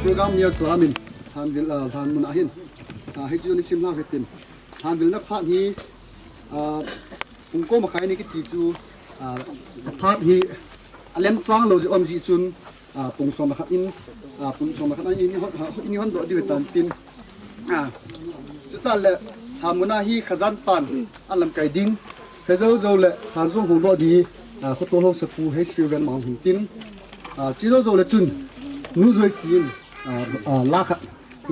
program niya klamin han mun ahin hi chu ni simla vetin han vil na phat hi ung ko makai ni ki ti chu phat hi alem chang lo ji om ji chun pung som khat in pung som khat in hon do di vetan tin chu ta le hamuna hi khazan pan alam kai ding khazo zo le han zo hu lo di ko to lo sa pu he siu gan mang hin tin chi zo le chun nu zoi sin la kha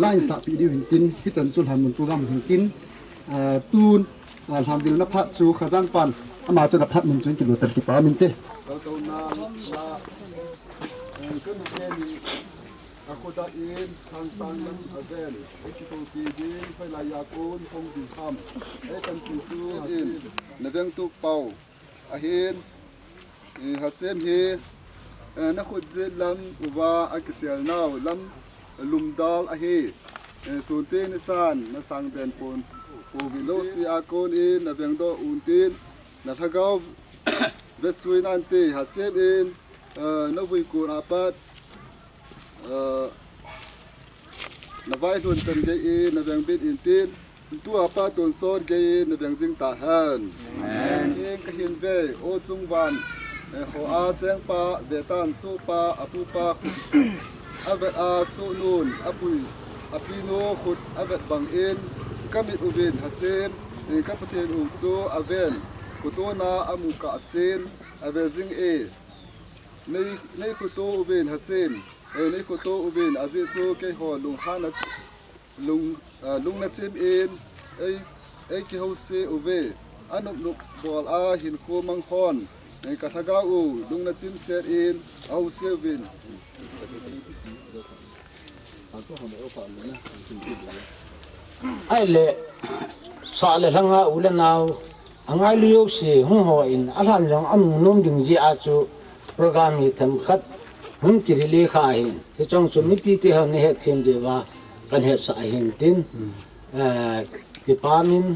lai sa pi di hin tin hi chan chun han mun program hin tin tun ham dil na phat chu khazan pan ama chu na phat mun chen ki lo tar ki pa min te to na la kun ke ni ako da in thang sang nan aven ki to ti din phai la ya kon phong di tham e kan tu chu in na veng tu pau a hin ha sem hi na khut ze lam uwa akisial naw lam lumdal a hi sunte ni san na sang den pon po vilo si akon in na veng do untin na thagaw vesuin ante ha sem in na vui ko apat na vai thun tan ge in na veng bit in tin tu apa ton sor ge na veng jing ta han amen ka hin ve o chung wan ho a cheng pa vetan su pa apu pa avet a su nun apui apino khut avet bang in kamit ubin hasem ka paten u chu aven kutona amu ka sen avezing e nei kuto ubin hasem nei kuto ubin azi chu ke ho lung hana lung na chim in ei ki ho se uve anuk nuk bol a hin ko mang khon nei ka thaga u lung na chim set in au se ubin ai le sa le langa ulen naw angai liu si hung ho in alan jong am nom ding ji a chu program hi tham khat hum ti ri le kha hin he chong chu mi pi te ha ne he them de wa kan he sa hin tin ki pa min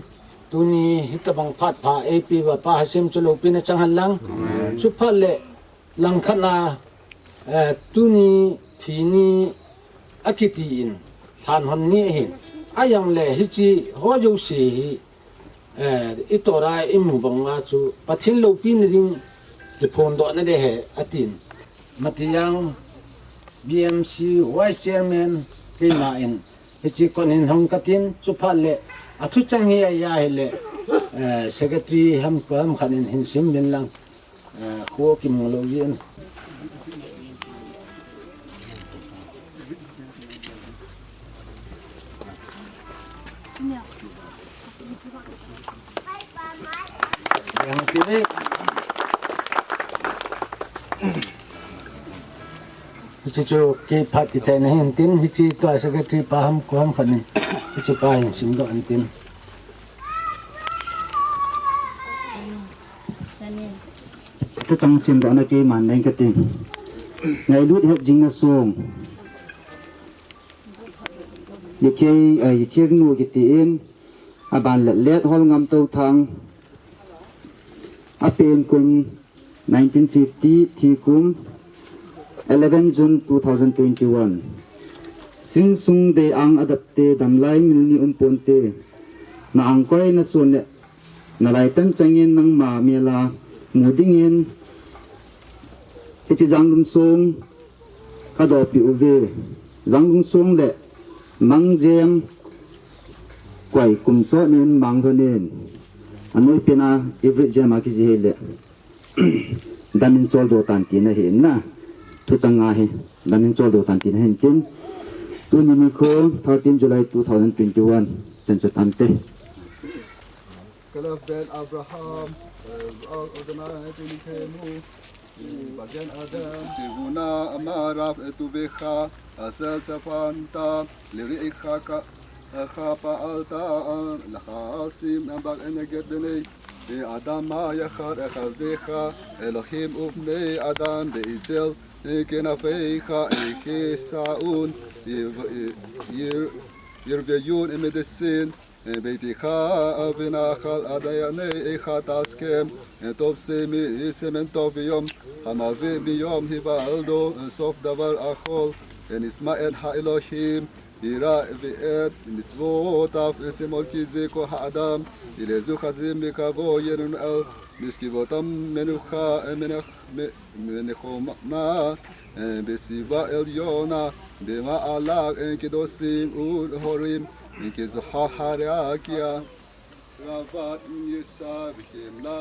tu ni hitabang phat pha ap wa pa hasim chu lo pi na chang han lang chu pha le lang khana tu ni thi ni akiti in than hon ni hin ayang le hi chi ho jo si itora imu banga chu pathin lo pi ni ring ki phone do na de he atin Matiyang BMC Vice Chairman ke na in hi chi kon in hong katin chu phal le athu chang hi ya hele secretary ham kam khan in hin sim bin lang ko kim lo yin yang kiri hichi ke phat ki chai na hin tin hichi to secretary pa ham ko ham khanin hichi pa hin sim do an tin ta chang sim do na ke man nai ka tin ngai lut het jing na song ye ke nu ki tin aban let Holngam Touthang apen kum 1950 thi kum 11 June 2021 sing sung de ang adapte dam lai mil ni ponte na ang koi na sun le na lai tan changin nang ma mela mudingin ichi janglum sung kado pi uve janglum sung le mangjeng quay cùng số nên mang hơn nên anh nói pina every jam aki gì hele danin chol do tan tin hen na tu changa he danin chol do tan tin hen tin tu ni mi kho 13 July 2021 sen cho tan te Calev ben Abraham organize in kemu bagian Adam Tihuna amaraf etubecha asal cafanta liri ikhaka khapa alta lahasim nabak eneget bene be Adam ma yakhar khazdecha Elohim ufne Adam be itzel kenafecha ekesaun yirveyun emedesin Beitikha avinachal adayane echataskem topsemi sementov biyom hamavi biyom hibaldo sof davar achol enismael ha-Elohim ira ve'et misvotav esimol kizeko ha-adam ilezu chazim mikavo yerun el miskivotam menucha menechomna besiva elyona bema alak enkidosim ul-horim Inkizuhaharakia Rabat Yesa Bihimla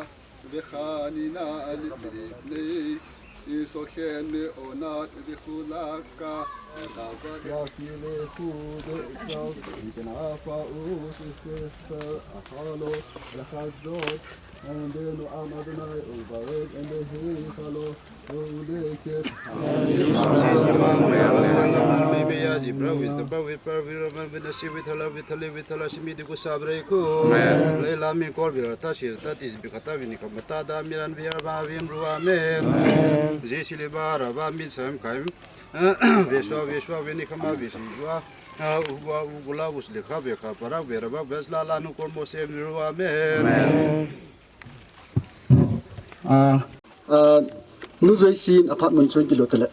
Bichanina Alibli Isochen me onat Bihulaka Rabat Yakile Food itself Inkanafa Usifel Ahalo Lachazot and then Amadonai Ubaret and the Halo Ulekit Maybe as you bro is the bow with the sea with her Shimidi Sabreko, Lami Corvira Tashir, that is Bicatavinica Matada, Miran Viravin Ruamen, Zesilibar, Vamid Sam Kaim, Veswa Vinicama Visua. Ugulavus de Haveka, Paravera, Vesla, Nucormos, Ruamen. Luzoi sin apartment 20 lotele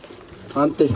ante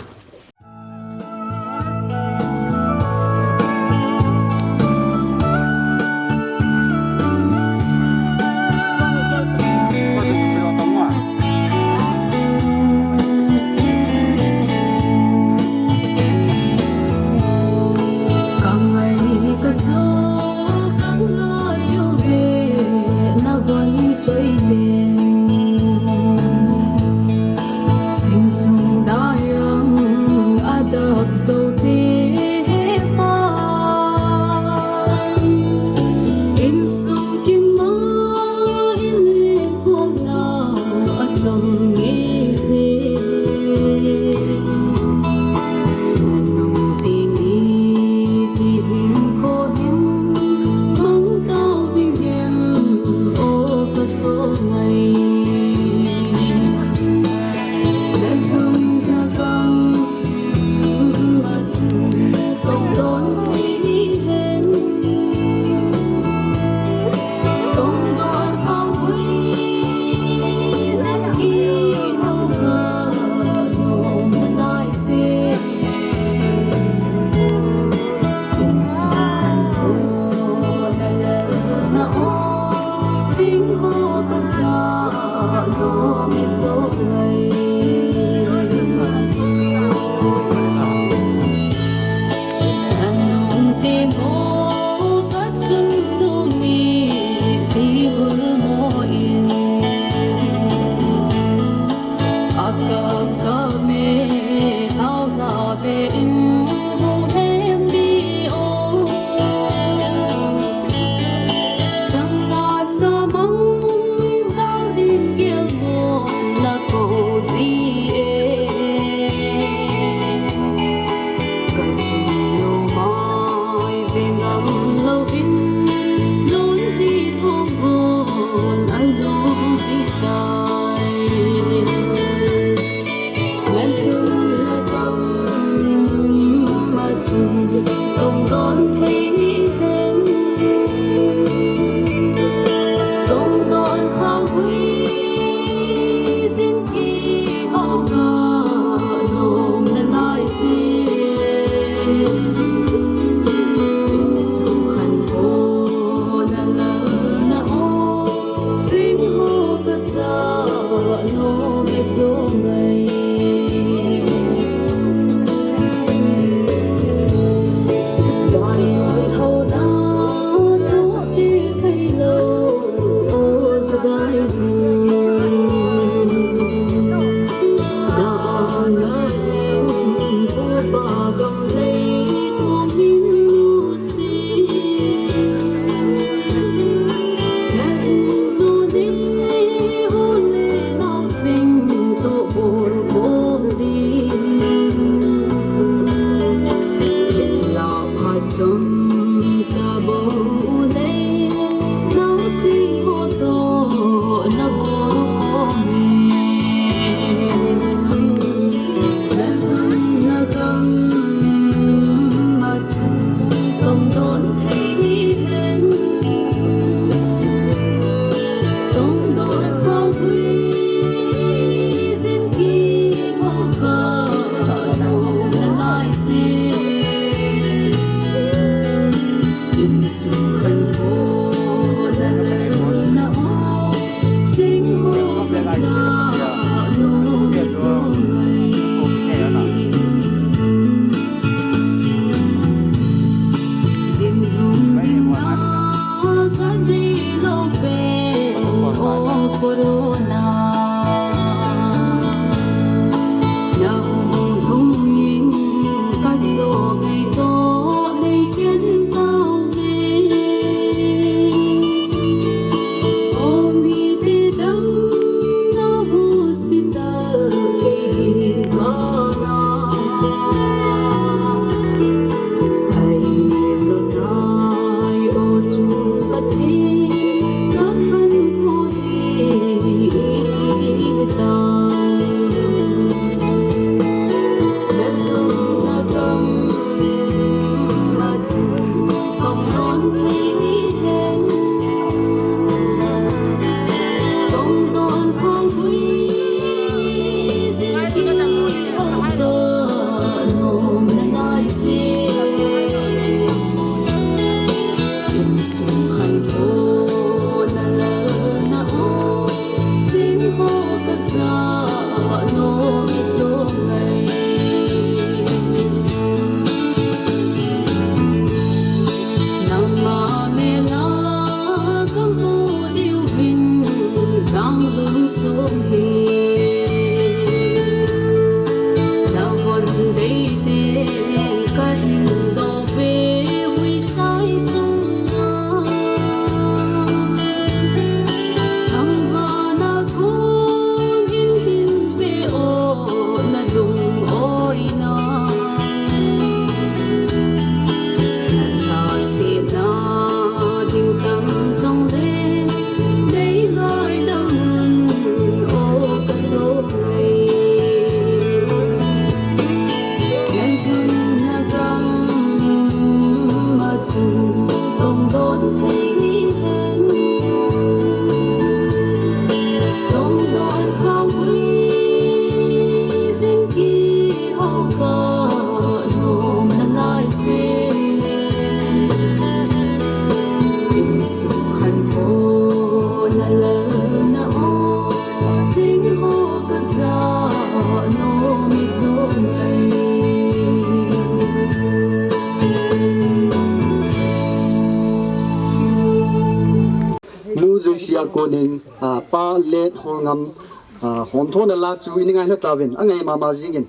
Koning pa let Holngam hon thon la chu in ngai la tawin angai mama jingin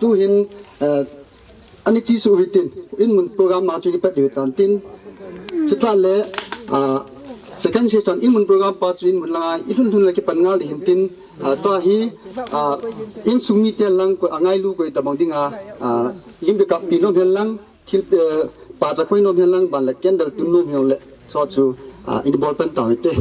tu hin ani chi su hitin in mun program ma chu ni pat de tan tin chitla le second session in mun program pa chu in mun la ilun thun la ki pan ngal hin tin to hi in sumi te lang ko angai lu ko tabang dinga lim ka pinom hel lang thil pa cha koi nom hel lang ban la candle tun nom hel le cho chu in bol pan taw te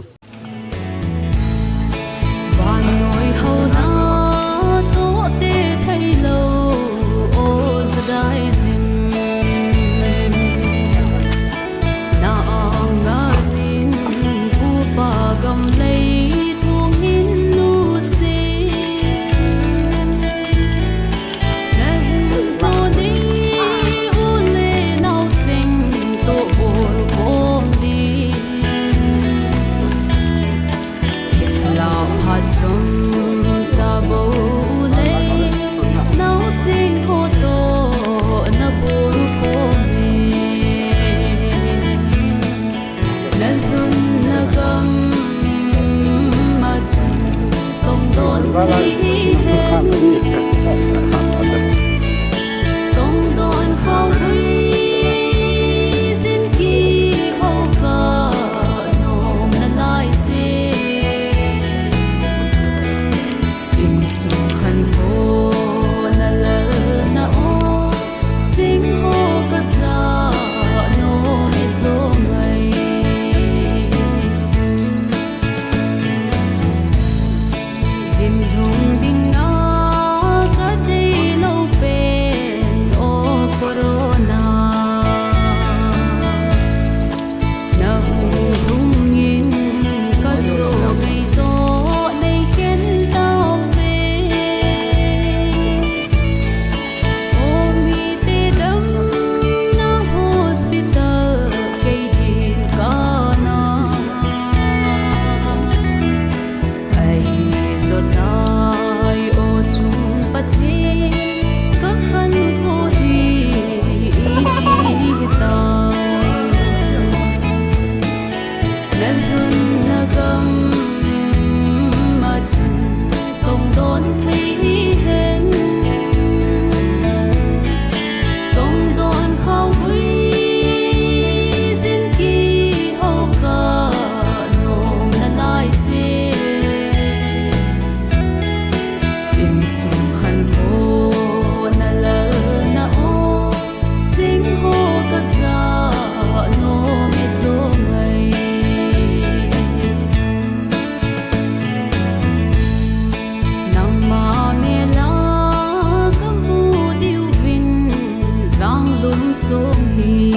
sông hi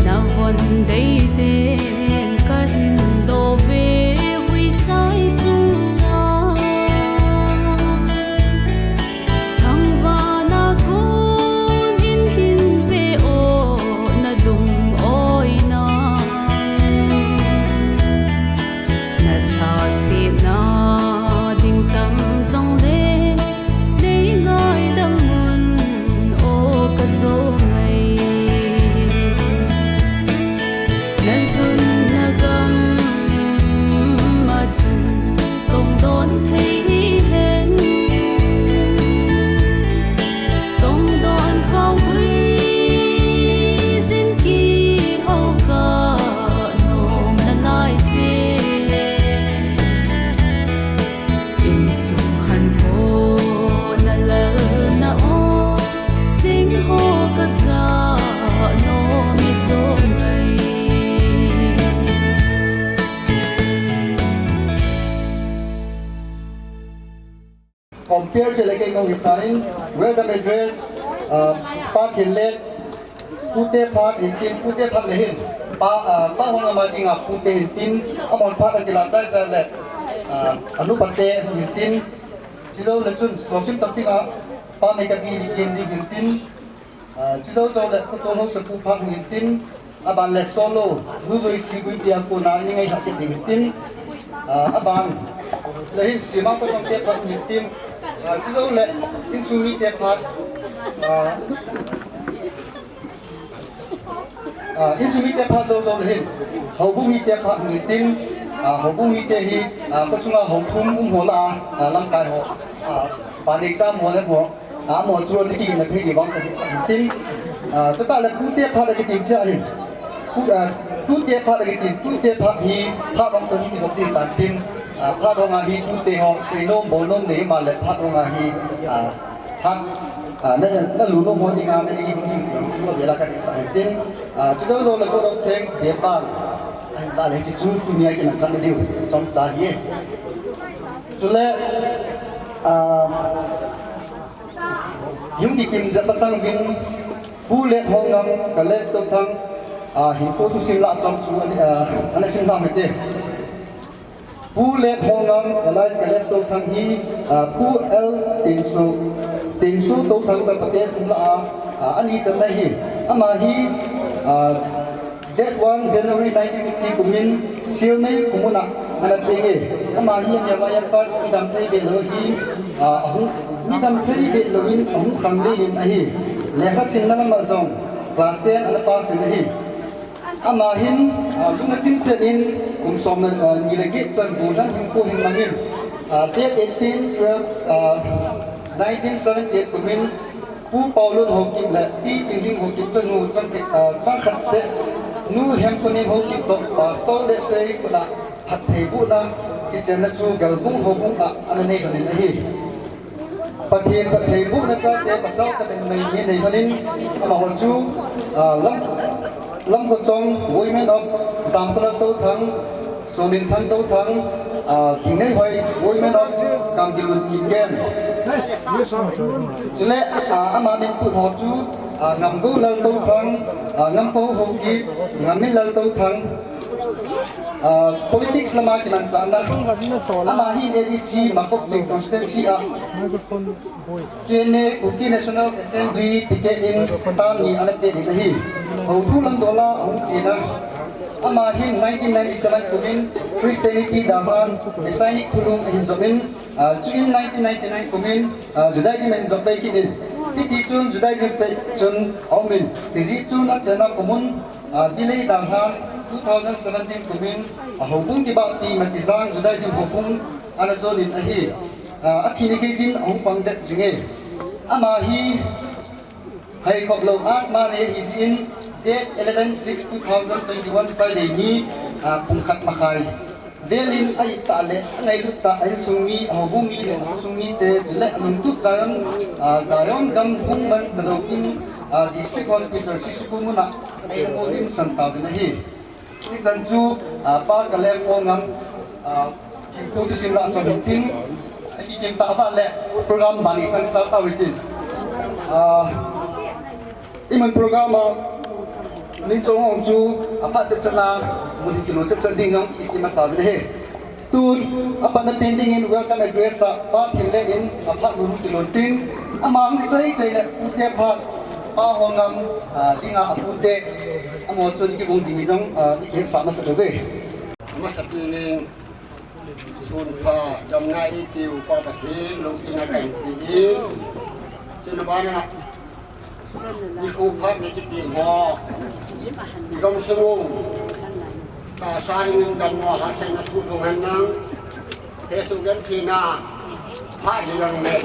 na von đây tên cả hình đồ về vui sai chung na thằng va na con in hin về ô na đùng ôi na na tha si na ding tâm song lê để ngồi đâm môn ô cả số ngày nên thân na gam mà chung tông đón thấy hẹn tông đón khao quý xin kỳ hậu cả nồng na lai dê in sung khăn hồ na lơ na ô chính hồ cả za no mi zo ngày compare to like công nghiệp time welcome address part in late pute part in tin pute part lehin pa hong ma tinga pute in tin amon part akila chai chai le anu patte in tin chizo le chun kosim tapinga pa me ka bi in tin chizo zo le ko to ho se pu part in tin aban le solo nu zo isi gui tia ko na ni ngai ha se in tin aban lehin sima ko tong te part in tin chizo le in sumi te part in sumi te part zo lehin ho bu mi te part in tin ho bu mi te hi ko sunga ho thum ho la lam kai ho pa de cha mo le mo mo chuan ni ki na the ki bang ka tin so ta le pu te part de tin cha hi pu te part de tin pu te part hi pa bang ko ni ko tin ta tin pa ro nga hi pu te ho se no mo no ne ma le pa ro nga hi tham na lu no mo ni nga na ni ki ki chu de la ka sa tin chu zo le ko do thanks de pa la le chi chu tu ni ki na chan de chom sa hi chu le yung kim ja pasang bin pu le Holngam Calev Touthang hin ko tu sim la chom chu ana sim la mete pu le Holngam Calev Touthang hi pu el tin su Touthang cha pate la ani chan dai hi ama hi date 1 January 1950 kumin silmei kumuna ana penge ama hi nya ma yan pa idam thei be lo hi mi dam thei be lo in khang le in a hi lekha sin na ma zong class 10 ana pass in hi ama hin lunga chim se in som na ni le ge chan bu na hin ko hin mangin date 18 12 1978 kumin pu paulun hokin la pi tingling hokin chanu chang khat se nu hem ko ni hokin to pastor le sei ko da hat thei bu na ki chen na chu gal bung ho bung ana nei ko ni hi pathian ka thei bu na cha te pasal ka ten mai ni nei manin ama hon chu lam ko chong women of Zamtra Touthang Solin Thang Touthang hình này hồi women of Kam Dilun Kim chule ama min pu ho chu ngam go lal Touthang ngam ko ho ki ngam min lal Touthang politics lama ki man cha na ama hi ADC makok ching constituency kene uki National Assembly ticket in tam ni anate ni hi ho thu lang dola ong china ama hi 1997 kumin Christianity daman Messianic kulung hin zomin chu in 1999 kumin Judaism hin zobai kinin piti chun Judaism fe chun aumin tizi chun at chana kumun delay daman 2017 kumin hobung ki ba pi matizang Judaism hobung anazolin ahi athini ke jin ong pangdet jinge ama hi hai khoplo asma ne is in date 11/6/2021 Friday ni pungkhat makai velin ai ta le ngai lu ta ai sungi hobungi le sungi te jile ning tu zayon gam hung ban talokin district hospital sisupumuna ai molim santa na hi izan chu pa Calev Holngam kim ko tu simla so tin ai kim ta va le program bani sang cha ta witin iman program ning chong hong chu apa chachana muni kilo chachal ding ngam ikima sabi he tun apa na pending in welcome address pa thile in apa muni kilo tin amang chai le ute pha pa Holngam dinga apute amo chon ki bung ding dong ki sa ma sa ve ma sa pining sun pha jam ngai tiu pa pa thi lu ina kai ti sin ba na ni ko pha ni ti ti mo ni gam sung ta sa ring dam mo ha sen na thu lu han nang te su gan thi na pha hi lang me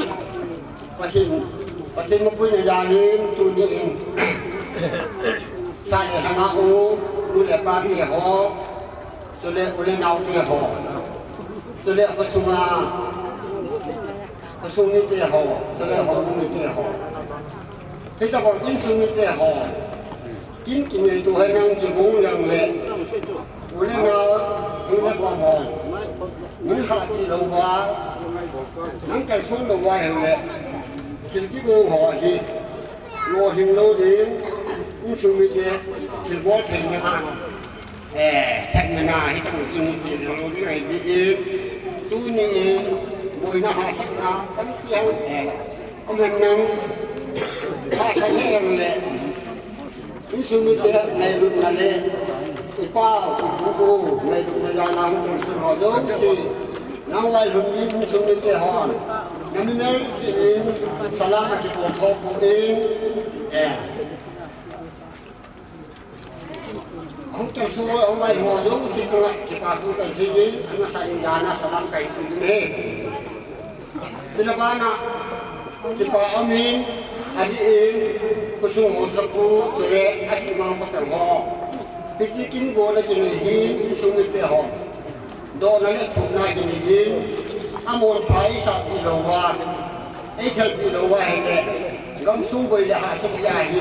pa tin mo pui na ya ni tu ni sa le ha ma u lu le pa ti ho so le u le nau ti ho so le ko sunga ko sung ni ti ho so le ho ni ti ho thế ta còn in sung ni ti ho kim ki ni tu hai nang ki bung yang le u le na u le ko ho ni ha ti lo wa nang kai sung lo wa he le ki ki go ho hi lo hin lo din in sung ni ti ki bo theng na ha thằng mình à hay thằng gì thì nó cái này đi tôi này bồi nó hạ sắc nó tấm tiêu ông mình nâng hạ sắc hết rồi lệ cái sự như thế này lúc nào lệ cái bao cái cô này lúc nào ra làm cái sự họ giống gì nó lại lúc đi cái sự như thế họ nó mới nói gì salam cái bộ thọ của mình ông trong số ông lại ngồi giống gì cũng lại cái bà thu cái gì ấy anh nó sai ra nó salam cái gì đấy xin lỗi bạn ạ cái bà ông mình anh đi có số hồ sơ cô rồi anh xin mang vào trong họ cái gì kinh vô là cái gì cái số người ta họ đó là cái thùng này cái gì anh muốn phải sao bị đầu vào ấy theo bị đầu vào này gom xuống với là hạ sinh ra gì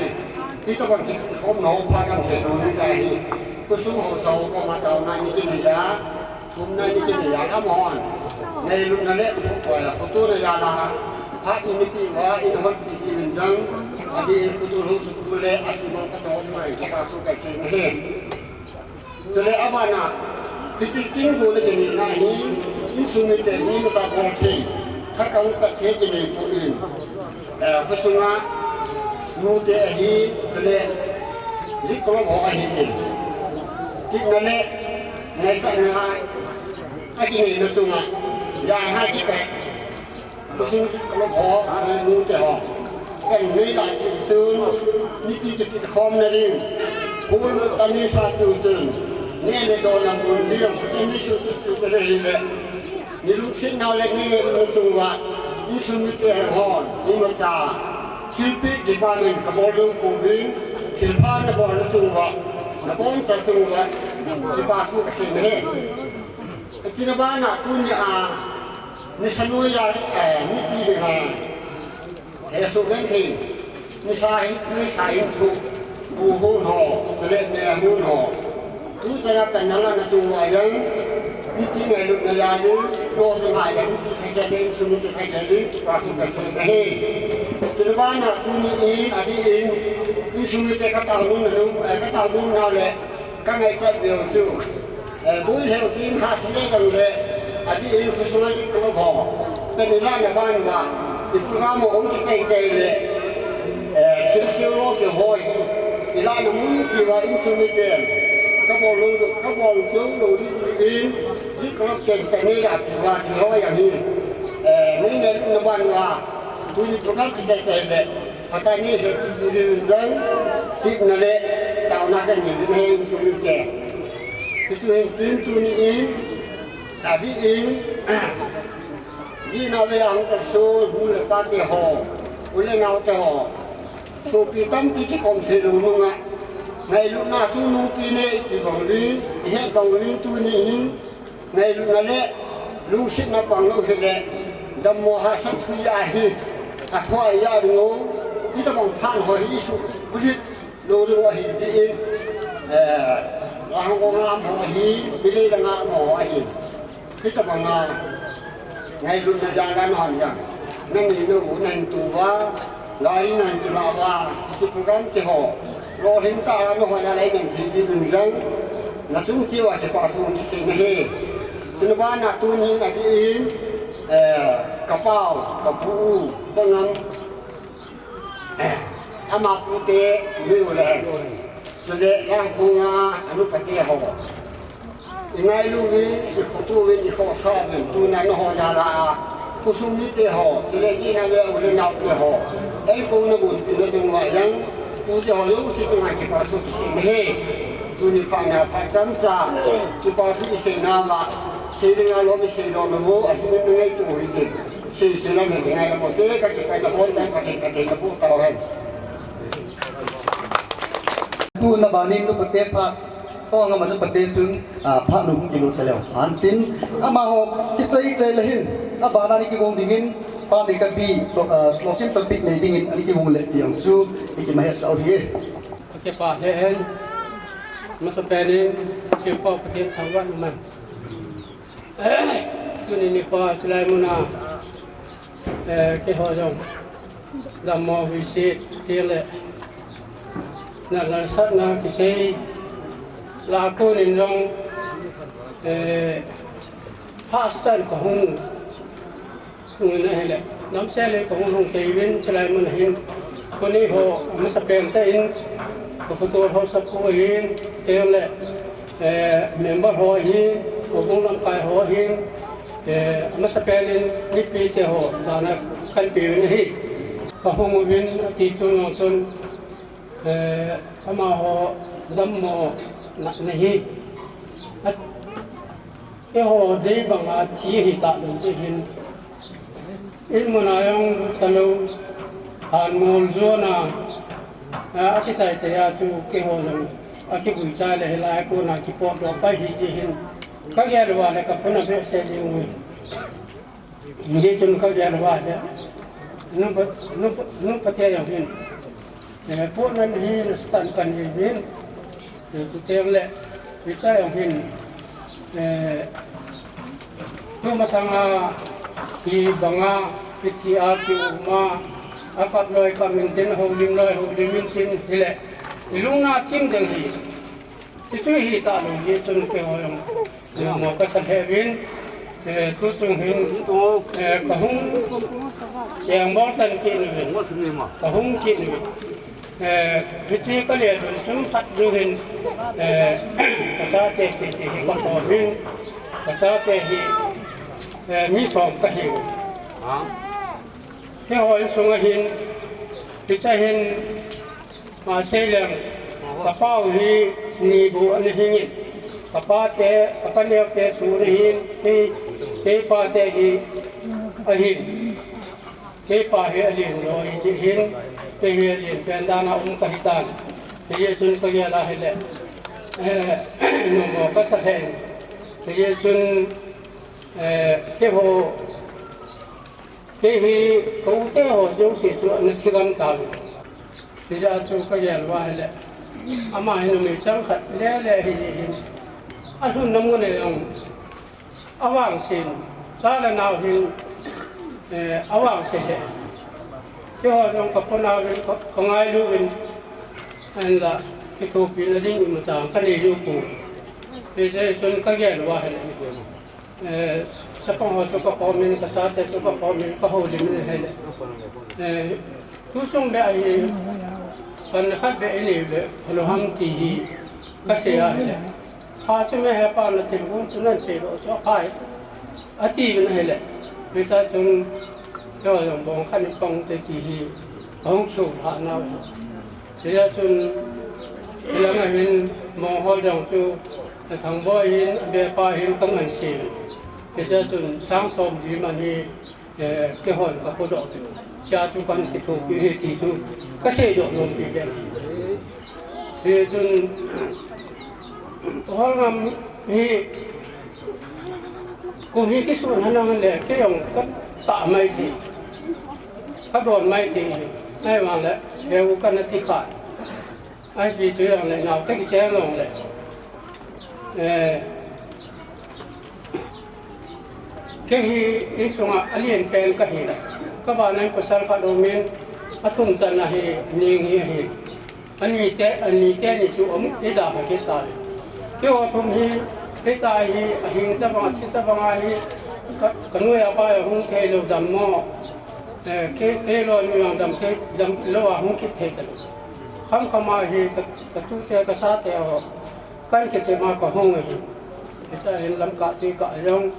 ที่ตะวันตกของหนองพากันเห็นรู้ใจก็สูงหัวเสาก็มาเต่าในนิกินยาทุ่มในนิกินยาก็มอนในรุ่นนั้นแหละปล่อยเขาตัวในยาละพระอินทร์ปีว่าอินทร์ปีที่เป็นจังอดีตผู้ตัวรู้สุขุเลอสุมาก็จะออกมาก็มาสู้กันเสียงเฮจะเลยอาบานะที่สิ่งที่กูเลยจะมีหน้าหินอินสุมิเตมีมาตาโอเคถ้าเขาประเทศจะมีผู้อื่นก็สูงนูเตะฮีทะเลจิกลมหัวฮีที่นั่นแหละในสังหารถ้าที่นี่นะจุงอ่ะยาให้ที่แปะก็ซึ่งจิกลมหัวนูเตะหัวกันนี่หลายจุดซึ่งนี่ปีจะปิดคอมนั่นเองคุณตอนนี้สาธุจึงนี่เลยโดนนำบุญที่ยังที่นี่สุดจุดเลยเลยนี่ลูกศิษย์เราเล็กนี่ลูกจุงว่านี่สุนิเตะหัวนี่มาซาKilpi di bawah kebolong kubing, kilpan di bawah nusungwa, nabon sesungwa di bawah kesini. Kesini bana punya ni semua yang ni pilih esok nanti ni saya tu buhun ho, selek mehun ho. Tu saya penala nusungwa yang ni tinggal lu nayani, lo sungai yang saya jadi sumber saya jadi waktu kesini. Selebana kuniin adiin ni sumite katawun katawun nale kangai sat bil su bui theo tin hasle kan le adiin kusuma ko bo pen la na ban wa di program ong ki sai le chil lo ke hoi ila na mu si wa in sumite ka bo lu lo di in ji ko ken pe ni la wa ti ho ya hi ni ne na ban wa Tuni program kita cakap, kata ni hidup tik nale tahu nak kan ni ni sulit ke. Kecuali tuni in, tadi in, di nale ang tersul boleh pakai ho, boleh ngau te ho. So kita pi kom selu nunga, ngai lu na tu nu pi ne ti bangli, he bangli tuni in, ngai lu nale lu sit na pang lu hele, dam mohasat tu yahi. Atau ya dulu kita mengpan hari isu kulit lalu hari ini orang hari pilih dengan hari kita mengal ngai lu na jalan orang nanti lu nanti tua lai nan lawa program ke ho ro hin ta no ho na lai men thi di dun jang na chung chi wa ke pa thu ni se ne he sin ba na tu ni na di ka pao ka pu bangam ama pu te ni le so le yang pu nga anu pa te ho ngai lu ni ki photo we ni ho sa ni tu na no ho ya la kusum ni te ho sile chi na we u le na te ho ai ko na bu ni chung wa yang tu te ho lu si tu ngai ki pa tu si ne he tu ni pa na pa cham cha ki pa tu si na ma si le nga lo mi si lo mo a ni ngai tu hi ki si la me ngai mo te ka ki pa na ho chang ka te ka pu ta ho he tu na ba ni lu pa te paก็งามันประเทศจึงพระหนุ่มกิโลเทเลวอันตินอามาหอบกิจใจเลยหินอาบานานิกิวงดิ่งปานิกันบีสโลซิมตัดปิดในดิ่งอันนี้กิวงเล็กอย่างจูอีกมาเห็นสาวที่โอเคป่ะเห็นมาสเปนชิมพอประเทศทางวันมันจุนี่นี่พอจะไล่มุนาเกี่ยวกับดำมอวิเศษเที่ยวเลยนั่นแหละท่านนักกิจลาคูนินงพาสตันของหุ่นนั่นแหละน้ำเสลของหุ่นเทวินชลายมันเห็นคนนี้เขาไม่สเปนแต่อินเขาตัวเขาสับหัวหินเที่ยวเลยเมมเบอร์หัวหินเขาบุ้งลำไส้หัวหินไม่สเปนนี่ปีเที่ยวจานักกันปีนี้เขาหุ่นวินที่จุนจนเขามาหัวดำหมอनहीं ये हो दे बंगा थी ही तालु जे हिन इन मनायंग तलो हान मोल जो ना आखि चाय चया चु के हो जंग आखि बुचा ले ला को ना कि पो दो पा ही जे हिन का या लवा ले का पना बे से जे उ मुझे चुन का या लवा दे नु पते या हिन पो नन ही स्तान kan हिन tu tem le bicara yang hin tu masanga di banga di api uma akap loi kamin ten holim min tin hile ilung na tim deng hi itu hi ta lo ye chun ke hoyong mo ka sa hevin tu chung hin tu ka hung yang bo tan ki ni ka hung ki niวิธีก็เรียนชุมพัดดูเห็นภาษาเตะที่ก็สอนเรื่องภาษาเตะที่มีสองก็เห็นที่หอยสูงเห็นวิจัยเห็นมาเสียงกระเป๋าที่นีบุอันนี้เห็นกระเป๋าเตะกระเป๋าเลี้ยวเตะสูงเห็นที่เตะปาเตะที่เห็นเตะปาเห็นเห็นโดยที่เห็นPihilin pendana kahitan Yesun kagala hele numo kasahen Yesun keho kehi kaute ho josi tu natigan tal Bija tu kagala hele ama hinu mi changkhat le hin ahun namune yong awang sin sala naw hin awang seที่ว่าเรากับคนเอาของไอ้ลูกเป็นอันละที่ถูกปีนดิ้งมาจากคดีลูกกูที่จะจนก็แย่ว่าให้สัพพะจุกพอมินภาษาแต่จุกพอมินก็หูดิมินให้เลยทุกช่วงแบบนี้ตอนขัดแบบนี้เลยเราทำที่ก็เสียให้เลยพาจะไม่ให้ปานถึงวันจนนั้นเสียเราจะพายอาทิตย์นั้นให้เลยไม่ใช่จนก็ยังมองขั้นกองเตจีฮีห้องสูบหาหน้าเสียจนเวลาไม่เห็นมองหัวจังจูทางบ่อหินเบียปลาหินต้องมันเสียเสียจนสร้างสมดีมันนี่เกี่ยวกับกระโดดจ้าจูกันติดถูกเหตุจูก็เสียดอกลงอีกแล้วเสียจนห้องน้ำฮีกูฮีที่ส่วนนั้นนั่นแหละที่ยังก็ตาไม่ทีเขาโดนไม่ทีไม่มาแล้วเดี๋ยวกันนาทีขาดไอ้ปีจุยังเลยเราตั้งใจลงเลยแค่ฮีอินสงะอเลียนเป็นก็เห็นก็บ้านนั้นภาษาพระโดมิน a thung chan na hi ning hi ani te ni chu om e da ha ke ta ke o thum hi ke ta hi hing ta ba chi ta ba hi ka nu ya ba hung ke lo dam mo ke lo ni yang dam lo wa hung ki the ta kham khama hi ka tu te ka sa te ho kan ke te ma ka hung hi cha hin lam ka ti ka yong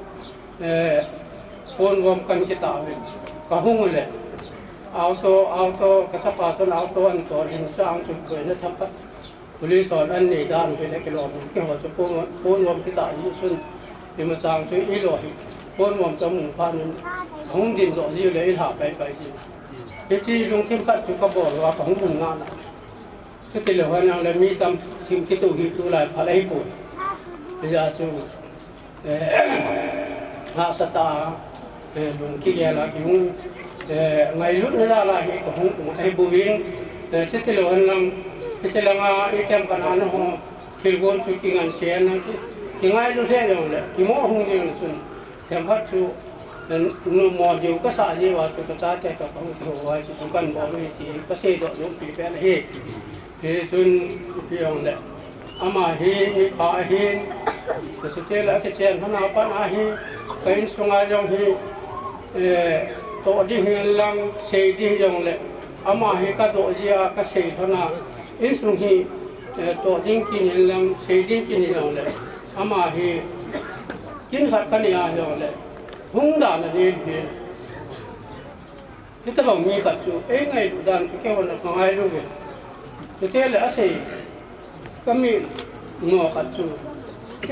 pon wam kan ki ta ve ka hung le auto ka cha pa to auto an to hin sang chu ko na tham pa police on an nei dan he le ke lo ke ho chu pon wam ki ta yi sun ni ma chang chu i lo hi pon wam cha mu pa ni hung din lo ji le i ha pai ji ke ti lung thêm khat chu ka bo wa ka hung mun nga na ke ti le wa na le mi tam thim ki tu hi tu lai pha lai pu ya chu ha sa ta lung ki ya la ki hung ngày lúc nữa là cái cũng hay bù viên chết thì lâu hơn lắm cái là nga item cái nào nó thì gồm chú kinh anh xem nó cái ngày lúc thế rồi đấy cái mỏ hung gì nó xuân thêm phát chú nó mỏ nhiều cái啥gì vào chú cái trái cái không hiểu vậy chú cần bỏ đi thì cái xe độ nó bị bé này thì xuân cái ông đấy ama hi pa hi cái chú thế là cái chuyện nó nào pan hi cái sung ai trong hi to di hin lang sei di jong le ama he ka do jia ka sei thona in sung hi to ding kin hin lang sei ding kin jong le ama he kin khat kan ya jong le hung da na ni he kita bang mi ka chu e ngai du dan chu ke wona ka ngai lu ge tu te le asei kami ngo ka chu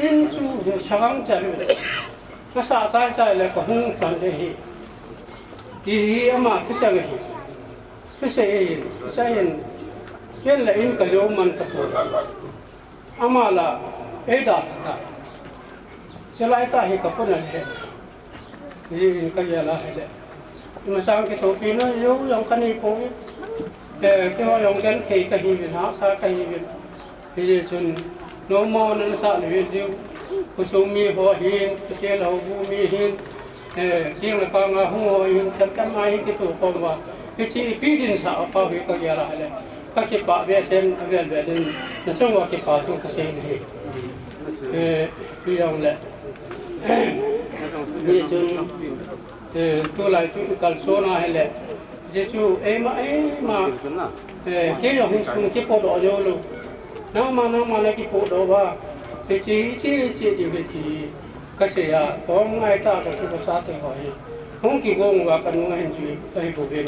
in chu sagang cha lu ka sa cha le ka hung kan de hi thì ama phía sau này phía sau cái là in cái dấu man tập ama là ấy đó ta cho lại ta hi kapon này thì cái gì là hay đấy mà sang cái topi nó dấu dòng cái này phố cái hoa dòng cái hi việt hóa sa cái hi việt thì chun nó mò nó sa này việt điêu cô số mi hoa hiền cái là vu mi hiền riêng là con hung hình thật cái mai cái tụ con và cái chi phí tiền sao bao nhiêu cái gì là hay các cái bà bé sen về đến nó sống vào cái bà tu cái sen này bây giờ là bây giờ tu lại tu cái số nào hay là giờ tu em mà cái dòng hình xuống cái bộ đồ vô luôn nó mà là cái bộ đồ và cái chi điều cái cái gì có ngay ta có cái sao thì hỏi không kỳ vọng và cần ngay gì cái bộ viên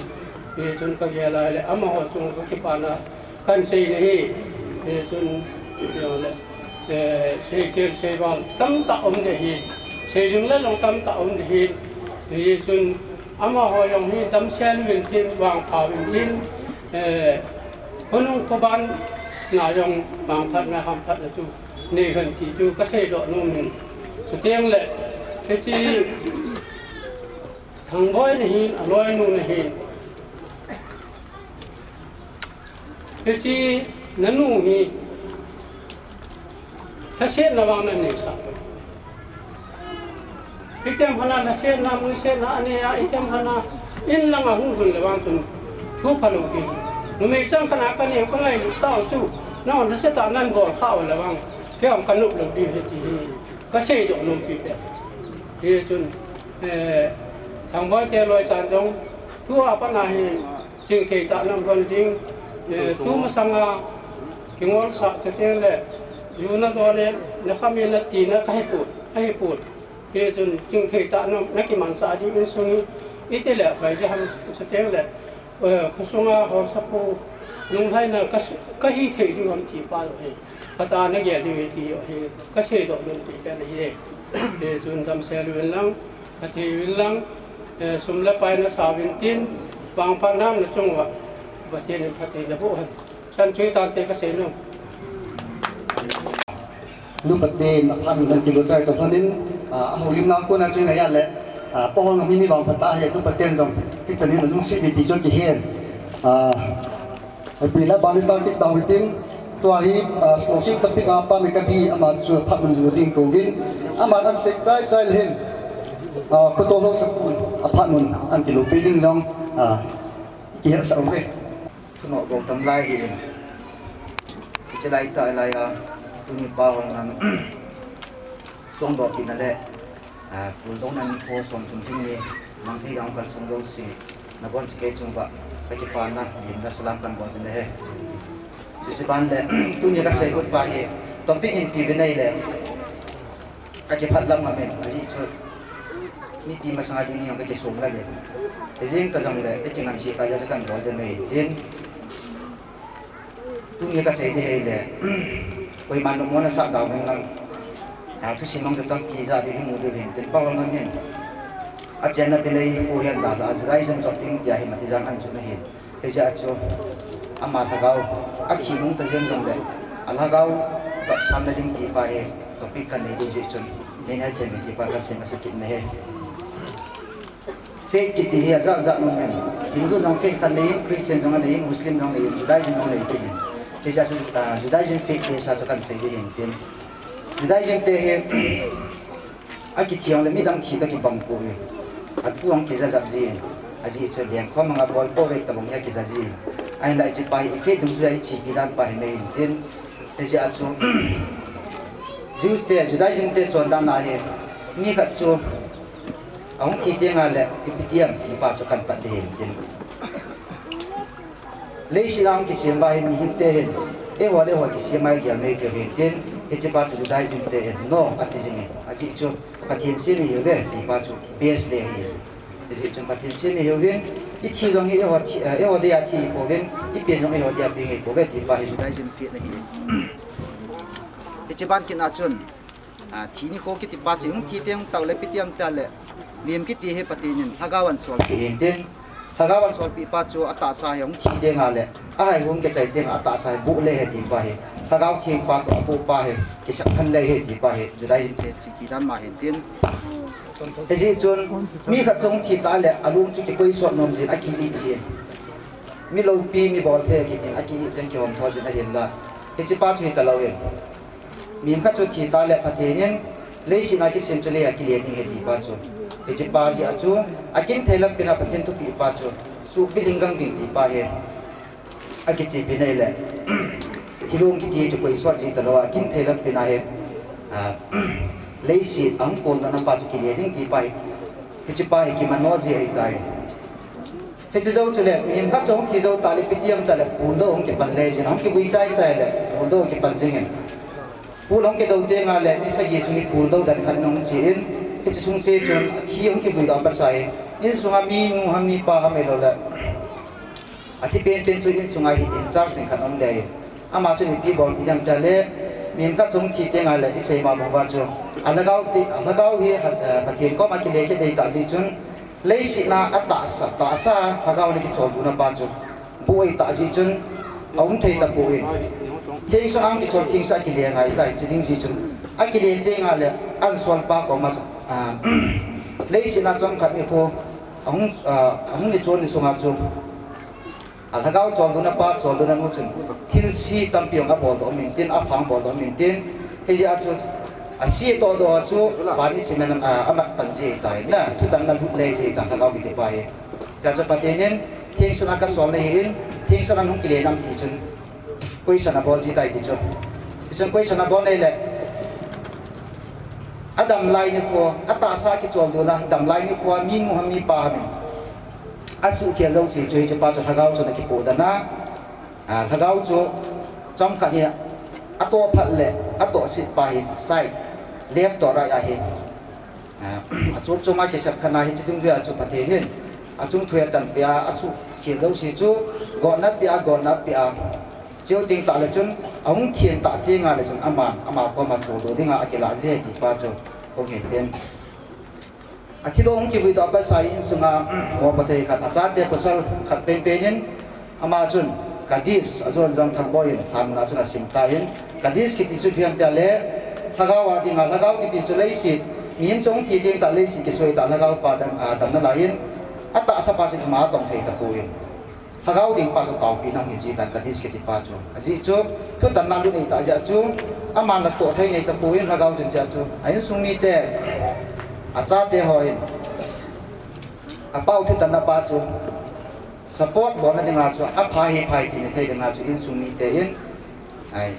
thì chúng ta nghe lại là âm họ chúng cái bàn là cần xây này thì chúng rồi là xây kia xây bằng tâm tạo ông để hi xây dựng lên lòng tâm tạo ông để hi thì chúng âm họ dùng hi tâm sen mình thiên vàng pháo mình thiên không có ban nào dùng vàng thật là hàm thật là chú này gần thì chú cái xây độ nó mình số tiền lệ cái chi thằng boy này lôi nu này cái chi năn nu hi cái xe là vàng này sao cái tem hana là xe nam cái xe là anh ấy cái tem hana in là mà hung hồn là vàng chun thu phải lục đi nó mấy trăm hana cái này có ngày lục tao chú nó sẽ tạo nên gòn khao là vàng cái ông căn lục lục đi hết thì cái xe độ nông bị đấy thì chun thằng boy theo loài chăn giống thu apa này chuyện thì tạo nên con tiếng tu mà sang cái ngón sạ cho tiếng lệ dù nó do đấy nó không biết là tí nó cái bụt thì chun chuyện thì tạo nên mấy cái mảng sạ đi bên xuống ít cái lệ phải cho hắn cho tiếng lệ không xuống họ sắp po nung hay là cái hi thì đi làm chỉ ba rồi ta nó ghé đi thì cái xe độ nông bị cái này thì chúng ta sẽ luyện lăng thì luyện lăng sum la pai nó sao viên tin vàng phan nam nó chung và tiền phát thì là bộ hình chân chuối tan cái xe nông lúc bắt tiền ăn gần kilo trái tổng nên hầu như năm quân anh chơi này lẽ bao nhiêu mini vàng phát ta hiện lúc bắt tiền rồi cái chân này là lúc xí thì cho cái hiện vì là bao nhiêu sao cái đầu tiên tua hi sosik tapi apa mereka bi amat su pat meluting kovin amat an sek chai len ko to ho sapun apat mun an kilo feeding long kia sau về thu nọ gồm tầm lai hiện chỉ lai tại lai tu ni pa Holngam Suongdo pin lệ pul dong nan po som tum thing ni mang thei gang kal Suongdo si na bon chike chung ba ka ki pa na lim da salam kan bon tin he si ban le tu ni ka sei gut pa he topic in pi venai le ka ki phat lam ma men aji chu ni ti ma sanga ni ka ki som la le ezeng ta jang le te chingan si ta ya kan ro de mai den tu ni ka sei de he le oi man mo na sa da men lang tu si mong ta pi za de mu de hen ten pa Holngam hen a chen na pe le ko hian da da zai sem shopping ya hi mati jang an chu na hen te ja chu ama ta gao a chi nong ta jen jong le ala gao ta sam na ding ti pa he topic kan ne de je chun nen ha chen ti pa ka sem sa kit na he fake kit hi za za no men hindu jong fake kan le christian jong le muslim jong le judaism jong le ti te ja chu judaism fake ke sa kan sei de hen ten judaism te he a ki chiang le mi dang thi ta ki bang ko he a thu ang ki za zap ji a ji che lian kho manga bol po ve ta bong ya ki za ji ai lai che pai fe dung ju ai chi bi dan pai mai ten te ja chu Jews te judaism te chon dan na he mi kha chu ong thi te nga le ipitiam ti pa chu kan pat de hen ten le shi lang ki sim ba he mi him te hen e wa le wa ki sim mai gyal mai ke hen ten e che pa chu judaism te hen no atism a ji chu pathian se mi yo ve ti pa chu bes le he e ji chu pathian se mi yo ven i thi jong e wa de ya thi po ven i pen jong e wa de ya ping e po ve ti pa he judaism fit na hi e che ban kin a chun thi ni kho ki ti pa chi hung thi teng taw le pitiam ta le lim ki ti he patinin hagawan sol pi ten hagawan sol pi pa chu ata sa yong thi de nga le a hai hung ke chai teng ata sa bu le he ti pa he hagaw thi pa to apu pa he ki sak khan le he ti pa he judaism te chi pi dan ma he ten e ji chun mi kha chong thi ta le alum chu ki koi so nom jin a ki ti chi mi lo pi mi bol the ki tin a ki chen ki hom tho jin a hen la e chi pa chu ta lo wen mi kha chu thi ta le patinin le si na ki sem chale a ki le ni he ti pa chu e chi pa ji a chu a kin thelam pina pathin tu pi pa chu su bilingang ding ti pa he a ki chi pi nei le hilong ki ti chu koi so ji ta lo a kin thelam pina he lấy xịt ống cồn là năm ba chục kg những tí bay cái chip bay cái mình nói gì ấy tại cái chỉ dâu cho lẹ mình cắt giống thì dâu ta lấy cái tiêm ta lấy bùn đâu không cái bàn lê gì nó cái vui trái trái lẹ bùn đâu cái bàn gì nghe bùn không cái đầu tiên à lẹ đi sang gì xuống cái bùn đâu đàn khăn nông chỉ cái chỉ xuống xe chọn thì không cái vui đó bắt sai in xuống hami mi pa hami lo lẹ cái bên xuống in xuống ai in charge đàn khăn nông đây ama cho nên people đi làm trả lẹ mình cắt giống thì tiếng ai lẹ đi xây mà một vài chỗ alagaw hi pathian ko ma ki le ke dei ta ji chun lei si na ata sa hagaw ni ki chol du na pa chu buai ta ji chun ong thei ta buai thei sa ang ki sol thing sa ki le ngai dai chi ding ji chun a ki le te nga le an sol pa ko ma lei si na chong khat ni ko ong ni chon ni songa chu alagaw chol du na pa chol du na mu chun thin si tampiong a bol do min tin a phang bol do min tin hei a chu Ahsi to do chu bani simen amak panji tai na thutan na lut le ji ta hagaw ki pa he ja cha patenen thing sana ka sol ne hin thing sana hung kile nam ti chun koi sana bol ji tai ti chun koi sana bol ne le adam lai ni ko ata sa ki chol do na dam lai ni ko mi mu ham mi pa ha mi asu ke lo si chu cha pa cha hagaw chu na ki po da na hagaw chu cham kha ni ato phat le ato si pa hi sai left to right a hi achum chuma ke sap khana hi chitung ju a chu pathe hin achum thuya tan pia asu khil lo si chu go na pia chiu ting ta le chun ong thien ta te nga le chun ama ko ma chu do dinga akela je ti pa chu ko he tem a thi dong ki vi da ba sai in sunga ho pathe khat acha te pasal khat pen pen ama chun kadis azon jang thang boy tham na chuna sim ta hin kadis ki ti chu phiam ta le thagawa dinga lagaw ki ti chu lei si miem chong ti ting ta lei si ki soi ta lagaw pa dan na lain ata sa pa si ma tong thei ta ko yin thagaw ding pa so taw pi nang ji dan kadis ki ti pa chu aji chu thu tan na lu nei ta ja chu ama na to thei nei ta ko yin lagaw jun ja chu ain sumi te acha te hoin a pau thu tan na pa chu support bon na dinga chu a phai ti ne thai dinga chu in sumi te in ai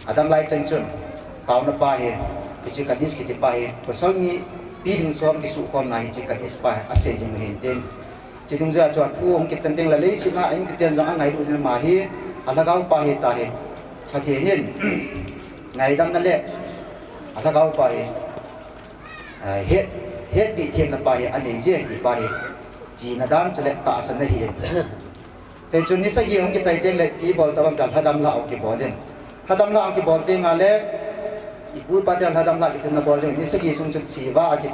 adam lai chen chun taw na pa he chi kadis ki ti pa he kosal mi pi ding som ki su kom na hi chi kadis pa ase jing hin ten chi dung ja chu thu ong ki tan ding la le si na in ki ten jang ngai du ma hi alagau pa he ta he pha the nin ngai dam na le alagau pa he het bị thêm là bài anh ấy riêng thì bài chỉ là đam cho lại tạ sân này hiện thế cho nên sai không cái trái tiền lại cái bol tao làm đam lão cái bol lên đam lão cái bol tiền ngale ibu pada đam lão cái tiền là bol rồi nên sai sung cho siva cái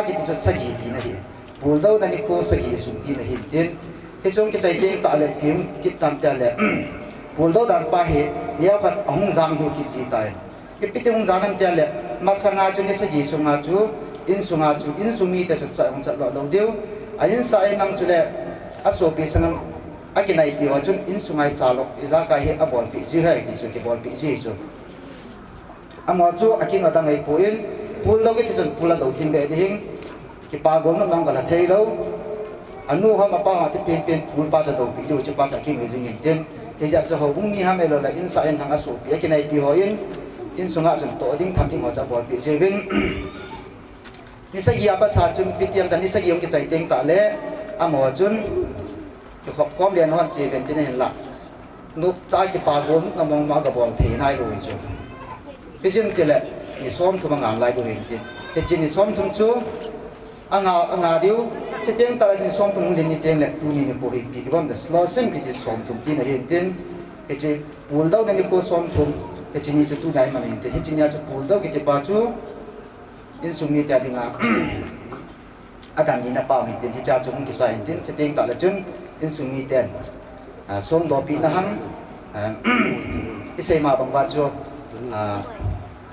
tiền cho sai tiền này bol đâu là nico sai sung tiền này hiện thế xong cái trái tiền tạ lại phim cái tam tiền lại bol đâu đam bài nếu phát ông giang hiểu cái gì tai cái biết ông giang nam tiền lại mà sang cho nên sai sung chú in sumi te cha ong cha lo deu a in sa ai nang chule a so pi sang a ki nai pi ho chun in sungai cha lo iza ka he a bol pi ji hai ti chu ki bol pi ji chu a mo chu a ki no dang ai po in pul lo ki ti chun pul la do thin be de hing ki pa gom nam nang ga la thei lo anu ha ma pa ha ti pen pul pa cha do pi do chu pa cha ki me jing yin ten te ja cha ho bung mi ha me lo la in sa ai nang a so pi a ki nai pi ho in sunga chun to ding tham ding ho cha bol pi ji vin nisagi apa sachun pitiam dan nisagi yung kicay ting tale amo chun khop kom lian hon chi ven tin hen la nup ta ki pa gom na mong ma ga bol the nai ro chu bijim tele ni som thu mang lai do hen tin te chin ni som thum chu anga diu che teng ta ni som thum lin ni teng le tu ni ko hi pi ki bam da slow sem ki ti som thum tin hen tin e che pul dau ni ko som thum te chin ni chu tu dai ma hen te chin ya chu pul dau ki ti pa chu in sumi ta dinga adam ni na pa hin tin hi cha chung ki chai tin che teng ta la chun in sumi ten Suongdo pi na hang isai ma bang wa chu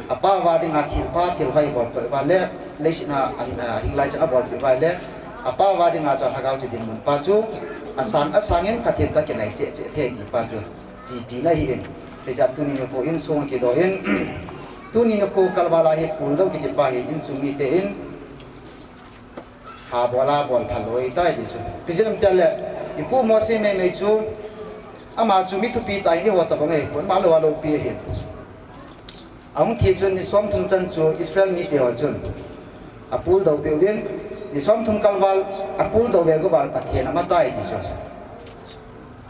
apa wa dinga thil hai bol ba le sina ing lai cha bol ba le apa wa dinga cha hagau che din mun pa chu asangin ka thil ta ke nai che the di pa chu ji pi na hi en te ja tu ni ko in song ki do in tu ni ko kalwala he pul do ki pa he in sumi te in ha bola bol thaloi tai di chu pijem tale ipu mo se me me chu ama chu mi tu pi tai ni ho ta bang he kon ma lo pi he ang thi chun ni som thum chan chu Israel ni te ho chun apul do pe wen ni som thum kalwal apul do ve go bal pathe na ma tai di chu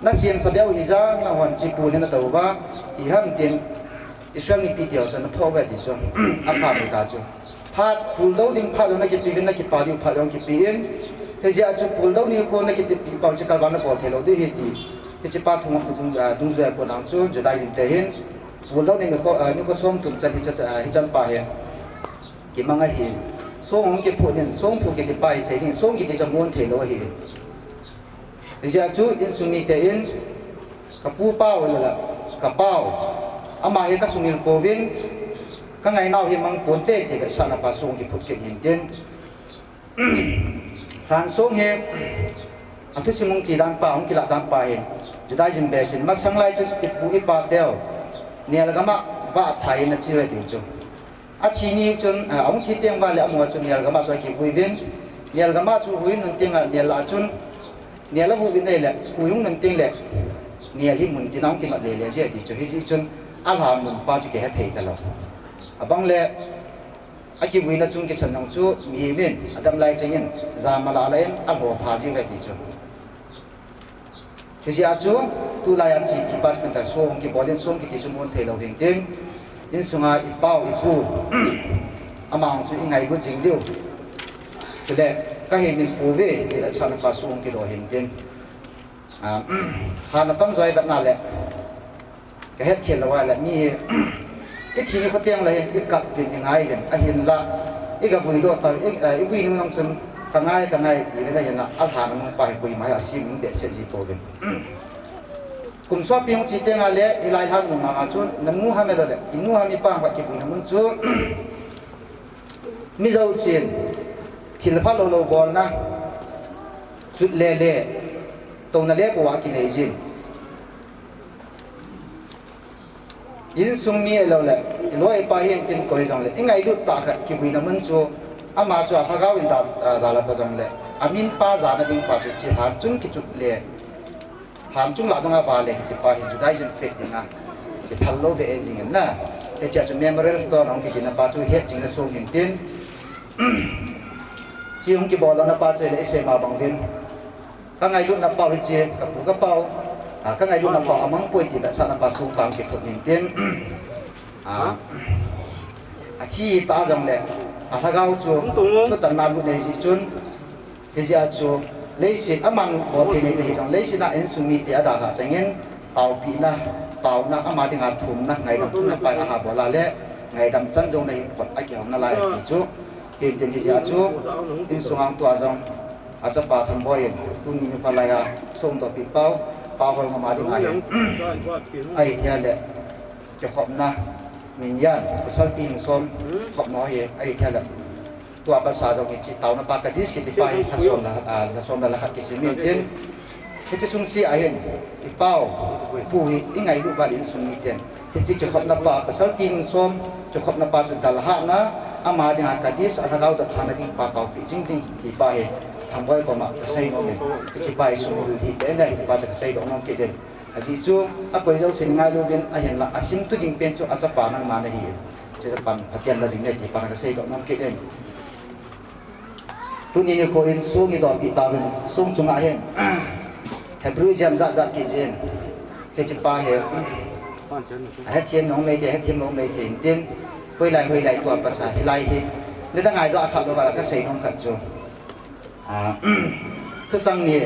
na siam sabiau hi za na wan chi pu na do ba hi ham tin Israel ni pi te ho chan pho ve di chu a kha me ta chu phat pul do ding phat na ki pi wen na ki pa di phat yong ki pi en te ja chu pul do ni ko na ki pi pa chi kalwan na bol the lo di he ti te chi pa thum tu chung dung zua ko nang chu ju dai jin te hin pul do ni ko som tum chan hi chan pa he ki manga hi song ki phu nen song phu ki ti pai se ding song ki ti jam mon the lo hi te ja chu in sumi te in ka pu pa wa la ka pau ama he ka sungil povin ka ngai nau hi mang pon te ti sa na pa song ki phu ki hin den han song he athu simong chi dan pa ong ki la dan pa hin judai jin besin ma sang lai chu ti pu i pa deu nial ga ma ba thai na chi we ti chu a chi ni chun ong thi teng wa le amwa chu nial ga ma chu ki vui vin nial ga ma chu hui nun teng a nial la chun nial la vu vin nei le hu yung nun teng le nial hi mun ti nang ki ma le le je ti chu hi chi chun a la mun pa chu ke ha thei ta lo abang le a ki vui na chung ki san nang chu mi vin adam lai chengin za ma la len a ho pha ji ve ti chu thì giờ chú tu lai ăn chỉ bị bắt mình ta song cái body song cái chú muốn thấy lâu hiện tiếng in sung ai bao ipu amang chú ngay bữa chính điều cho nên cái hình mình phù về thì là chọn bắt song cái đồ hiện tiếng hà nó tâm rồi vẫn là lệ cái hết kia là vậy là mi cái chi có tiếng là cái cặp viên ngay viên anh hiện là cái gặp vui đó tao cái vui nó không sinh càng ngày thì bây giờ là ăn hàng nó phải quỳ máy Ahsi mình để sẽ gì thôi cùng số pion chỉ tiếng ai lẽ lại hàng mà chú nằm ngủ ham rồi đấy ngủ ham mi bang vậy cái quỳ nó muốn chú mi dâu xiên thì là phát lô bò na chút lẹ tàu na lẹ của cái này gì in sung mi lâu lẹ lối bay hiện tin coi rằng lẹ ngày đốt ta cái quỳ nó muốn chú ama chu apha ga win da la ta jong le amin pa za na ding pa chu chi han chung ki chu le ham chung la dong a va le ki pa hi Judaism faith dinga ki thallo be e jing na te cha chu memorial stone ong ki na pa chu he jing na so hin tin chi ong ki bol na pa chu le se ma bang vin ka ngai lu na pa hi chi ka pu ka pau ka ngai lu na pa amang poi ti da sa na pa su tang ki phut hin tin chi ta jang le thagau chu thu tan na bu nei ji chun he ja chu leisin aman bo thi nei hi jang leisina en sumi ti ada ga changin tau pi na tau na ama ding a thum na ngai dam thum na pa ha bo la le ngai dam chan jong nei khot a ki hom na lai ti chu tin tin hi ja chu in sungang tu a jong a cha pa tham boy tu ni pa la ya som to pi pau pa hol ma ding a he ai thia le cho khom na min yan pasal pi som khop no he ai thia le tuaภาษาจงกิตาวna pa kadis ki ti pa hi khasom la som la khat ki simin tin he chi sung si a hen ti pau pu hi ingai lu va lin sung mi ten he chi khop na pa pasal pi som khop na pa chu dal ha na ama ding a kadis a thagau dap sana ding pa taw pi jing ding ti pa he thang boy ko ma sai no men chi pa sung hi te na ti pa cha sai do no ke den asi chu a poi jo sin ngai lu ven a hen la asim tu ding pen chu a cha pa nang ma na hi che pan pathian la jing ne ti pa na sai do no ke den tu ni ko in su mi do pi ta ben sung chung a hen Hebrew jam za za ki jen ke chi pa he a thiem nong me te he thiem nong me te tin hoi lai tua pa sa hi lai hi ne da ngai za kha do ba la ka sei nong khat chu tu chang ni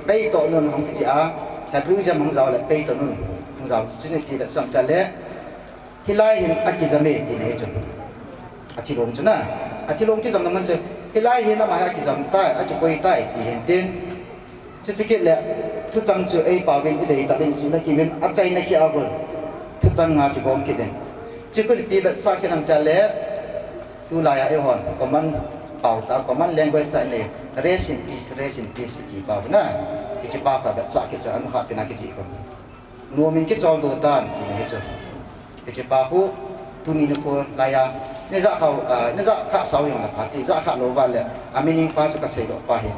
bei to nun hong ki a Hebrew jam hong zaw la bei to nun hong zaw chi ni pi da sam ta le hi lai hin a ki za me ti ne chu a thi lom chu na a thi lom ki zam na man chu hi lai hi na ma ha ki zam ta a chu poi tai ti hen tin chu chi ke le thu chang chu ei pa wen i dei ta ben su na ki wen a chai na ki a bol thu chang nga chu bom ki den chi ko ti ba sa ke nam ta le tu la ya e hon ko man pau ta ko man language ta ne rest in peace ti pa na ki chi pa kha ba sa ke cha an kha pe na ki chi ko no min ki chol do tan ni ne chu ki chi pa hu tu ni ko la ya ne za kha sao yong na party za kha lo va le amining pa chu ka sei do pa he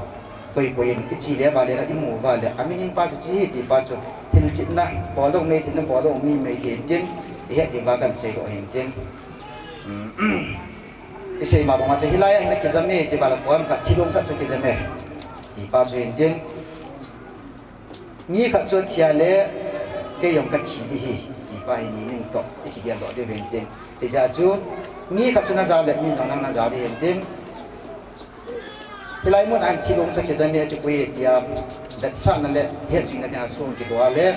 koi ichi le ba le ra imu va le amining pa chu chi ti pa chu hil chit na bo lo me tin na bo lo mi me tin tin he ti ba kan sei do hin tin isei ma ba ma che hilaya hin ki zame ti ba la pom ka thilong ka chu ki zame ti pa chu hin tin ni kha chu thia le ke yong ka thi di hi ti pa hi ni min to ichi gen do de hin tin ti ja chu mi kha chu na za le min nang na za de hin tin hilai mun an thilong chu ki zame chu pui ti ya dat sa na le he ching na ta sung ki do le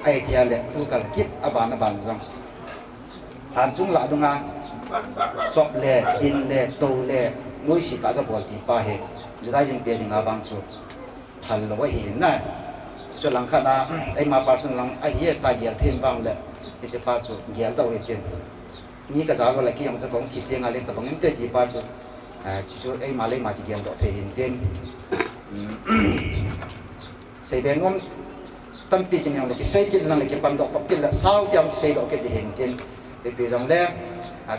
ai thia le tu kal kip abana ban jang an chung la dunga chop le in le to le noi si ta ga bol ti pa he judai jing pe ding abang chu thal lo hi na chu lang kha na ai ma person lang ai ye ta gel them bang le ti se pa chu gel da we ten ni ka za lo la ki yong cha kong thi teng a le ta bang em te ti pa chu chi chu ai ma le ma ti gel do the hin ten sei ben ngom tam pi kin yang le ki sei kin lang le ki pam do pap kin la sao pyam sei do ke ti hin ten pe pi jong le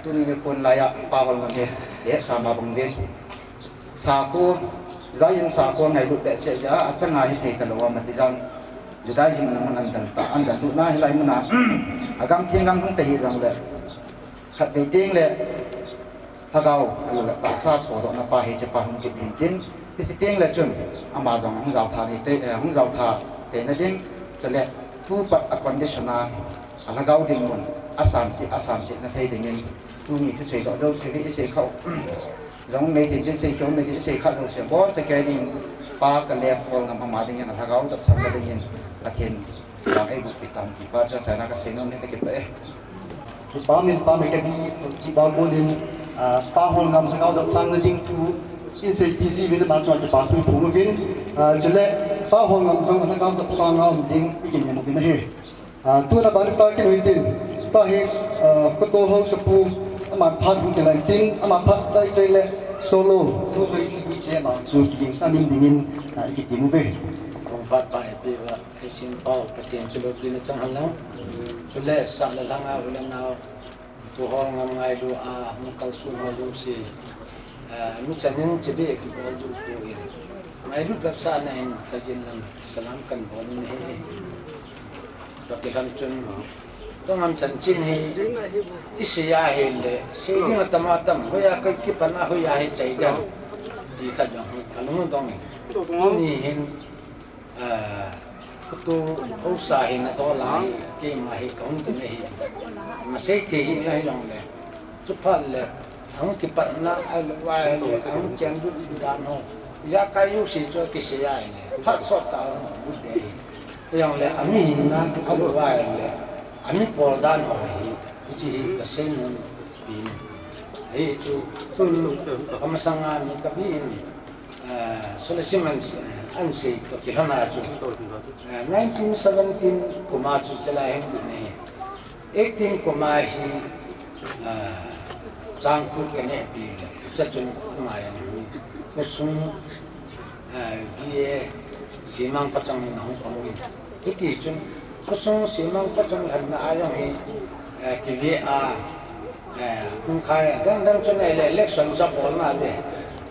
tu ni kon la ya pa hol ngam he ye sa ma bang ven sa ko da yin sa ko ngai lu pe se ja a changa hi thei ta lo ma ti jang ju da jing nam an dal ta an dal lu na hi lai mu na agam thiang gam hung te hi jang le khat pe ting le ha gao la ta sa tho do na pa he che pa hung ki tin tin ki si ting le chun ama jong hung jaw tha ni te hung jaw tha te na ding che le tu pat a conditioner ala gao ding mun asam chi na thei ding in tu ni tu sei do zo se vi se khau giống mấy thì xây chỗ mấy thì xây khát rồi sẽ bó cho cái đi ba cái lẹp phong làm mà đương nhiên là tháo tập xong là đương nhiên là thiền làm ấy một việc tầm thì ba cho xảy ra cái xây nên cái bể ba mình cái đi ba bốn đến ba hôm làm tháo tập xong là đương tu in xây tí gì với bạn cho cái ba tuổi phụ viên chỉ lẽ ba hôm làm xong là tháo tập xong là một đương cái gì một cái này tu là bạn sai cái nội tình ta hết có tô hậu sập pu mà phát cũng chỉ là tin mà phát chơi là solo thu suy suy nghĩ mà dù kinh sa ninh đình cái tiếng về ông phát bài về là cái xin bảo cái tiền cho được đi trong hàng lắm cho lẽ sợ là thằng nào lần nào tu hong ngam ngai du a nó cầu xuống hoa du si lúc chân nên chỉ biết cái bao du tu yên Mai lut rasa na in kajilan salam kan bon ni he to kilan chun to ngam chan chin he isya he le se ding tamatam hoya kai ki pana hoya he chai da di kha jong kalung dong ni hin tu usa hin to lai ke ma he kong te ne ma se the hi na jong le chu phal le ang ki pana ai wa le ang chang du da no ya kayu si cho ki se ya le phat so ta bu de yang le ami na alu wa le ami por dan ho hi chi ka sen bin ai chu tun amasanga ni ka bin solutions an se to ki hana chu 1917 kuma chu sela hem ne 18 kuma hi chang ku ka ne bi cha chun kuma ya ko sung vie simang pachang na hong pangin iti chun kusung simang pachang han na ayong hi ki vie a kung khai dan chun ai election cha bol na be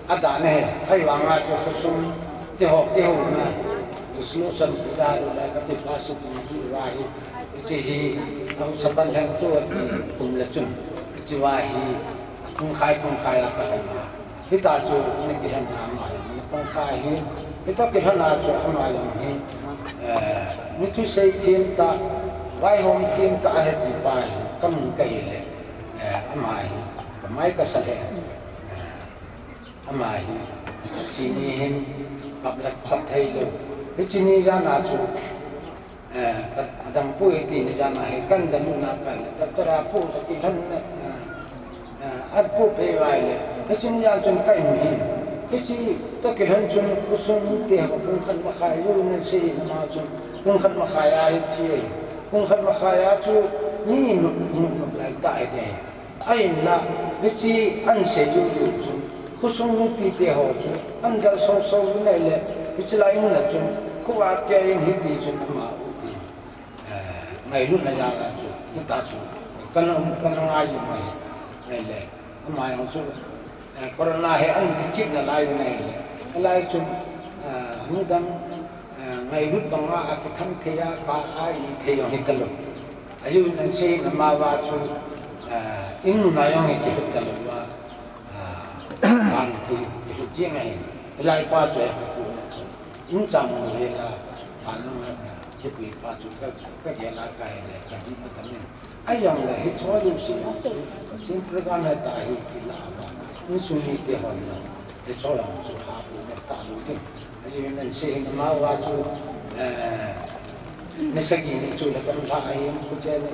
ada ne ai wa nga chu kusung ti ho na solution ti da la ka ti pasit ji wa hi chi hi ang sabal hang tu kum la chun chi wa hi kung khai la ka na hita chu ne ki han na ma kung khai hi hita ki han na chu ma yang hi ni tu sei thim ta vai hom thim ta he ti pa hi kam kai le ama hi mai ka sa he ama hi chi ni hin kap la khat thai lo hi chi ni ja na chu adam pu ti ni ja na he kan da nu na ka ta tra pu ta ki han at pu pe vai le hi chi ni ja chun kai mu hi Kecil tak kira cun kusung tiap pungkat makaya nasi macam pungkat makaya itu, pungkat makaya tu ni nuk lagi tak ada. Aina kecil anse jujur cun kusung nupi tiap cun anda song ni le kecil lain nak cun kuat kaya ini di cun ma ngai lu na jaga cun kita cun kalau ngaji mai le mai cun corona he an dikit na layu na ile lai chun mudang ngai lut banga ak tham theya ka ai theyo hikalo ayu na se na ma wa chu inu na yong ki hut kalo wa an ki hut jeng ai lai pa chu in cham le la an na ki pi pa chu ka ye la ka ile ka di pa kamen ayang la hi chwa lu si chin program na ta hi ki la ba insuni te hon na e chola chu ha pu ne ta lu tin aji nan se hin ma wa chu ne sa gi ni chu la kam tha ai ku che ne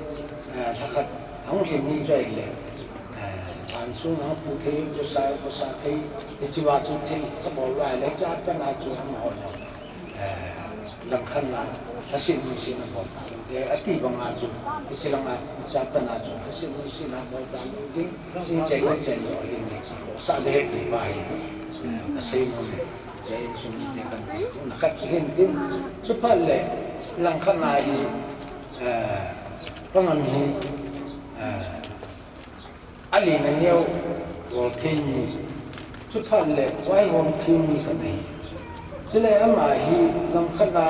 tha khat hong sin ni choi le chan su na pu the ku sa the e chi wa chu tin ka bo wa le cha pa na chu ham ho na lam khan na tha sin ni sin na bo ta de ati ba nga chu e chi la nga cha pa na chu tha sin ni sin na bo ta lu tin in che lo hi ni sa de ti bai ka sei mo ne jai sum ni te kan ti na khat hin din chu phal le lang khan na hi pangam hi ali na neu wol thi ni chu phal le wai hom thi ni ka nei chu le ama hi lang khan na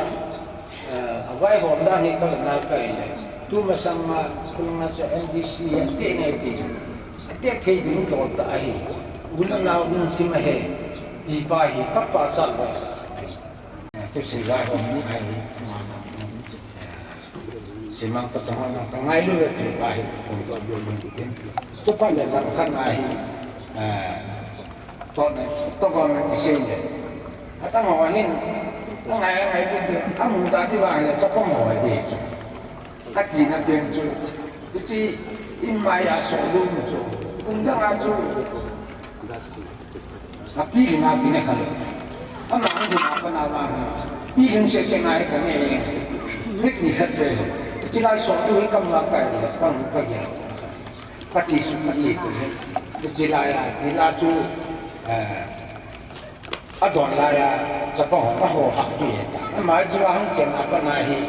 wai hom da ni ka na ka le tu ma sang ma kung na sa ndc te ne ti te thei din to ta hi ulang na un thi ma he di pa hi ka pa chal ba tu si la ho ni ai ma na si mang pa chang na ka ngai lu le ti pa hi ko to yo lu ti tu pa le la khan ai to ne to ko ne ti sin le ata ma hin ngai bu amu ta ti ba le cha ko mo ai di chu ka ti na bien chu ti in ma ya so lu chu ung dang a chu tapi lima bini kalau, ama aku apa nama ni, ini sesengai kan ni, ini kerja, jika suatu ini kamu lakukan, kamu pergi, pasti tu, jika tu, adon lah ya, Jepang, mahu hak dia, ama jika hang jangan apa nahi,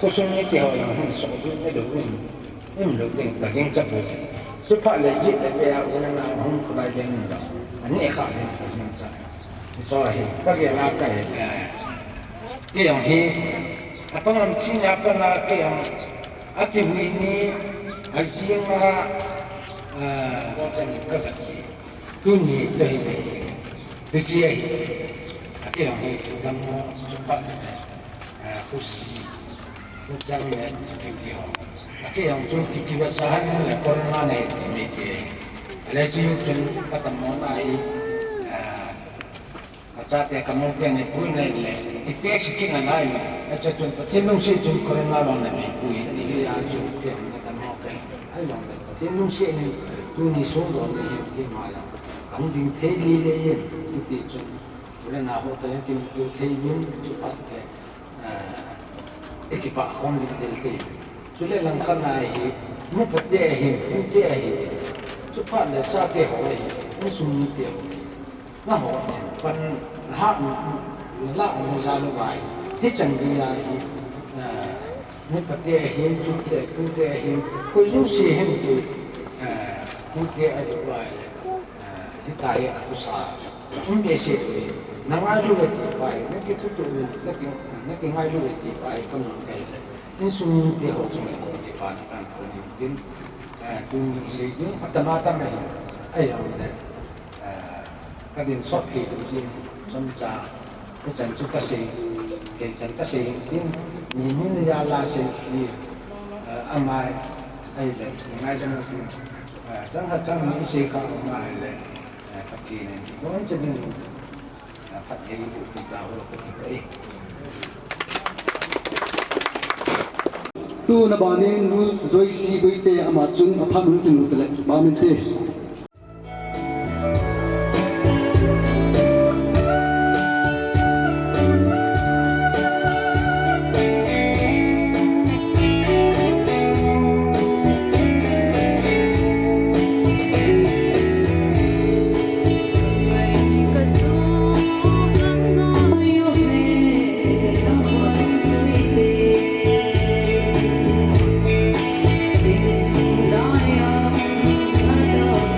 khususnya dia orang suatu ini dulu, ini dulu bagian Jepang, Jepang legit dia orang hang kulai dengan. Ani khá lên phải nhận ra cho hi các cái là cái hi apa ngam chi ya pa na cái ati wi ni a chi nga con chân các cái chi tu ni đây cái chi ai cái hi gam mo pat khushi jangan ya video tapi yang tu kebiasaan ya corona ni media lagi tu ketemu nai macam tu kamu tu ni pun ni itu sikit nai macam tu tendung si tu corona orang ni pun ini aja tu ketemu kan ayam tendung si ni tu ni Suongdo ni malam kamu ting teli le itu tu boleh nak hotel yang tu teli cepat ekipa hon di delta sule lang khanai mu pate hi chupa le cha te hoi mu sum te na ho pan ha la no za lo bai he chang di ya hi mu pate hi chu te hi ko ju si hem tu mu te a lo bai hi ta ya ku sa mu be se na ma lu ti bai na ki tu na ki ngai lu ti bai kon kai in sum ti ho chung ti pa na kan ko din tu ni se din atama ta mai ai ya ne ka din so thi lu ji chom cha cái chân chút ta se cái chân ta se din ni ni ya la se ni amai ai le ngai da ni chẳng hạn chẳng những sự khác mà là phát triển này cũng chỉ nên phát triển được chúng ta hoặc là cái gì tu na ba ne nu zoi si goi te ama chun a phan ru nu te le ba men te Hãy subscribe cho kênh Ghiền Mì Gõ để không bỏ lỡ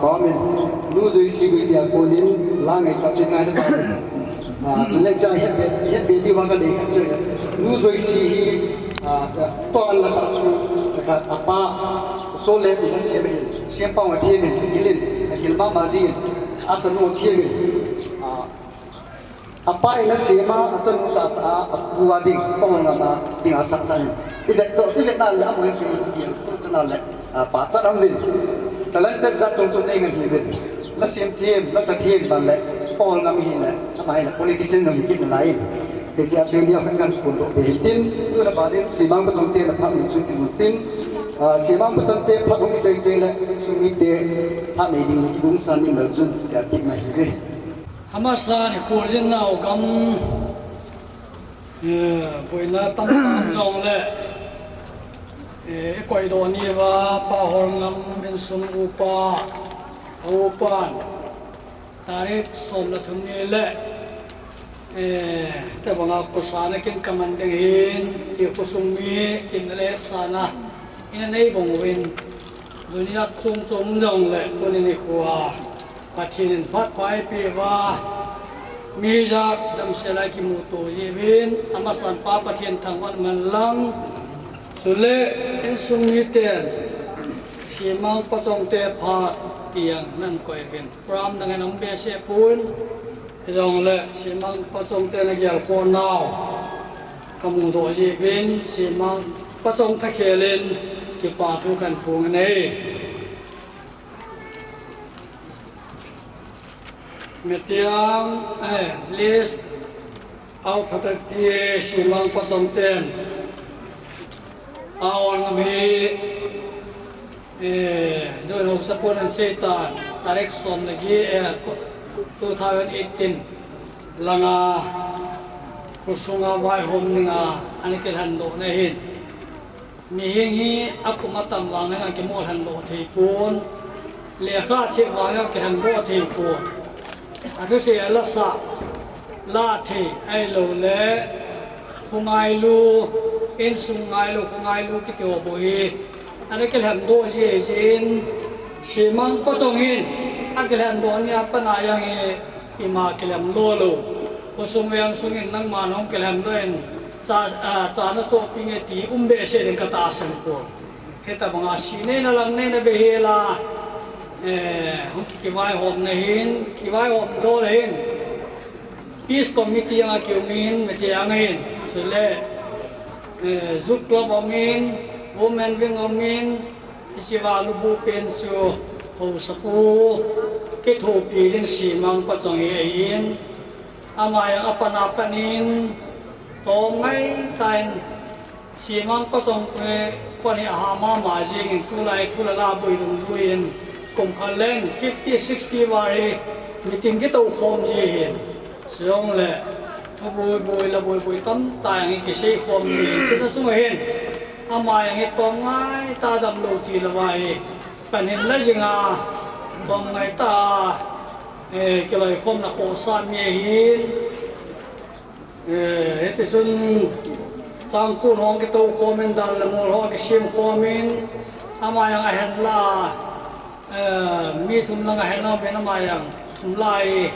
có mình nu dưới xí bị địa cô nín lá ngày ta trên ngay đó chỉ lấy cha hết biệt đi vào cái đấy chơi nu dưới xí toàn là sao chú cái apa số lên thì nó xem bao nhiêu thiên mình đi lên cái bao mà gì chân nó thiên mình apa ini sema chân usaha dua ding pong nama ding asak san tidak nak lah apa yang sudah dia tu nak lah baca dalam win dalam terjadi contoh dengan hidup lah sem thiên lah satien balik pong nama ini lah apa ini politician yang hidup lain jadi apa yang dia akan kuntuk berhitin itu nak balik semang betul dia dapat mencuci rutin semang betul dia dapat mencuci lah sumit dia dapat menjadi bungsan yang berjun dia tidak hidup Hamasa ni kurjin nau gam buina tam jong le koi do ni wa pa Holngam bin sum upan tarik som la thum ni le te banga kusana kin kamandeng hin ti kusumi in le sana in nei bong win dunia chung jong le to ni khuwa Patin pat pai pe wa mi ja dam selai ki mu to yevin amasan pa patien thangwan manlang sule in sung ni ten simang pasong te pha tiang nan koi ven pram dang an be se pun jong le simang pasong te na gyal kho naw kamu do yevin simang pasong tha khelen ki pa thu kan phung nei Matiyang list out for the simang pasonten awan kami zoe hok sapon ang setan tarik som lagi 2018 langa kusunga wai hom ninga anikel hando na hin mihingi ako matamwangan ang kimol hando tipon lekha tipwangan ang hando tipon Aku saya lasa latih ailo le kungai lu in sungai lu kita oboi ada kelihatan do jin simang pocongin ada kelihatan do ni apa nayang ima kelihatan lo kosong yang sungin nang manong kelihatan doen cana coping ti umbe sering kata asal pun kita mengasih na lang na behela kiwai hom nahin kiwai hom do nahin peace committee yang akiumin Matiyang hin sule zuk club omin women wing omin isiwa lubu pensu ho sapu ketho piling simang pachong hin amay apanapanin tomay tain simang pachong kwani ahama majing tulai tulala buidung zuin Kumkalen 50-60 wari meeting kita form jihin siong le boy la boy tam tayang ikisi form jihin sita sungahin amayang itong ngay tadam loti lawai panin la jinga tong ngay ta kilay form na kosan mihin iti sun sangkun hong kita formin dal lamul hong kisim formin amayang ahen la mi thum lang ahen na benamayang thum lai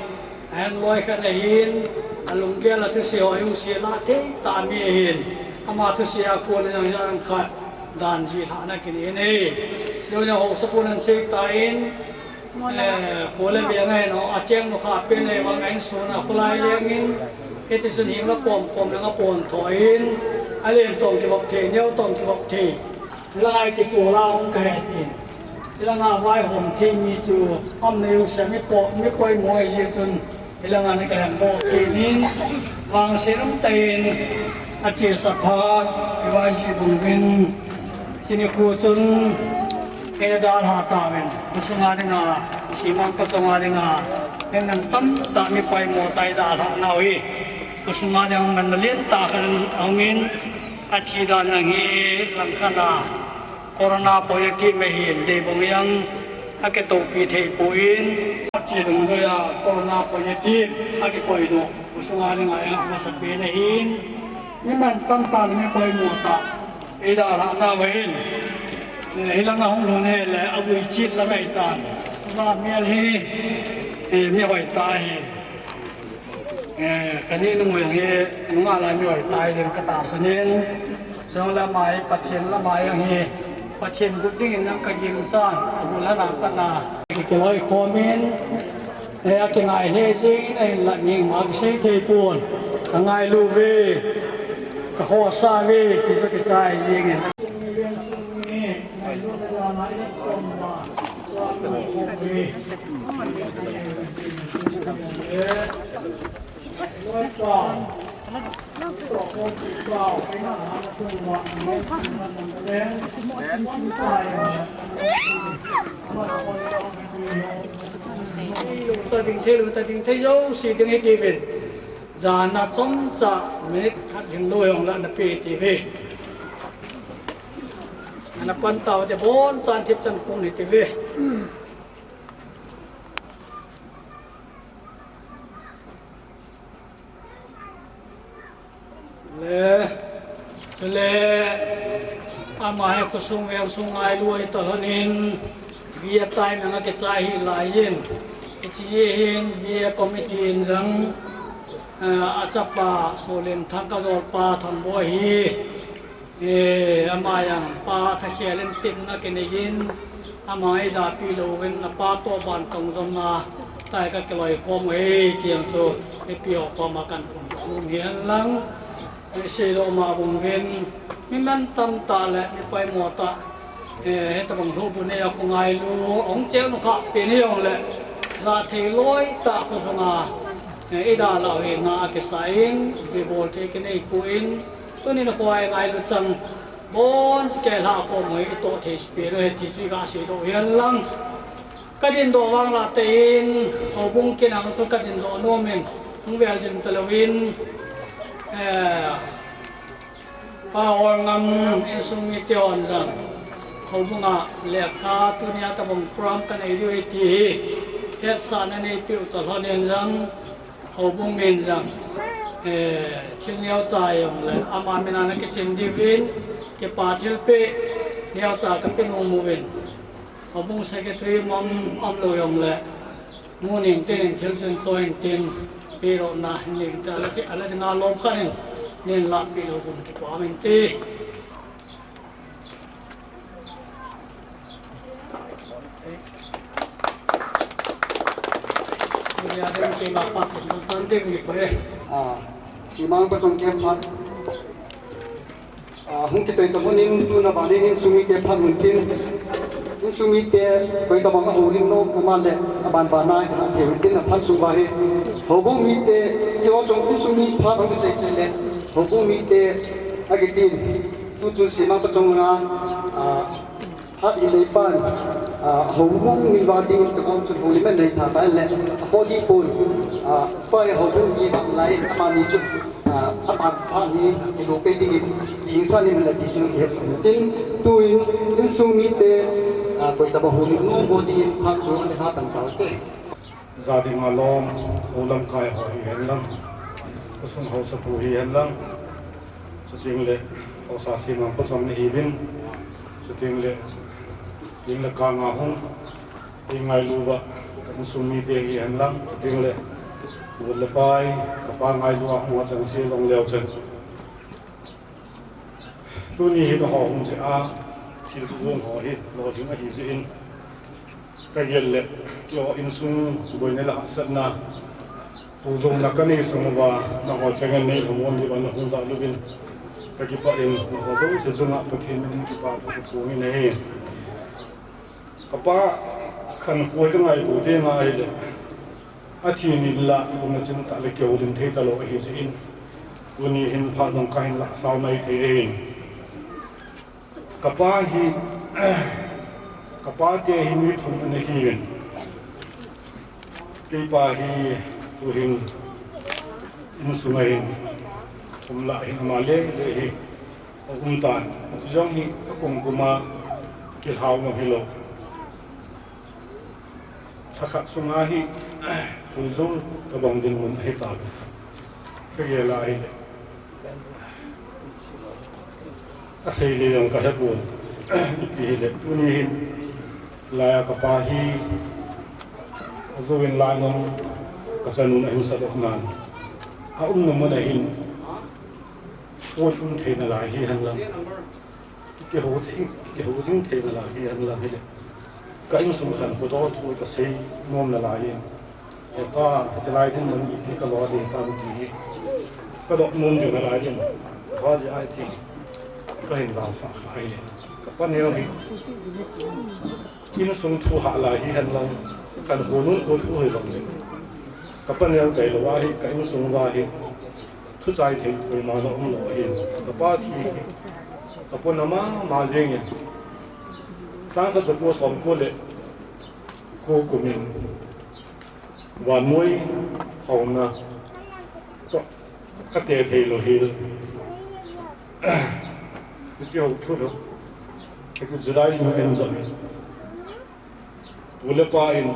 ahen loi khan ahin alung gel atu se hoyu se la te ta mi hin ama tu se ko le nang yang khat dan ji thana kin ne so nya ho sapunan se ta in ko le be ngai no a cheng no kha pe ne wang ain so na khulai lengin eti sun hing la pom na pon thoin alen tong ki bok the nyau tong ki bok the lai ki chu la ong ka tin ilanga wai hom thi mi chu am ne u sa mi poi moi ye chun ilanga ne ka bo ke nin wang sirum ten a che sa pha wai ji bung vin sini khu chun ke dal ha ta men musunga dinga simang ka songa dinga nên tâm ta mi pai mo tai da ha na wi musunga ding man lien ta kan amin a thi da na hi lam khana corona poyaki me hin de bong yang ake to pi the puin chi dung zo ya corona poyaki ake poi do usunga ni ngai ma sa pe ne hin ni man tam ta ni poi mo ta e da ra na wen ne hilang hong lo ne le awi chi la ngai tan มาเมียลีมีหอยตายกันนี้นุ่งอย่างนี้นุ่งอะไรมีหอยตายเรื่องกระตาสนินเสียงละไม้ปัดเทียนละไม้อย่างนี้ปัดเทียนกุดดิ้งนั่งกระยิงสร้างบุญละนาปนากี่ร้อยคอมเมนต์กี่ไงเฮซิงไอ้ละยิงมักซิเทปูนกัไงลูเวกหัวซาเวที่สุดใจจริงเนี่ยta tình thế dấu xí tiếng hết đi về giờ na trong chợ mình hát những nội容là pi TV anh quan tàu thì bốn trăm tiếp chân cùng đi TV le ama he ko sung ve sung ai lui to lonin via time na ke chai hi lai yin chi hin via committee in jang achapa solen thaka jol pa tham bo hi ama yang pa tha khelen tin na ke yin ama ai da pi lo wen na pa to ban tong jom na tai ka ke loi khom he tiang so e pi ho pa ma kan um hian lang se lo ma bung ven mi man tam ta le mi pai mo ta he ta bang thu bu ne ya khong ai lu ong cheu no kha pe ni ong le za the loi ta ko so nga e da la he na ke sain be bol the ke nei pu in to ni no ko ai ngai lu chang bon ke la ko moi to the spirit he ti sui ga se do hian lang ka din do wang la te in o bung ke nang so ka din do no men ung vel jin telewin pa Holngam in sumi tion jang hobunga lekha tunia ta bong pram kan ai ri ti het san nei piu to honen jang hobung men jang thil niao cha yong le ama mena na ke chen divin ke pa thil pe niao cha ka pe no mu ven hobung secretary mom am lo yong le muning ten thil chen so en tin pero na ni ta ala nga lom khanin nên là bị đồ dùng thì quá mình tê bây giờ đây cái mặt phát triển tăng thêm việc vậy xí mang bắt trong kem phát không cái chuyện tao muốn nên tu na bản nên sumi kem phát mình tin nên sumi kem với tao mang hồ linh nô mà lệ bản bản này thì mình tin là phát sumi vậy hồ bông mi tê cho trong cái sumi phát không cái chuyện lệ hồ bông mi tê cái tin tu tu xí mang bắt trong nga hát đi lấy pan hồ bông mi vào đi tụi con chụp hồ lý mình lấy thả tay lệ hồ đi bồi phải hồ bông mi bằng lấy mà mi chụp bạn bạn gì thì đồ cái gì những sao nên là đi chụp hết tin tôi đến sung mi tê quay tập hồ lý nông bồ đi hát rồi anh hát bằng cáo tê gia đình mà lom Holngam kai hỏi hiện lắm có sung hậu sập phù hiện lắm sự tình lệ họ sa sim mang bắt xong này bin sự tình lệ càng ngào hung tình ngày lu vợ cái sung mi tê hiện lắm sự tình lệ buồn lệ pai các bạn ngày lu mua chẳng xí dòng leo chân tôi nghĩ nó họ không sẽ chỉ được uống họ hết lo tiếng là gì in cái gì lệ kiểu in sung với này là sẵn na tu dùng là cái này xong và nó họ chơi cái này không muốn đi vào nó không dám luôn cái gì vậy họ giống sử dụng lại một thiên mình chỉ bảo cái cuốn này này các bạn khăn cuối cái ngày đầu tiên ngày lệ thì nhìn là cũng là chúng ta là kiểu đến thế ta lỗi thì in quân này hình phạt đồng cái là sau này thế các bạn thì kapate hi mi thum ne hi wen ke pa hi tu hin in sungai thum la hin ma le le hi tan chi jong hi kum kuma ke hau ma hi lo thakhat sunga hi tu jong ka bang din mun he ta ke ye la hi a sei le jong ka he bun pi le tu ni hin laya kapahi azuin lai nong kasanun ahin sa doknan naman ahin huwag tayo na lahihan lang kihawazing tayo na lahihan lang hili kain sumkan ko to tuloy kasi mom na lahihan pa hatilay din man ikalawad yung tamuti kadok mom yung na lahihan kaji ay ti kain rafa kain kapan yung kinusung tuha lahihan lang kan hunun ko tuhay lang din kapan yung kay lawahi kain sung wahi tu zai te koi ma lo lo hin kapa ti kapon nama ma jeng yin sang sa ko som ko le ko kumin wan moi hong na to ka te te lo hil ji ho tu lo ke ji dai ju en zo wala pa in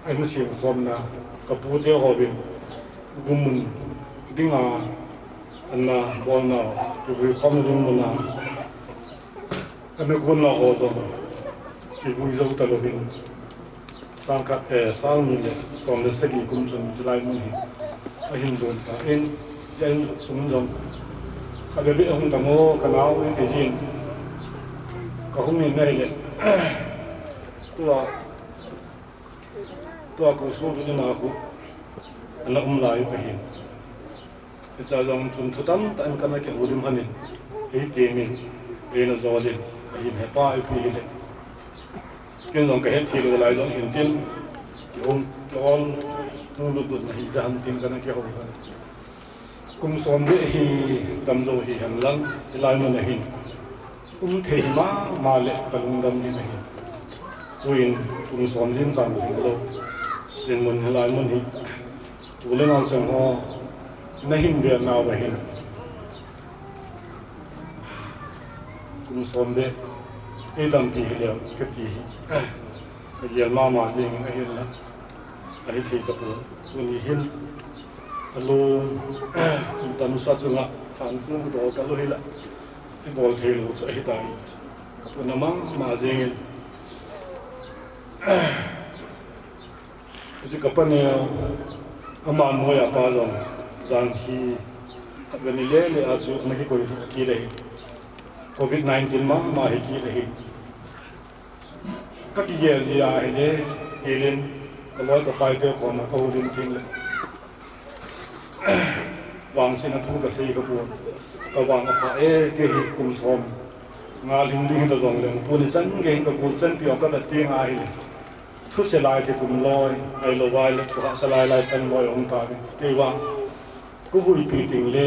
ai sim khom na kapu te ho bin gumun dinga anna bona tu khom dum na anna gon na ho zo ki bu zo ta lo bin sang ka sang ni le som le sagi kum chon julai mun hi a hin zon ta en jen sum jom kha le hong ta mo ka nau te jin ka hong ni nei le tua ko so du na ko anna lai ka hin cha jong chun thutam tan kana ke hudim hanin ei te min ena zodin hin he pa ai pi le ken jong ka he thi lo lai jong hin tin ki om tol nu lu du na hi dam tin kana ke ho kum som de hi dam zo hi han lang lai mo na hin the ma le kalung dam ni na hi uin kum som jin jang lo den mun lai mun hi ule nang chang ho nahin dia na wa hin kum som de edam pi le ke ti ke yel ma ma jing a hin la a hi thi ka pu ni hin alo dam sa chunga than pu do ka lo hi la i bol the lo cha hi dai ka pu na ma jing ji ka pa ne aman mo ya pa jong zan khi khadwani le a chu na ki koi ki le covid-19 ma hi ki le ka ki gel ji a he le kelin ka lo ka pai te ko na ko din tin le wang sin a thu ka sei ka pu ka wang a pa e ke hi kum som nga ling ding da jong le pu ni chan ge ka ku chan pi ka da ti nga hi thu se lai ke kum loi ai lo wai le thu ha sa lai lai tan loi ong ta ke wa ko hui pi ting le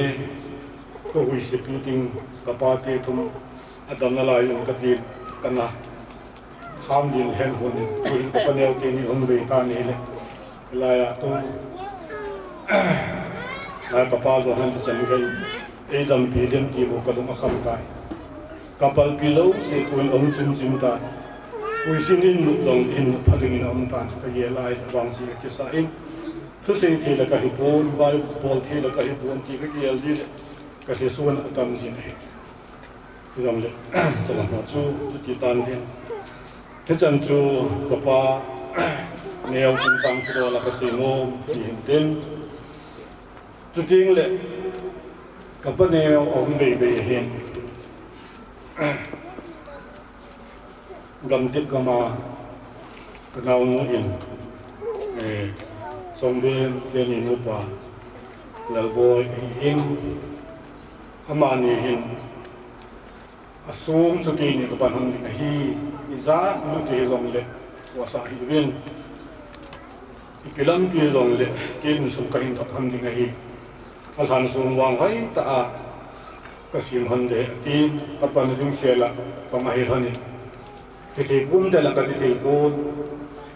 ko hui se pi ting ka pa te thum adam na lai ka ti kana kham din hen hun hui ka pa neu te ni hum be ta ni le la ya to na ka pa zo han chan gai e dam pi dem ti bo ka dum kham tai kapal pi lo se ko ong chim chim ta hui sin in lu jong in phading in om ta ka ye lai wang si ki sa in thu sei thi la ka hi pon vai pol thi la ka hi pon ti ka gel ji ka hi suan atam ji ne ram le chala ma chu ti tan hin ke chan chu ka pa neo chung tang pro la ka se mo ti hin ten chu ting le ka pa neo ong be be hin gam tip gama ka nau mo in song ben den in upa lal boy in amani hin asum su ki ni ka pan hang hi iza lu ti zong le wa sa hi win ipilam pi zong le kin su ka hin thak ham ding hi al han sum wang hai ta a ka sim han de ti ka pan ding khela pa ma hi hani ke the bum de la ka ti the bun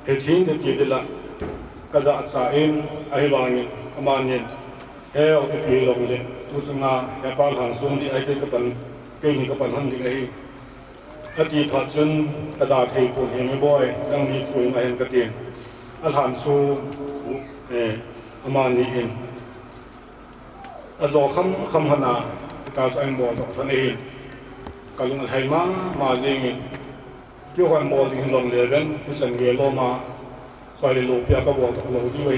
he thin de ti de la kada sa in ai wang amanin he o ke pi long le tu chunga ya pal han sum di ai ke ka pan ke ni ka pan han ding hi ati pha chun kada thei pun he me boy dang ni thui ma hen ka tin al han su amani in azo kham hana ta sa anh bo to than e kalung al hai ma jing kêu hoàn bò thì lòng lề bên cái sân ghế lo mà คอยโลเปียก็บอกโลที่ไว้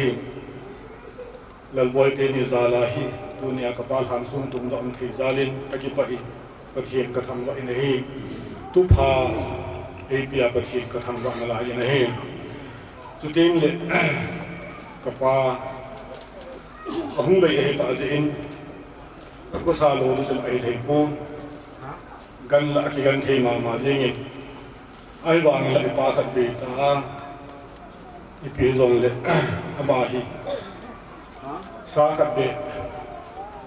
ลัลบอยเตนิซาลาฮีตัวเนี้ยกับปาลหันซุนตุงดอนเทซาลินตะกี้ไปประเทศกระทำว่าอินเฮตุพาเอเปียประเทศกระทำว่าอะไรอินเฮจุดเด่นเลยกับปาหุ่นใบเอปาจินก็ซาโลดิฉันไอเทมโกันละกิกันเทมาเจงิไอ้บางละปาขัดเบตาอีพีซงเลยอาบาฮีสาขัดเบ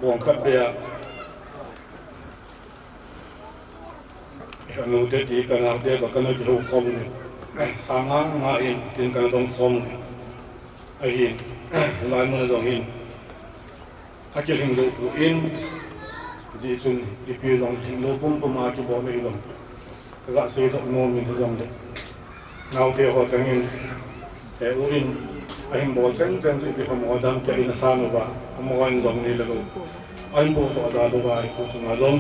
บวงขัดเบียฉันรู้เด็ดกันนะเด็กกันจะรู้คมสามังมาอินถึงกันต้องคมไอหินลายมันต้องหินอากิหินรู้อินจีจุนอีพีจงหินรู้ปุ่มปุ่มอากิบอกไม่จงก็เสียดอกโนมินจงเด็กเราเที่ยวจังหินแต่อินไอ้หินบอกจังจะอีพีขโมยดำจะอินสานุบะขโมยจงนี่เลยไอ้บอกตัวซาดูบะไอ้ตัวจงอาจง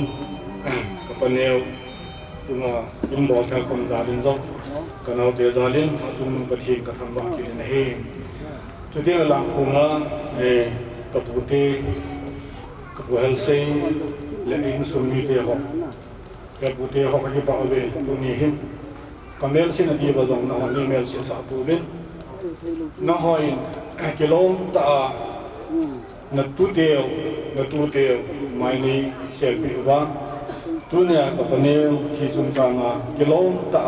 กับปนเนวจุงอินบอกแค่คนซาดินจงกันเอาเตซาลินจุงประเทศกระทำบากินเองจุดที่เราหงากับปุเตกับปุเฮลซีและอินสุมีเตหอกกับปุเตหอกที่ป่าวเวตัวนี้หินกับเมลซินดีบะจงนะนี่เมลซิสาปูวินนะหอยกิโลตานัตุเตียวไม่นี่เซลปิวะตัวเนี่ยกับปนเนวที่จุนจางากิโลตา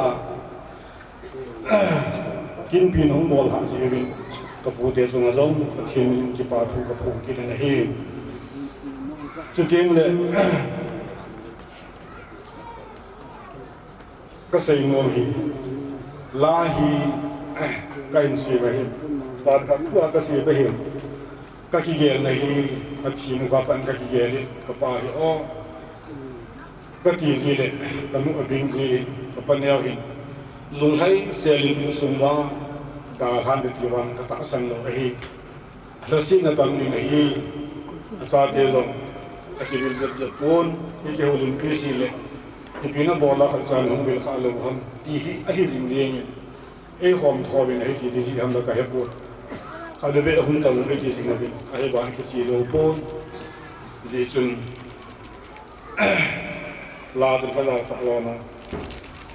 กินปีนของบอลหาเสียวินกับผู้เดียจงอาจงทีมที่ปาทุกับผู้กินนะฮีจุดเด่นเลยก็ใส่งวงฮีลาฮีก็อินเสียไปฮีปากับผู้ก็เสียไปฮีก็ขี้เกียจนะฮีก็ทีมกับปันก็ขี้เกียจกับปาฮีอ้อก็ตีสิเลยก็มุขบินสิกับปันเนวฮีลุงให้เซลินสุนวาดาฮันเดติวันกตาสันโลเอฮีฮัลสินตันนินเอฮีอาซาเดซงอากิบิลจับปูนอีเกฮุลิมพีซีเลอีพีน่าบอลละขันซันฮุมบิลขาลงฮัมตีฮีอฮีซิงเดียงเอฮอมทอบินเอฮีดิซิฮัมละกะเฮปูขาลเบะฮุมตังเอฮีซิงบินเอฮีบานคิซีโลปูนจีจุนลาจุนฟะลาฟะลานะ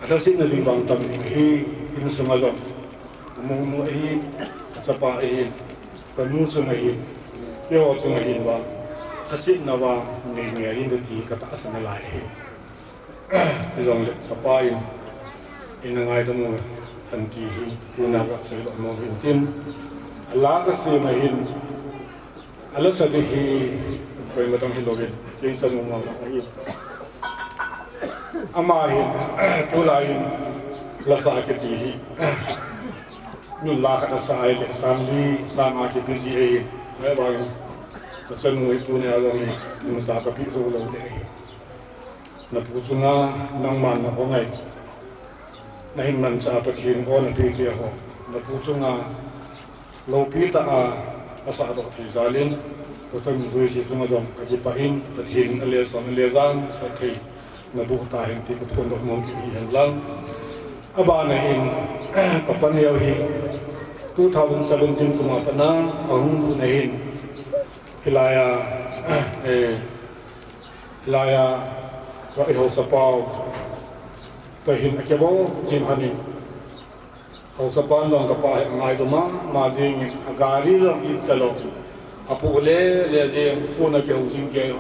อาศัยนั่นบางตำฮีอินสมาลมุมฮีจับปะฮีตนุสมาฮีเลี้ยวจงฮีว่าอาศัยนั่นว่าเนียอินดีกตาสันลายฮีจงเล็กกับไปอินง่ายตมุทันทีฮีตุนาว่าสิ่งละมุฮินทิมลาก็เสียมาฮีอัลลอฮ์สัตย์ฮีไปมาต้องฮีโลกินยิ่งสนุกมากฮีอามาฮินตุลาฮินลาสาเกตีฮินุลลาขันสายเลสามลีสามอาเกปิซีเอฮิไอ้บางก็จะนุ่ยตัวเนี่ยเราฮินุสากับพิโซโลเดฮินับผู้ชนะนังมันนะของไงในมันจะประทินโอนับพิเทียหอนับผู้ชนะโลพิตาอาสาดอกที่ซาลินก็จะมีตัวชีวิตมาจอมกับจิปะอินประทินเลสอนเลซานประทินนับผู้ตายเห็นที่กระทวนดอกมงคลเห็นลังอาบานเห็นกับปัญญาเห็น2017กุมภาพันธ์อาหุนเห็นฮิลายาว่าไอ้หัวสปาวแต่เห็นไอ้เจ้าจิมฮันนี่หัวสปาวลองกับป้าไอ้ตัวมาจริงอาการีเราอิจฉาอาปูเล่เลี้ยงฟูนักเกี่ยวจิงเกี่ยว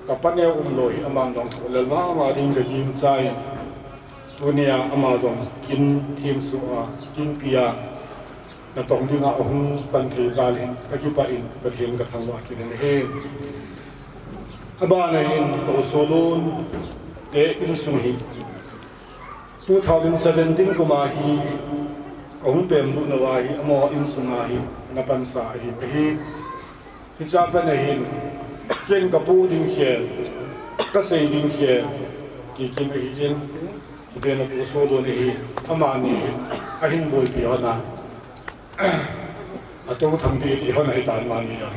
กับปัญญาลอยอามันลองถูกเล่นมาดิ้งกับยิงใจตัวเนี้ยอามาจงกินทีมสัวกินเปียแล้วตรงที่ว่าองค์ปันเทซาลินตะกี้ไปอินประเทศกับทางว่ากินนั่นเองอาบานเองก็โซลูนเตอินสุฮี2017กุมาฮีองค์เป็นบุญวาฮีอโมอินสุนาฮีนับปันสาฮีไปฮีที่จำเป็นเองเก่งกับผู้ดิ้งเขียก็เสียดิ้งเขียที่กินไปกินที่เป็นผู้โซลูนฮีอามานีอาหินบุยปีฮนะอาตัวทำดีที่เขาในตานมานีอย่าง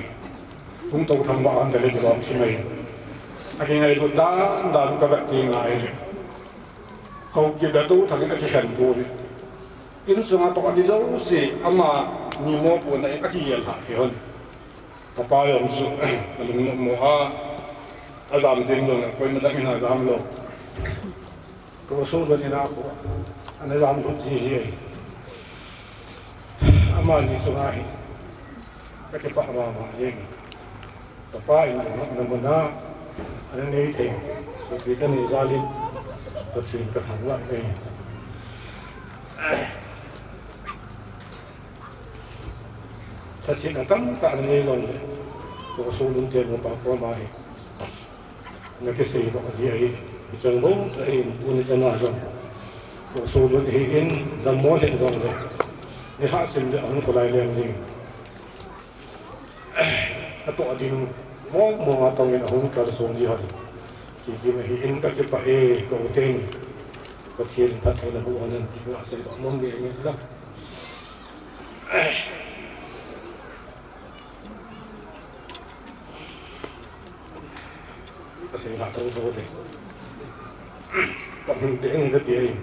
ทุ่งตัวทำว่าอันเดลิบรอมใช่ไหมอากินไงตัวด้านก็แบบตีง่ายเลยเขาเกี่ยวกับตัวทางนี้ที่เห็นบุย in sunga to ani zo si ama ni mo pu na a ki yel ha he hon ta pa yom chu lung mo a azam tin lo na ko na ina azam lo ko so ba ni na ko an azam ko ji hi ama ni sunga hi ka te pa ma ma ye ta pa in na mo na an nei the so bi ka ni zalim ko tin ka thang la ne 사실 어떤 다른 예전에 또 소문 때문에 방송하기 이렇게 세이도 어디에 이 정도 이 오늘 전화죠 또 소문 해인 담모해 정도 이 하신데 어느 거라이는지 또 어디는 뭐 어떤 게 홍가를 소문지 하리 기기는 해인 같이 봐에 고된 그 thiên thật hay là vụ nên thì họ sẽ đón mong về như thế đó ta sẽ hạ thông số thì còn để người ta tiền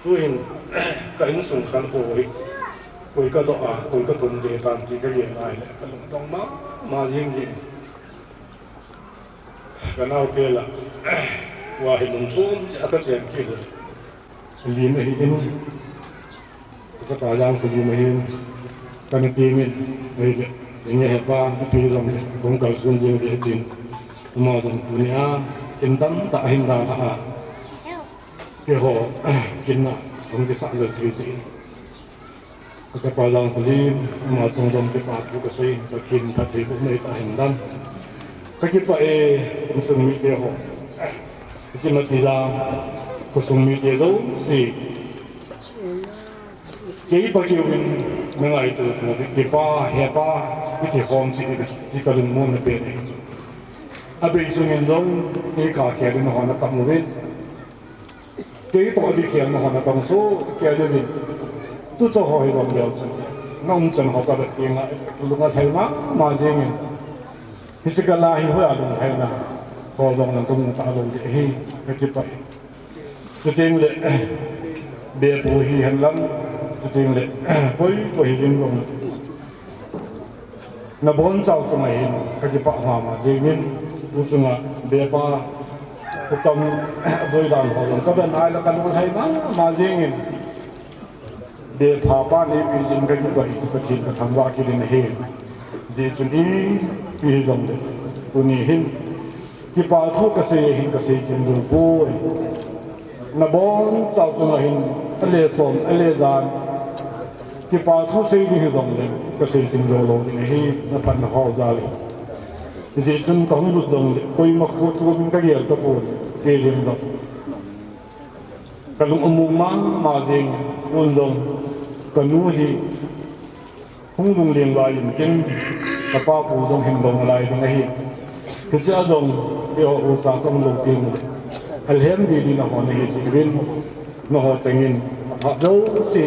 tôi cái nó sùng khăn khổ cuối cái đó cuối cái tuần để làm gì cái gì này cái lồng trong máu mà riêng gì cái nào kia làว่าเห็นชุ่มจะก็เจ็บขี้เลยลีไม่เห็นก็ตายางคุณลีไม่เห็นกันตีมินไม่เห็นอย่างเงี้ยว่าปีลงตรงกับส่วนจริงที่จริงมาตรงนี้กินตั้มตาเห็นตาอ่ะที่ห่อกินน่ะตรงที่สั่งเลยที่จริงก็จะตายางคุณลีมาตรงที่ปากผู้กระซิบกินทัดที่พวกไม่ตาเห็นตั้มก็คิดว่ามันสมิเดียวที่มันที่เราผู้สมิเดียวสิกี่ปะกี่วันเมื่อไงตัวกี่ป้าเฮียป้าวิธีความสิ่งที่กระดุมมันเป็นอาเบยส่วนเงินเราที่ขาเขียนในหัวนักการเมืองกี่ตัวที่เขียนในหัวนักการสู้เกี่ยวกับตู้จะหอยรวมเดียวกันน้องจันเขาก็แบบเองอะลุงอาไทยมาจริงที่สกัดลายหัวลุงไทยนะพอลงนั่งตรงตาลงที่ก็จะไปจะเต็งเลยเบียปูฮีหันหลังจะเต็งเลยเฮ้ยตัวฮีจริงลงนับบนเจ้าจะไม่เห็นก็จะปะมาจริงนี่รู้จังอ่ะเบียป้าพวกกำบริการพอลงก็เป็นนายแล้วกันลุงไทยมาจริงนี่เบียพาป้านี้ปีจริงก็จะไปก็ทิ้งก็ทำว่ากินในเฮนจีจุดนี้ปีจงเลยตัวนี้เห็นที่ป่าทุกเกษตรหินเกษตรจริงดูกูนับบนเจ้าจงหินเลสอนเลจานที่ป่าทุกสิ่งที่จงเลยเกษตรจริงดูโลนี่ให้นับพันห่อจาเลยที่จงต้องดูจงเลยคุยมาคุยชวนกันเกี่ยวกับปูนเกี่ยงจงกันลุงอมุมาจริงอุ่นจงกันนู้ฮีหุ่งลุงเลี้ยงไว้ยังกินกับป้าปูจงหินจงอะไรตรงนี้คือจะจงเดี๋ยวอุตสาหกรรมลงพิมพ์ฮัลเฮมดีนะคนนี้จีบินนะคนจังอินฮัดดูสิ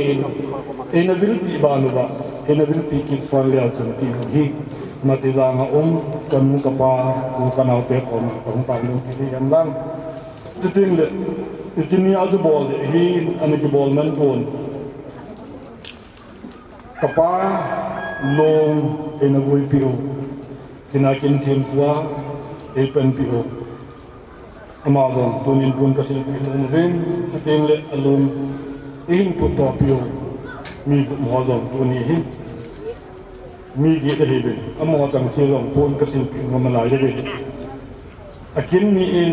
เอ็นวิลปีบานุบะเอ็นวิลปีกิฟอนเลี้ยวจนทีฮีมาติจางกันมุกป้ามุกันเอาเปคอมของปากลุงที่ยังดังจุดนี้เลยจุดนี้อาจจะบอลฮีอันนี้จะบอลมันปนกับป้าลงเอ็นวิลปีโอจินากินเทียมตัวเอเป็นปีโออามาลงตัวนี้บุญกษัตริย์ลงเว้นเตียงเละลงเองปุตตาปีโอมีมหาลงตัวนี้มีเกียรติเหตุอามาจังเสียลงบุญกษัตริย์มันลายเหตุอากินมีอิน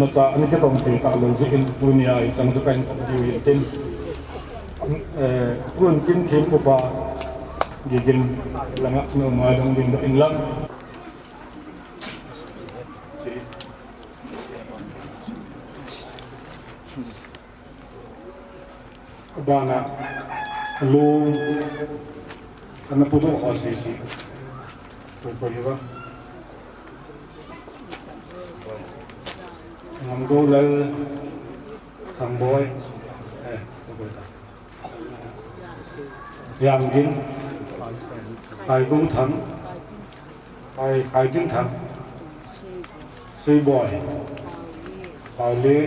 มาจากอันนี้ก็ต้องเกี่ยวกับลงสิอินตัวนี้จังจะเป็นดีวิเต็มบุญกินเทียมกุบากินหลังเมื่อมาลงดินอินลังบ้านลูกันนับตัวข้อสี่ตัวไปว่าทำกูเลยทำบ่อยอย่างกินใครกุ้งทำใครจิ้งทำซื้อบ่อยใครเลี้ย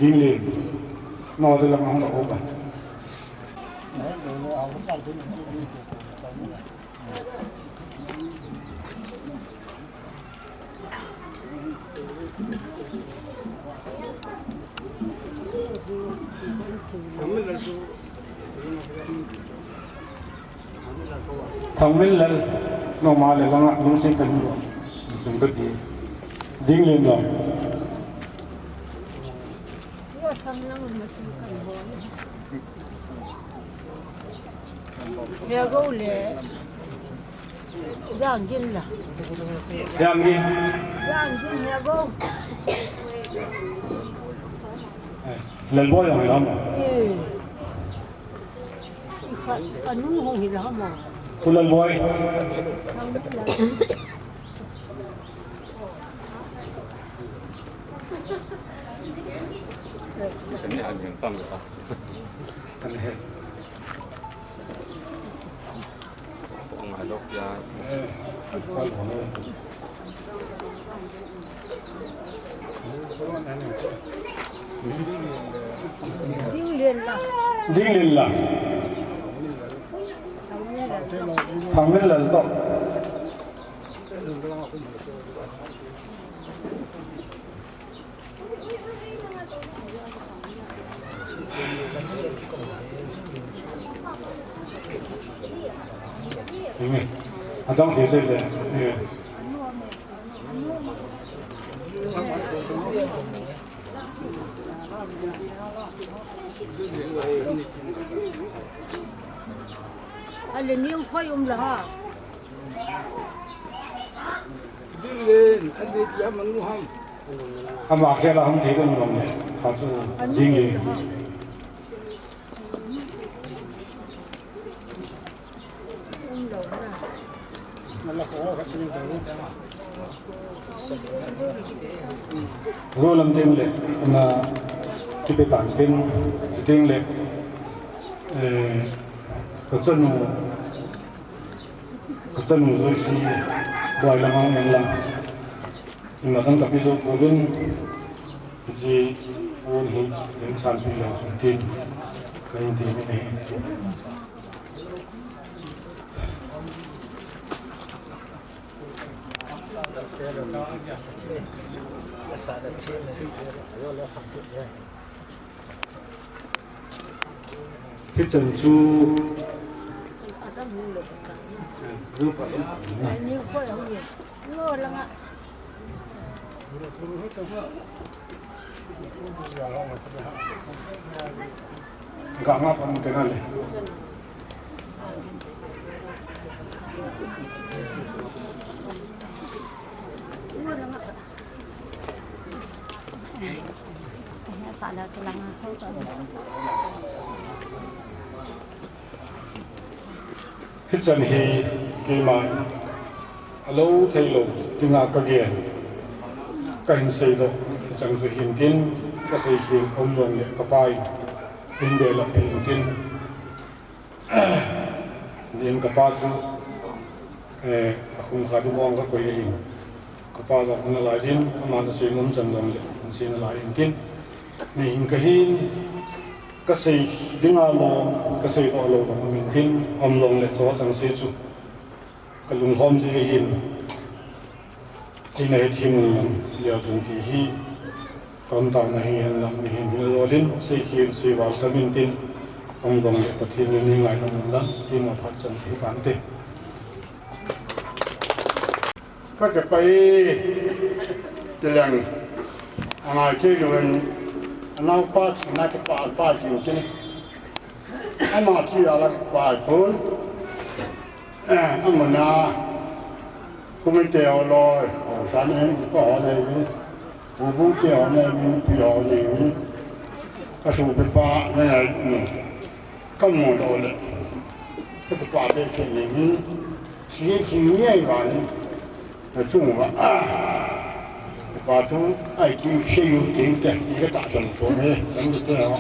ดิ้งเลยนอนจะลำห้องเราโอ้กันทำไม่เลยน้องมาเลยแล้วนะลุงเสียงกันอยู่จนก็ดีดิ้งเลยหรอNhà gấu lệ giang kinh là giang kinh nhà gấu lần bôi rồi lắm anh muốn không hiểu lắm mà cô lần bôi Sini ada yang tam gitu. Pengaduk ya. Ding lên là thằng lên lần to đang sử dụng đấy anh lên nhiều khoai là ha Đi lên, anh đi chém anh ngu hăng. anh bảo khi là không thấy con lòng này họ sẽ ding lên rồi làm thêm lệ là cái bài bản tên lệ cái chân rồi xí đòi làm ăn nhận làm nhưng mà thằng tập bây giờ cố gắng cái gì ôn hi những sản phẩm là dùng tiền cái gì này cái chân chu nhiều khoai không nhiều ngơ lắm ạ gak ngapa mungkin ada pada selang aku hít chân hi cái mà lâu thay lâu cái ngã cái gì cái hình xây đó chẳng phải hiện tin cái xây hiện ông luôn để cái bài hình để là hiện tin hiện cái bài chứ không khai đúng không cái quay hình cái bài đó không là gì mà nó xây ngâm chân luôn để xây là hiện tin này hình cái hình cái xây đứng ở lò cái xây đó lò và mình tin ông luôn để cho chẳng xây chứ cái lùng hôm gì hìnhที่ในทีมเลี้ยวจนที่ฮีตอนต่างในเห็นลำในเห็นโรลินซีคีนซีวาลสมินตินองค์รวมเด็กประเทศนี้ไงทั้งนั้นที่มาพัฒน์จันทร์ปานเตก็จะไปเรื่องอะไรที่อยู่ในน้องป้าที่นักป้าจริงๆไอ้มาที่อะไรป้าพูนอันมันนาcũng mới treo lôi, sáng em có họ này với phụ bố treo này với piò này với các số cái pha này có một đồ lệ cái pha đây cái gì với chỉ nhảy vào là chung vào pha chung ai kêu siêu tiếng cái cái tạ trần của này làm cái nào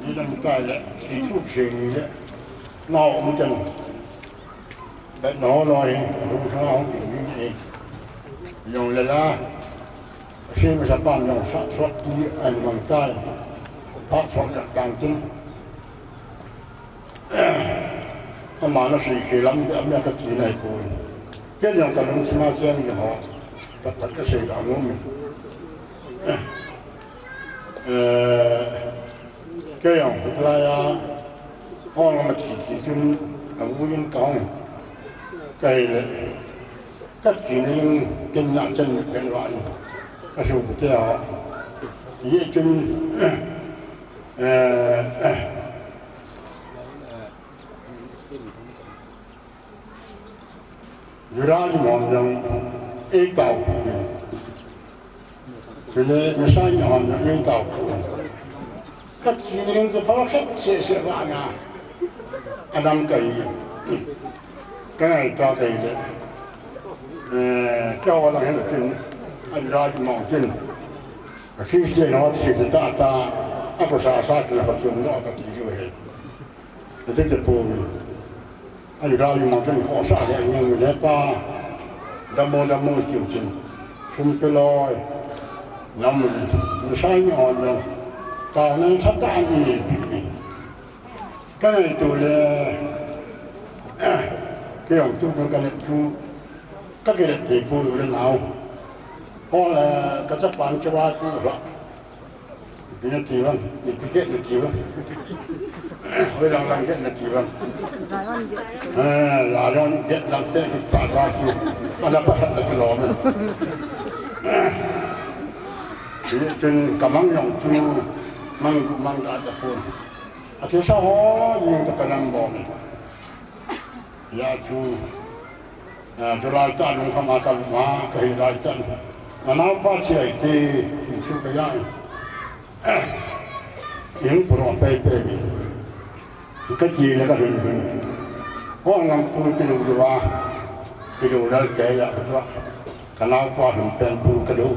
như làm cái là chỉ thuốc siêu như vậy nào cũng chân đất nó rồi không sao không bị như vậy dùng là เชื่อชาวบ้านเราสวดที่อันมังใต้พระสวดกับต่างจริงประมาณนั้นสี่กิโลเมตรเนี่ยก็ที่ไหนปูนเพื่อนยังกันลงที่มาเชียงอยู่หอตัดก็เสียดายนู้นก็ยังเวลาห้องมาที่จนอาวุธยังกองไกลเลยก็ที่นี่ยังกินหนักจนเป็นวันก็ชูเที่ยวยี่จนอยู่ร้านมองยังเอกเต่าคือเลยไม่ใช่มองยังเอกเต่าก็ที่นี่ยังจะพอแค่เสียบ้านนะอดัมไก่ก็ไอ้ตัวไก่เลยเจ้าอะไรให้ถึงอันร้านมองจริงที่เสียน้อยที่จะตาอัปสาสาที่เราประชุมเราตัดที่ด้วยแต่ที่จะพูดอันร้านมองจริงขอสาอย่างนี้เลยป้าดำมือจริงๆชุมไปลอยน้ำมันไม่ใช่ไม่อ่อนเลยตอนนั้นทับตาอันนี้ก็เลยตัวเลยก็อย่างตัวกันเลยตัวก็เกิดที่พูดเรื่องเราพอแล้วก็จะปั่นจะว่าตัวละเป็นนาทีวันอีกเจ็ดนาทีวันเวลาหลังเจ็ดนาทีวันหลายวันเจ็ดหลังเจ็ดปาดว่าตัวมันจะพัฒนาตลอดเลยจนกำลังอย่างตัวมันอาจจะพูดอาทิตย์สองยิงตะกันบอลยาชูจุฬาจันทร์เข้ามากันมาเคยได้จันทร์มันเอาป้าเชียร์ที่ชื่อไปย่างยิงปลอดไปก็จีแล้วก็เดินเพราะงั้นปูกินดูว่ากินดูแล้วแกอยากว่าขณะป้าถึงเป็นปูกระดูก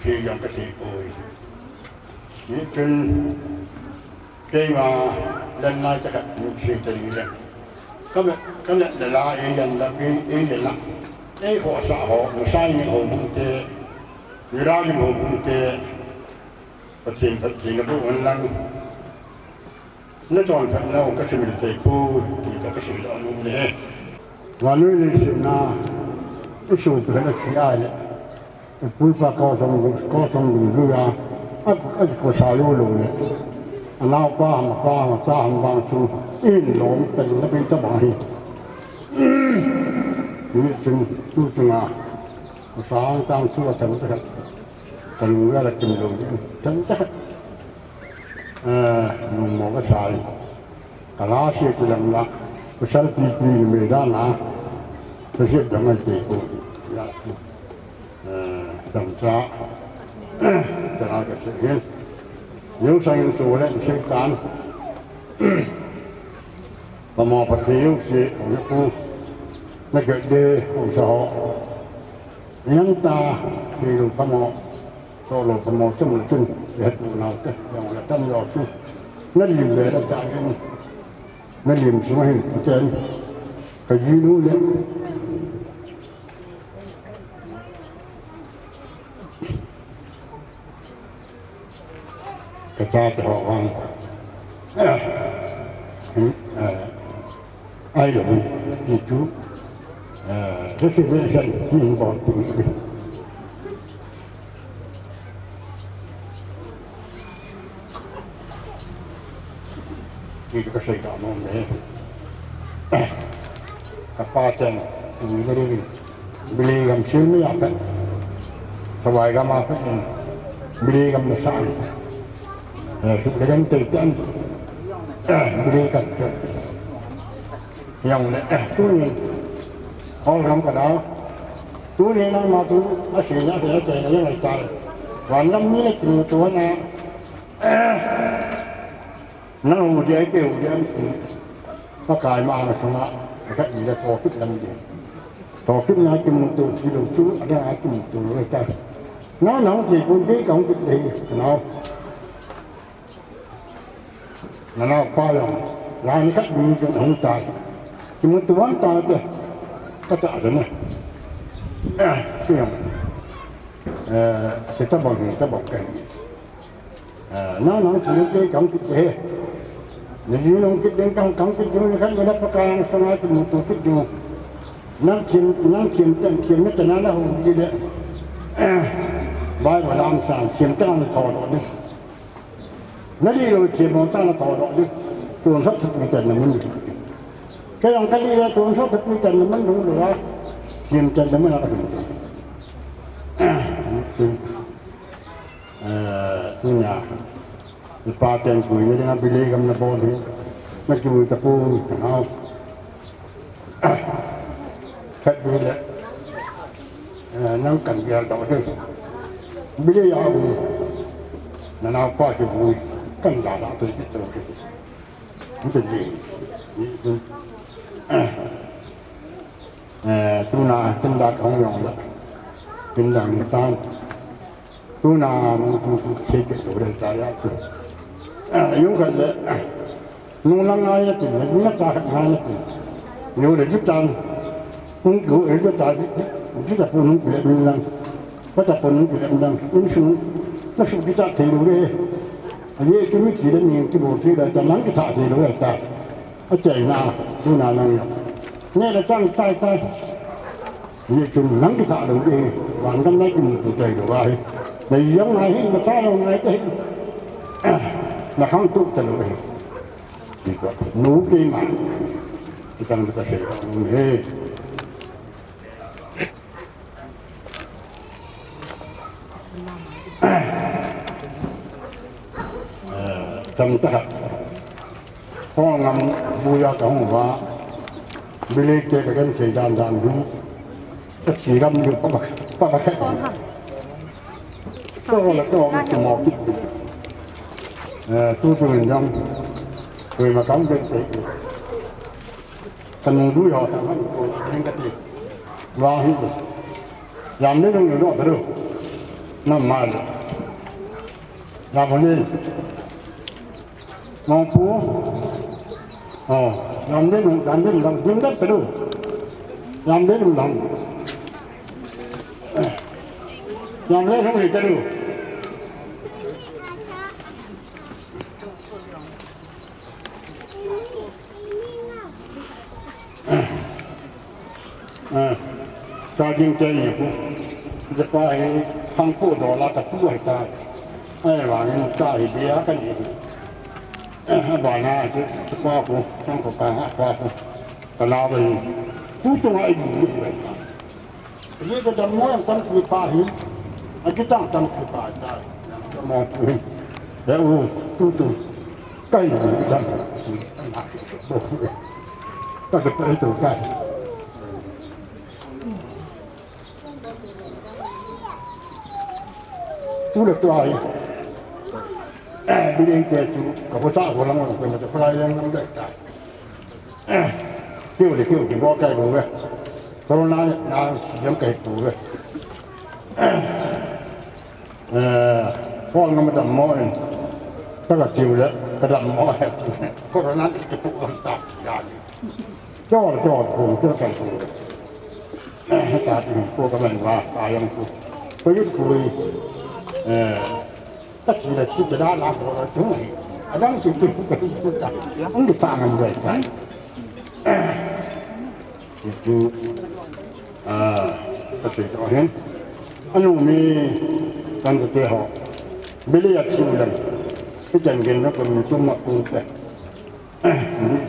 ที่ยังกระสีปูนี่จนเกี่ยมาเล่นน่าจะกับมีสิ่งที่เลยก็เนี่ยเดี๋ยวลาเองยันละเองยันละขอสาวหัวใจนี่หัวบุญเตะวิราชหัวบุญเตะประเทศนะพวกนั้นนั่นตอนนั้นเราก็จะมีเตะปูที่ก็จะมีเราลุ่มเลยวันนี้เลยสินะอุศบเป็นอะไรเนี่ยปูปากก็ส่งดูว่าก็สาวลุ่มเลยเราป้ามาสร้างบางชุดอินหลงเป็นนักบินตะบายนี่จึงตู้จึงสร้างตั้งชั่วทั้งทั้งกันเรื่องกินลงทั้งนุ่มก็ใส่กะลาเสียจังละก็ใช้ปีไม่ได้นะก็เสียจังไม่ตีกูยากจังจ้าจะเอาก็เสียยังใส่ยังสูเล่นเสียการประมอปฏิยุเสียของกูไม่เกิดเดย์ของสาวยังตาที่ลูกประมอตัวลูกประมอจุ่มจุ่มเห็ดเราเต้ยังเราตั้งรอจุ่มนั่นลิมเลยแล้วจ่ายเงินนั่นลิมสมัยเจนก็ยืนรู้เลยกระจายจะออกวางไอ้หลงอีกทุกรู้สึกว่าฉันมีบอลตีที่ก็ใช้ดอกน้องเลยกับป้าเจนดูได้ดีบลีกับชิ้นไม่อยากเป็นสบายกับมาเป็นบลีกับมาสั่งสุดท้ายตีกันบลีกันจนยังเลยตู้นี้ห้องทำกระดาษตู้นี้นั่งมาตู้อาศัยนะเสียใจยังไงใจวันนั้นมีอะไรกินตัวนะนั่งหัวใจเกี่ยวเดียมถือก็กลายมาในคณะก็อีกแล้วโตขึ้นลำเดียวโตขึ้นนะกินตัวที่เราชูอะไรกินตัวอะไรใจน้องที่คนที่ของกินดีน้องป้าอย่างร้านนี้ก็มีจนหัวใจกินตัวตายเด้ก็จะอะไรเนี่ย เรื่องsẽ tập bằng tập bằng cái nó chỉ cái cắm cái thế nếu nó cái đến cắm cái nó khác nó bắt cái sang ai cũng một cái điều năng thiên nó cho nó không gì đấy bài và làm sao thiên ta nó thò đó đi nó đi rồi thiên bọn ta nó thò đó đi tuần sắp thực hiện là mình cái ông cái đi ra tuần sắp thực hiện là mình đúng rồi thiên chân là mình là tu nhà di paten ku ini dengan beli kami nak bawa ni macam itu pun kenal kat beli nang kan biar tahu tu beli yang aku nak apa tu bui kan dah tu itu itu beli itu tu nak kendak orang yang lah kendak ni tan tu na tu sedikit sudah saya tu, yung kerja, nung lang ayat tu, nung nak cakap ayat tu, yung lagi tan, nung tu itu tadi, kita pun nung boleh bilang, kita pun nung boleh bilang, ini semua kita tidur deh, ini semua tidak mungkin boleh tidak, jangan kita tidur deh tak, aja na, tu na nang yang, ni ada jangan tai, ini semua kita tidur deh, wangan lagi tu tidur deh. Này giống này mà sao này cái là không tốt cho nó thì có nấu cái mà thì trong cái thể nghề trong cái Holngam vui ở trong hoa beli cái thời gian cái chỉ làm được có khách tôi là tôi cũng một tôi người dân người mà cắm bên thì cần đuôi họ thằng anh tôi những cái gì và hết làm đến người đó thôi nằm mãi làm vấn đề mong phú làm đến lòng đứng đất thôi làm đến lòng làm lên không thì cho được cho riêng chơi nhiềuจะไปทางผู้ดอลลาร์กับผู้ให้ตายไอ้หลังตายเบี้ยกันอยู่บ้านน่าจะป้าผู้ช่างกับป้าป้าผู้ตลาดไปผู้จงไอ้บุญเลยนี่ก็จะม้วนตั้งคือป้าหินไอ้ที่ตั้งคือป้าตายจะมองผู้หินแล้วตู้ใกล้อยู่ดันก็จะไปตัวใกล้ผู้เด็กตัวไอ้ไม่ได้เจอจูกับภาษาคนละมันเป็นมาจากพลายยังไม่ได้ใจเกี่ยวที่บอกใกล้กูเว้ยโควิดนายังใกล้กูเว้ยพ่อเรามาดำมอเองก็กระจิวแล้วกระดำมอแหกโควิดนั้นจะปลุกลำตัดยาจอดกูเชื่อกันกูตาดีกูกำลังว่าตายยังกูไปยุดคุยtất nhiên là chỉ đó là của chúng mình ở đó sự tình của chúng ta không được phản ảnh về cái chú có thể cho hết anh ông mi đang có thể họ bây giờ chịu lần cái trận game nó còn tung mặt cũng thế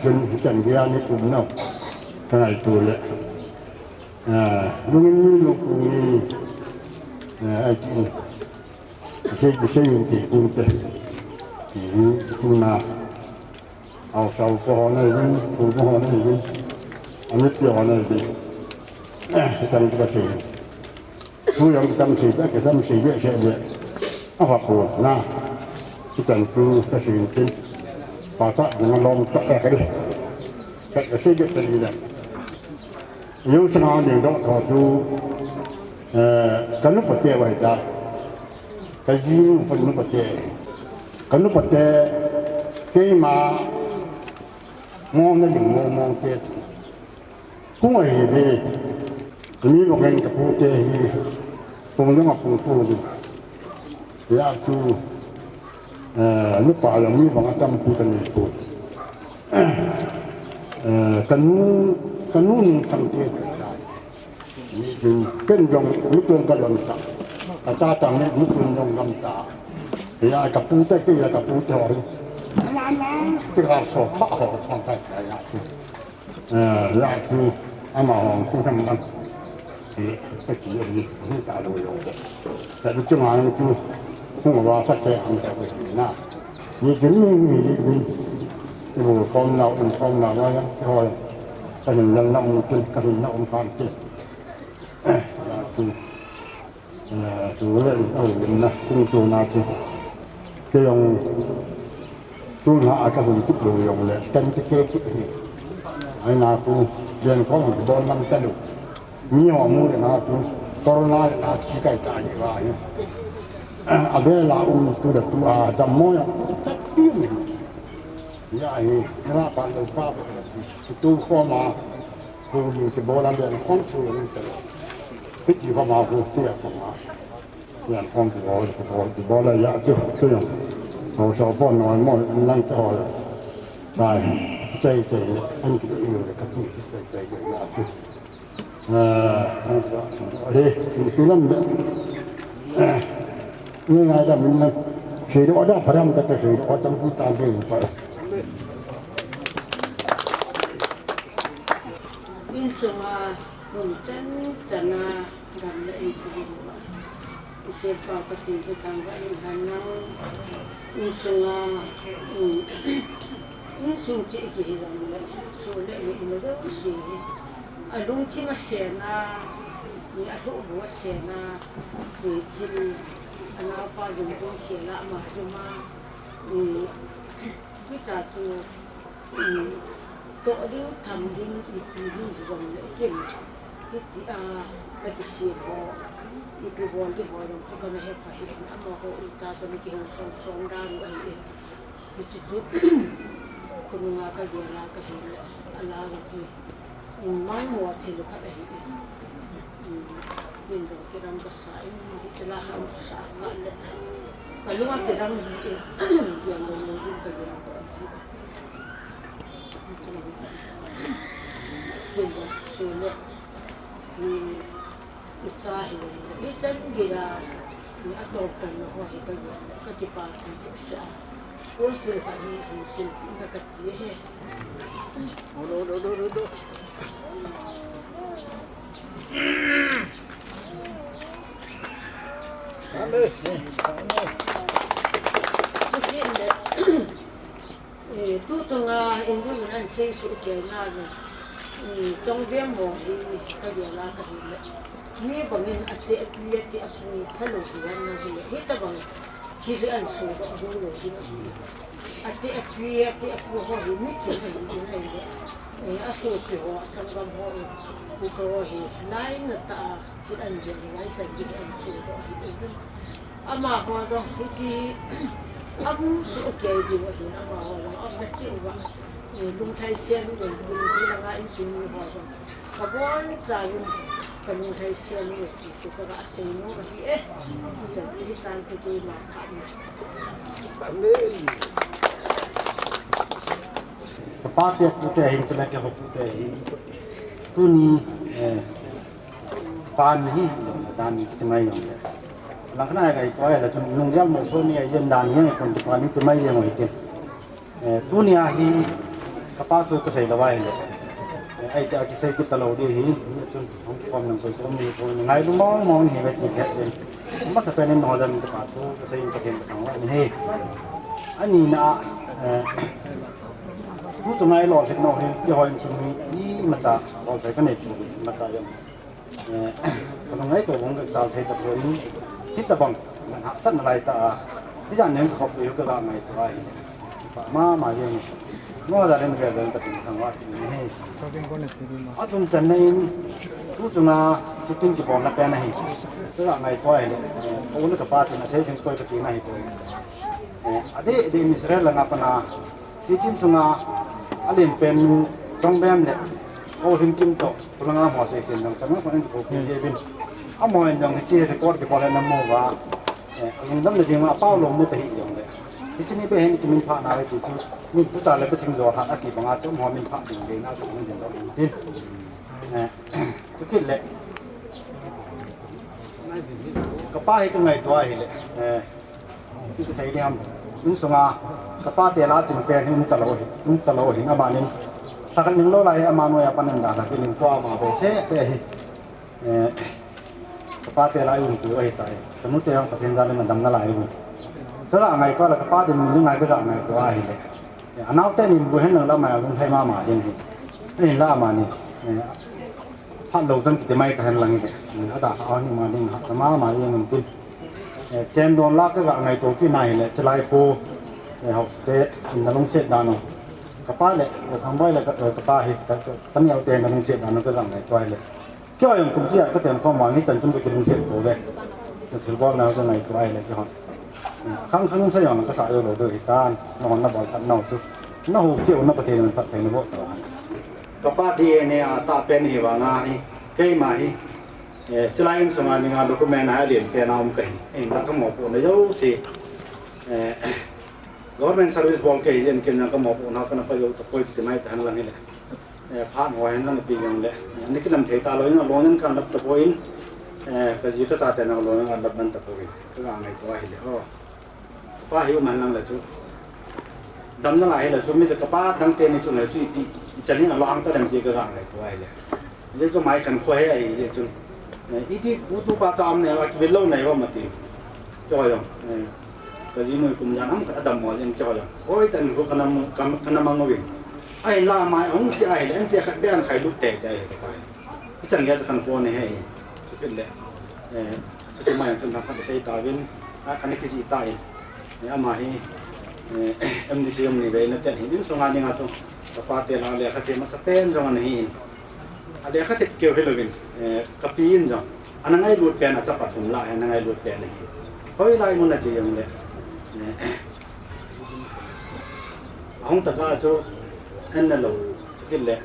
những trận game nó cũng nào cái này tuổi lệ lúc như ai chịu xây dựng thì cũng thế thì cũng là ao sầu của họ này cũng phụ của họ này cũng anh biết họ này thì trong cái sự tôi yang tâm sự cái tâm sự vậy sẽ vậy apa pun na kita tu cái sự tin pasal dengan lom tak cái đi cái xây dựng cái gì này yêu sang đường đó họ tu cái lúc bật vậy ta cái gì cũng phải bật cái lúc bật cái mà mong nó đừng mong tết cũng là gì ini orang kapute ini punggung apa punggung ya tu lupa yang ni bang atam putan itu kanun sampai itu kenjong lutun kalon sa kaca tang ni lutun jong gamta ya kapute ke ya kapute hari tiga so pak ho sampai ya tu ya tu ama orang kurang cái chỉ là gì cũng cả đồ rồi tại lúc trước mà tôi không có sát cái ăn cái gì nào như chính như cái bộ con nào đó thôi cái hình nhân nông trên cái hình nông phan trên tôi lên ở bên này cũng chỗ nào chứ cái ông tôi hạ cái hình chút đồ dùng lại chân cái gì ai nào tôi liền có một cái bon năm tay được nhiều mua để nào tôi corona là chỉ cái này vậy à bây là tôi được tôi đâm môi chắc tiếng vậy là bạn được pháp tôi khó mà tôi đi cái bộ làm việc không chịu được cái gì khó mà tôi tiếc mà tiền không chịu rồi cái bộ là giá chứ tôi họ sao bọn nói mọi năng cho rồi chơi anh cứ yêu cái cái giá chứ đi số năm đấy như ngày đó mình khi đó đã phải làm tất cả sự đó trong chúng ta đều phải in suma cùng chân gần lại cái xe vào cái gì cho thằng vậy hắn nó in suma in sum chỉ cái gì rồi số lệ nó rất xí lung chi mà xe na ni atu bua xe na ni chi ana pa dùng tung xe la mà dùng mà cái ta tu tổ đi thầm đi đi dùng để kiếm cái gì cái xe ho cái bọn cái họ dùng cho cái này hết phải hết mà họ ta cho cái hồ sông ra rồi cái chỉ chút cũng là cái gì là cái gì là cái mang mua thì lúc này mình rồi cái đam bớt sai cái là ham sai lại cái lúc cái đam gì tiền đồ mình dùng cái gì tiền đồ số lượng cái sai cái chân gì là cái áo cần nó hoa cái gì ba cái sai ôi sự cái gì xin cái gì hết đồ tu trong in du mình xây sự kiện na rồi trong viên mỏ thì cái gì là cái gì như bằng in ati ati hello thì anh nói gì hết ta bằng chỉ là anh số đó rồi gì ati hoa thì mấy chuyện này này aso thì hoa sang gam hoa thì số thì nãy người ta chỉ anh gì nãy chẳng chỉ anh số đó thì ama hoa đó thì âm số cái gì vậy thì ama hoa đó âm cái chuyện vậy lung thay sen rồi lung là ngay xin hoa đó các bạn giải cái lung thay sen rồi thì chúng ta đã xem nó rồi chẳng chỉ tan cái gì mà cảm Papi putih yang telah kita putih tu ni pan ni dan kita mai yang langkah cái coi là chúng nông dân một số này dân đàn như còn pan ni kita mai yang itu tu ni ahi kapal tu kesai lawai le ai ta kesai kita lalu dia ni chúng không còn làm cái số này thôi ngày lúc mong ni vậy thì hết mas apa ni nông dân kapal tu kesai kita kena tanggung ni anh naผู้ตรงไหนหล่อเห็นน้องเห็นยี่ห้อสิ่งนี้มาจากเราใส่กันในตัวมาจากยังตรงไหนตัวของจากเทตะตัวนี้ที่ตะบังมันหักสั้นอะไรตาที่จะเน้นขอบอยู่ก็ได้ไม่ตัวไอ้มาอย่างง้อจะเล่นกันเดินไปถึงทางวัดนี่อาจจะในผู้ตรงนั้นจุดที่จะบอกนักเป็นอะไรตัวไม่ตัวไอ้โอ้นึกกับป้าสินะเสียถึงตัวก็ตีไม่ตัวอันนี้ดีมิสเรลล์นับนะที่จริงสุงาอันนี้เป็นจงแบบเนี่ย โอ้ถึงกินโตพลังงานหัวเสียนจังมันเป็นตัวเยบินอ้ามอยยังที่เจี๊ยบกอดกับพอแล้วน้ำมูว่ายังดำเลยจริงว่าเป้าลงมือไปหิยงเลยที่นี่ไปเห็นกินมินผ่านอะไรจู่ๆมินผู้จ่าเลยไปทิ้งจอดหักอาทิตย์บางอาทิตย์หัวมินผ่านดิ่งน่าจะมันเห็นเราดินทุกข์เลยกระป้าให้ตรงไหนตัวเห็นเลยที่จะใช้เดียมนุ่งสงากระป้าเตล่าจิงเป็นนุ่งตะโลหินอามานินสักหนึ่งโลไรอามาโนยาปันนันดาที่ลิงตัวมาโบเซ่กระป้าเตล่าอยู่ตัวไอ้ตายสมุทรยังประเทศจานมันดำนั่นไหลอยู่ถ้าไงก็แล้วกระป้าเดินมีไงก็จะไงตัวเห็นเลยอันนั้นแต่นี่บุเห็นหนึ่งแล้วมาลุงไทยมาอย่างนี้นี่ล่ามานี่พันโลจังกิจไม่กันลังเลยอาตาเอานี่มาดิ้งสมามาอย่างนี้ติเจนโดนลากก็ไงตัวที่ไหนเลยจะไล่ปูเขาเตะนั่นลงเสียดานงกระป้าเลยทำไว้เลยกระป้าเห็ดตอนนี้เอาเตะนั่นลงเสียดานงก็ไงตัวเลยเกี่ยวอย่างกลุ่มเสียก็เจนข้อมูลที่จันจุ่มไปกินลงเสียตัวเลยจะถือว่าแล้วจะไงตัวเลยที่เขาครั้งเสียอย่างก็สายโดดโดยการนอนนับบอลตัดนอกจุดน่าหูเจียวน่าประเทศมันพัฒนาบ่ตัวกระป้าดีเนี่ยตาเป็นหิวงาฮิเกยมาฮิจะไล่สมานิงาลูกแม่นายเรียนเป็นน้ำเกยนักหมอปุ่นเยอะสิgovernment service บอกเกยเจนกินนักหมอปุ่นเขาคนไปอยู่ตะโกยที่ไม่ทันหลังนี่เลยผ่านหัวเห็นนั่นปีอย่างเลยอันนี้ก็ลำเทตาลอยนั่งลอยนั่งกันรับตะโกยก็จีก็จะแต่นั่งลอยนั่งรับบันตะโกยก็ว่าไงตัวเห็นเลยป้าหิวมันนั่งเลยจุดำนั่งไหลเลยจุมีแต่กระป้าทั้งเต็มในจุเลยจุจะนี่เราล้างตัวเต็มจีก็ว่าไงตัวเห็นเลยเดี๋ยวจะไม่ขันควายไอ้เดี๋ยวจุอีที่อุตุปัจจามเนี่ยว่าเวลาไหนว่ามาตีจ่อยงก็จีมือกลุ่มยันน้ำก็ดำหมอยันจ่อยงโอ้ยแต่หนูก็ขนมมังวิ่งไอ้ล่าไม้องสิไอ้เลยอันเจ้าขัดเบี้ยนไข่ลุกแตกใจไปที่จังแกจะขันฟัวเนี่ยให้สุดเป็นเลยจะสมัยจนทำขัดใช้ตาวินอันนี้คือจีตายเนี่ยมาให้MDCนี่เว้ยนั่นแต่เห็นยิ่งสงานยังไงจุกระป้าเตลาเลยขัดเตมาสเปนจังวันนี้อะไรขัดเกี่ยวให้เราวินกับปีนจังอันนั้นไงรูดเป็นอาจจะปัดถุงลายอันนั้นไงรูดเป็นเลยเฮ้ยลายมันอะไรอย่างเงี้ยห้องตะก้าจุอันนั้นเราจะกินเลย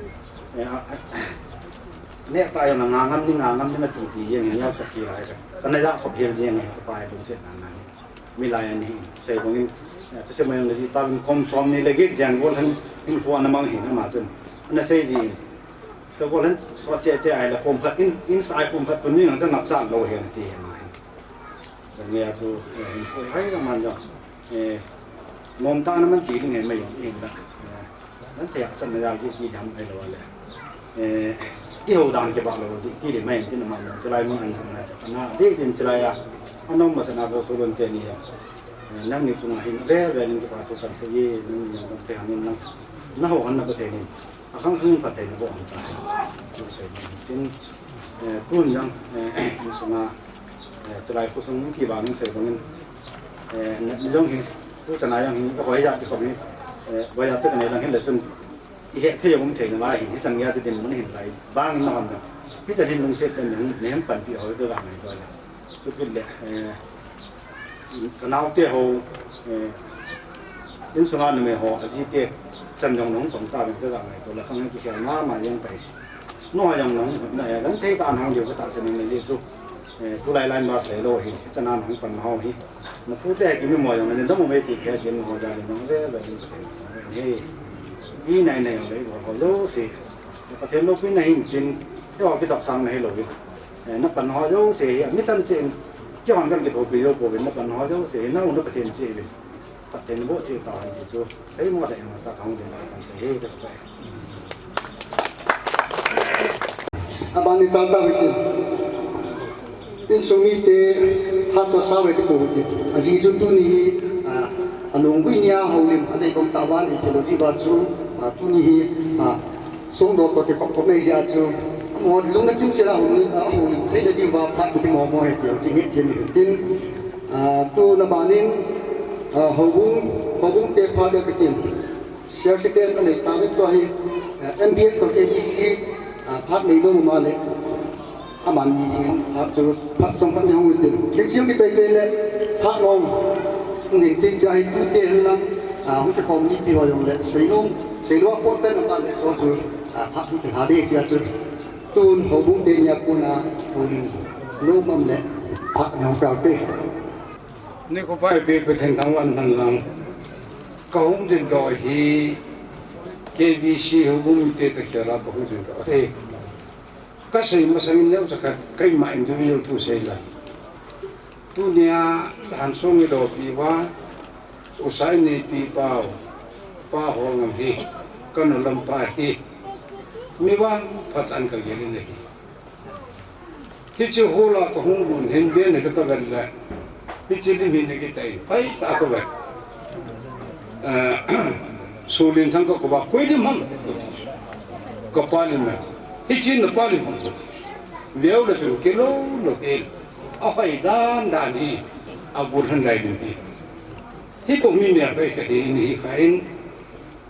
เนี่ยตายอย่างงามนี่มาตีอย่างเงี้ยสักกี่ไรกันก็น่าจะขบเพียงยังไงก็ไปดูเสร็จนั้นมีลายอันนี้ใส่พวกนี้จะเชื่อมันเลยตาเป็นคมซ้อมนี่เลยเก็บแจงวนทั้งอินฟัวน้ำมันหินน้ำมาจนนั่นใช่จีก็วนทั้งสอดเจ๊ไอ้ละคมขัดอินสายคมขัดตัวนี้มันก็นับสั่งเราเห็นตีเห็นไหมสังเกตดูเห็นคุยให้กับมันจ้ะมองตาน้ำมันตีนี่เห็นไม่ยอมเองละนั่นแต่สัญญาณที่ทำให้เราเลยที่หัวดันเก็บเราที่เดี๋ยวไม่ที่น้ำมันจะไล่มันอันทำอะไรนะที่เดี๋ยวจะไล่อันน้องมาสนาโบสูบเตนี่นั่งนี่จุงหินเร่นี่ก็ปาทุกันเสียนี่ยังเป็นหันนั่งน่าหัวหันนับประเทศนี้ข้างประเทศนี้บ่อันตรายใช่จริงคุณยังมีสนาจะไล่ผู้สงฆ์ที่บ้านนี่เสียตรงนี้ยังหินผู้จะนายยังหินก็ไว้ยาที่คนนี้ไว้ยาที่คนนี้ยังหินเลยจนอีเหตุที่ยังผมเห็นว่าหินที่จังยาที่ดินมันหินไหลบ้างนอนกันที่จะหินลงเสียเป็นอย่างนี้ปั่นปีเอาไว้ตัวหลังไหนตัวละสุดยอดเลยก็น่าเที่ยวยิ่งสงานนี่ไม่หออาชีพเที่ยวจันยองน้องผมตาเป็นตัวหลังไหนตัวละครั้งนี้ที่แค่มายังไปน้อยยังน้องเนี่ยกันเที่ยวตามทางเดียวก็ตัดเส้นนี้เลยจุผู้ไล่มาใส่โลหิตจะนานของปั่นห้องหิมาพูดแต่กินไม่หมดอย่างนั้นต้องไม่ติดแค่เจนหัวใจน้องเร่แบบนี้นี่ไหนเลยบอกเขารู้สิประเทศโลกนี่ไหนกินที่ว่าพี่ตับสังในโลกนับปั่นห้องรู้สิไม่จำเจนที่วันกันกิโลปีโลโบเป็นนับปั่นห้องรู้สิน่าอุ่นประเทศจีนประเทศโบจีตาอันที่จูใช้หมดเลยมาตาของเดินกันใช้เด็กไปบางทีจังตาวิกิอินสุมิเตทัตสาวเวติโกวิกิอาจีจุตุนีอันลงวิญญาฮาวลิมอันนี้ผมตาวันอิเคโลจีบาจูตุนีสงโดตัวที่ผมไม่ยาจูหมดลุงนั่งจิ้มเสียแล้วฮาวลิมเลยได้ดีว่าพัดที่มอมอเหตุเดียวจริงๆที่มีดินตัวนบานินฮาวบุ้งเตพาเดียวกินเชียวสิเกนอันนี้ตามวิตัวให้ MBS กับ ABC พัดในโลกมาเลยอามันพัดจูพัดจงพัดยังวิ่งเด็กเชี่ยวกิจใจเลยพัดลงหนึ่งติดใจเดินลังหุ่นจะคงมีที่ว่าอย่างเลยสีลงสีล้วนโคตรเป็นอะไรส่วนจู พักถึงหาได้เชียจุดตูนเขาบุกเดียกุนาตูนลูกมันแหละพักน้องเก่าเต้ นี่ก็ไปเป็นทั้งวันทั้งหลังก็คงจะรอให้KBC เขาบุ้มเตะตะเคียนก็คงจะรอให้ก็ใส่มาสั่งเนี่ยจะใครมาอินดิวิวทุเซลล์ตัวเนี้ยหันส่งให้เราปีว่าอุตสาหนี้ปีเปล่าป้าห้องน้ำที่ก็นลำปาที่ไม่ว่าพัฒน์ก็ยังไงที่จะหัวเราก็คงบุญเห็นเด่นก็เป็นแหละที่จะได้มีในกิจใจไปตาก็แบบสูลินทั้งก็บอกคุยดิมันก็พาลิมันที่จริงน่ะพาลิมันเดี๋ยวเราจะกิโลลูกเอลเอาไปด้านนี้เอาบุญทันใดนี่ที่ผมมีเนี่ยไปแค่ที่นี่ใคร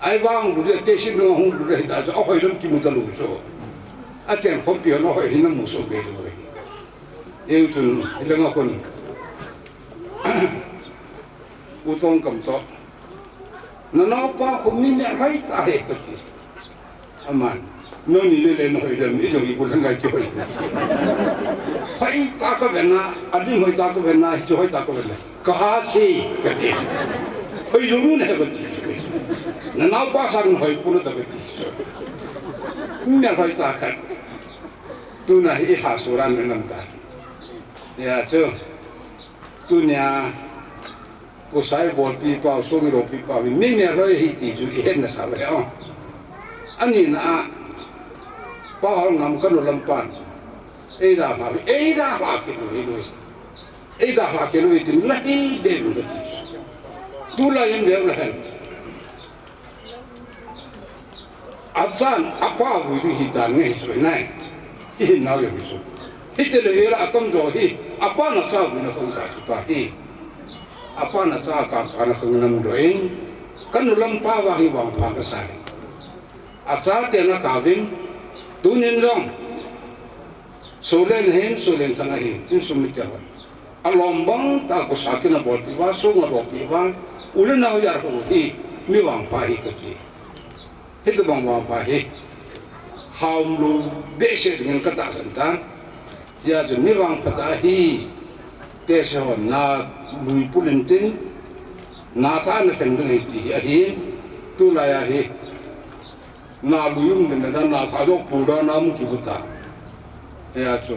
ไอ้บ้างดูเรื่องเตชิโน่หูดูเรื่องแต่จะเอาไปเรื่องที่มุตลุโซอาจารย์ผมเปลี่ยนเอาไปที่นั่นมุสโอเบลเลยเองจนเรื่องคนอุตองกำต่อนั่นเอาป้าผมมีเนี่ยใครตายก็ทีอามันโน่นนี่เลยหน่อยเดิมนี่จะมีคนทั้งใจช่วยใครตาก็เป็นนะอันนี้ไม่ตาก็เป็นนะช่วยตาก็เป็นเลยก็หาสิก็ทีใครรู้เนี่ยก็ทีนั่นเอาป้าสั่งให้ปุ่นตะก็ทีเนี่ยใครตากันตัวนั้นอีหาสุรันนั่นตาเนี่ยเจ้าตัวเนี่ยก็ใช้บอลปีเปล่าส่งให้เราปีเปล่าไม่เนี่ยเราให้ตีจุดเห็นนะสาวเลยอ๋ออันนี้นะป้าห้องน้ำกันลำปานเอ็ดาพาคิดเลยเอ็ดาพาคิดเลยถึงละที่เดิมก็ทีดูแลยังเดียวเลยอาจารย์อาป้าวิธีฮิตานไงสวยไหนฮิตน่าเยอะสุดฮิตเลยเวลาตั้มจ่อฮิอาป้าน่าชอบวินาทีตาสุดท้ายapa nak cakap kerana kenam doing kan ulam pawa hi wang pa kasai acha te na kawin tunin rong solen tanga hin in sumit ya alombang ta ko sakin na boti wa so nga boti wa ulen na yar ko hi mi wang pa hi kati hit bang wang pa hi haum lu be se dengan kata santa ya je mi wang pa hi desa na lui pulintin na tan fen ngai ti ahi tu la ya hi na luyum den da na sa jok pu da nam ki buta ya chu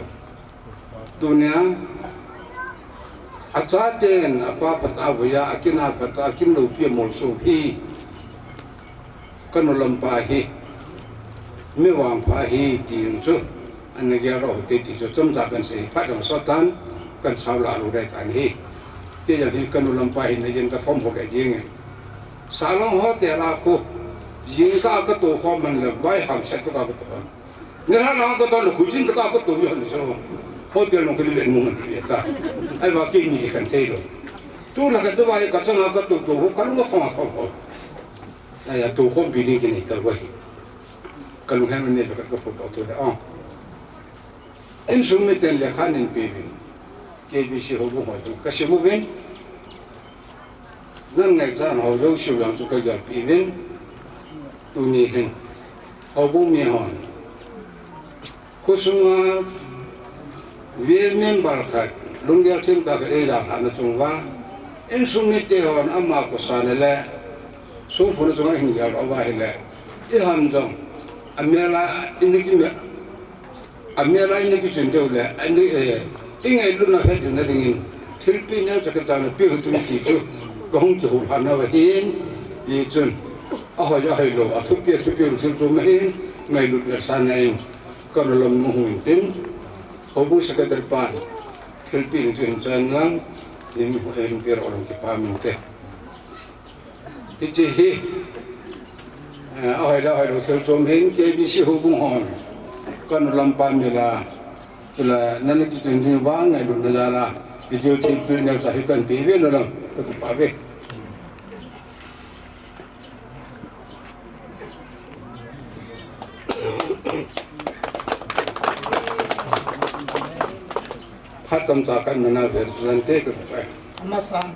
dunia acha ten apa pata ya akina pata kin lo pi mol so hi kan lam pa hi me wang pa hi ti chu an ge ro te ti chu chom ja kan se pa dong so tanกันชาวลาวได้ทันทีที่อย่างที่กันอุลมไปในยินกระทอมหกไอ้ยิงสารล้อแต่ละคู่ยิงก็กระตัวความมันเลยไว้หามเสร็จก็กระตัวเนี่ยถ้าเราก็ตอนเราคุยจริงก็กระตัวอยู่ในช่วงพอเดี๋ยวเราก็เรียนมุ้งกันเลยจ้าไอ้ว่ากินนี่กันเท่เลยตัวเราก็ตัวไอ้กระชังก็ตัวก็ลุงก็ฟังเขาไอ้ตัวความปีนี้กันนี่ตัวไว้ก็ลุงให้มันเนี่ยก็พูดเอาตัวเดียวอินสุมิเตนเลขานินปีบินKBC 好不好？可是不稳，那爱咱好有修养，就个叫比稳，都厉害，好不灭哈。可是嘛，越面巴开，龙家听到个哎啦，喊那种话，因说没得哈，阿妈个啥的嘞，舒服那种很家老外嘞，一喊种，阿妹啦，因那个咩，阿妹啦，因那个真多嘞，因那ingay lu na head na ringin tilpi na jakata na pi tu ti chu gong chu han na hin yi chun a ho ya hai lo a thu pi til chu ma hin ngai lu na sa nei ka lo lom mu hin tin ho bu sa ka ter pan tilpi chu chan lang in ho hin per orang ki pa min te ti chi hi a ho ya hai lo sa chu hin ke bi si ho bu hon ka lo lam pa mi la là nên cái chuyện như vã ngày đụng ra là cái chuyện thì tôi đều phải cần tí biết rồi tôi cũng bảo vệ phát tâm ta cần mình làm việc dân tế cái phải mà sang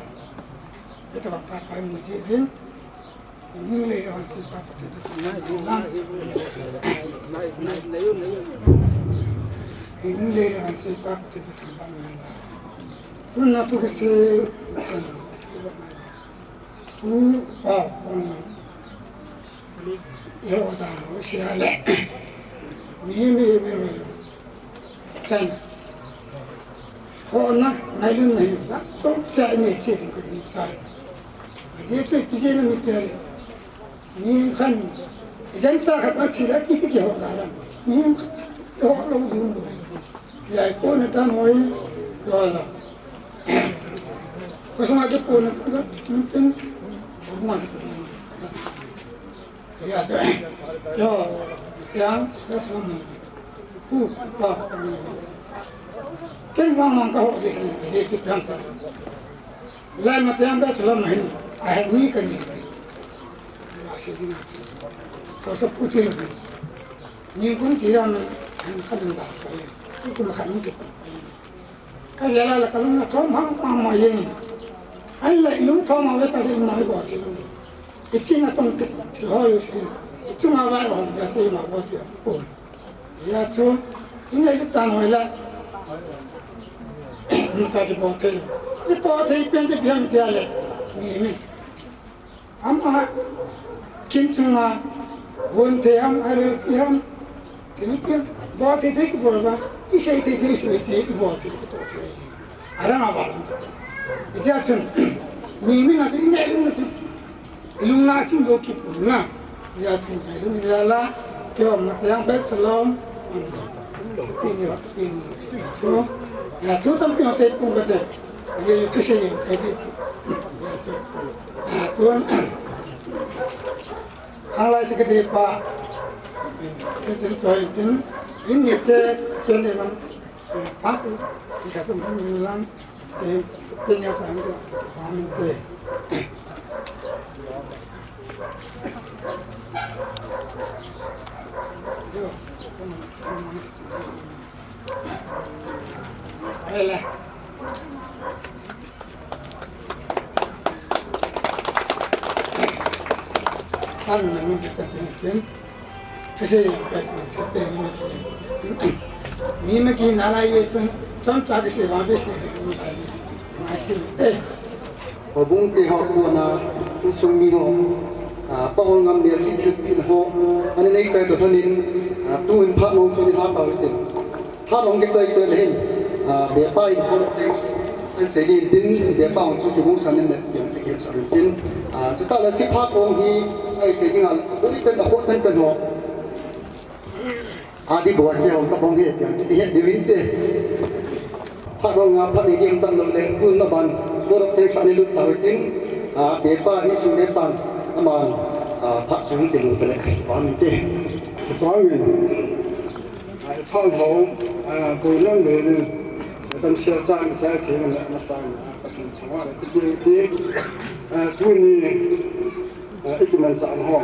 cái tập phải phải mình gì đến những lời đó sẽ phải có thể được làm những lời đó sẽ phải có thể được làm cũng là tôi sẽ phú bảo con yêu ta nó sẽ lẽ mi rồi chân họ na ngày luôn này rất tốt sẽ nhảy chuyện của mình sai vậy cái nó mới thế nhưng khăn idan ta gặp ở chỉ là cái gì họ làm nhưng họ lâu dùng rồi vậy cô người ta nói rồi là có số cái cô người ta rất tin không mà ya cho yo ya that's one ku pa cái mang cái họ gì thì chỉ làm thôi lại mà tiếng đó là mà hình ai nghĩ cái gì có sắp phụ tiền rồi nhưng cũng chỉ là anh không được bảo cái cũng không kịp cái gì là cái nó thom mà gì anh lại lúc thom mà cái gì nói bỏ thì cái gì nóต้องcái hỏi gì cái chúng ta phải làm cái gì mà bỏ thì ổn ya cho những cái ta nói là mình phải đi bỏ thì cái bỏ thì bên cái biếng thì là mình ama kintunga wonte am are yam tinipya bote tek borba ishe te te bote to arama balam ijatun mimina te imelun te ilunga tin do ki punna yatun ilun yala kyo Matiyang besalom ini so ya tu tampi hose pungate ye tushe ye kaiti ya tuan Halai sekali pak, kita cuci tin, ini te kene bang, pak, jika tu mana hilang, te kene apa itu, kami te. Ayolah. Kan mình kita tin thế thì cái mình ni mà cái nào lại chân chân trả cái gì vào cái gì ở vùng tây họ của na Suongdo bao Holngam địa chỉ thiết bị họ anh ấy chạy từ thân in tu in phát nông cho đi hát tàu đi phát nông cái chạy lên để bay được anh sẽ đi tin để bảo cho cái vùng sản lên để cái sản tin chúng ta là chỉ phát nông thì cái gì là đối với là hỗ trợ họ đi bộ đi học các phong hệ thì hiện điều hiện thế phát nông phát đi game tăng lên lên quân nó bàn số lượng thế sản lên tàu tin để bay đi xuống để bàn mà phát xuống tiền luôn cái này có mình thế có mình phong hậu bồi lắm người tâm xe sang xe thì mình lại mà sang chúng ta là cái gì thế tôi này ít mình sang họ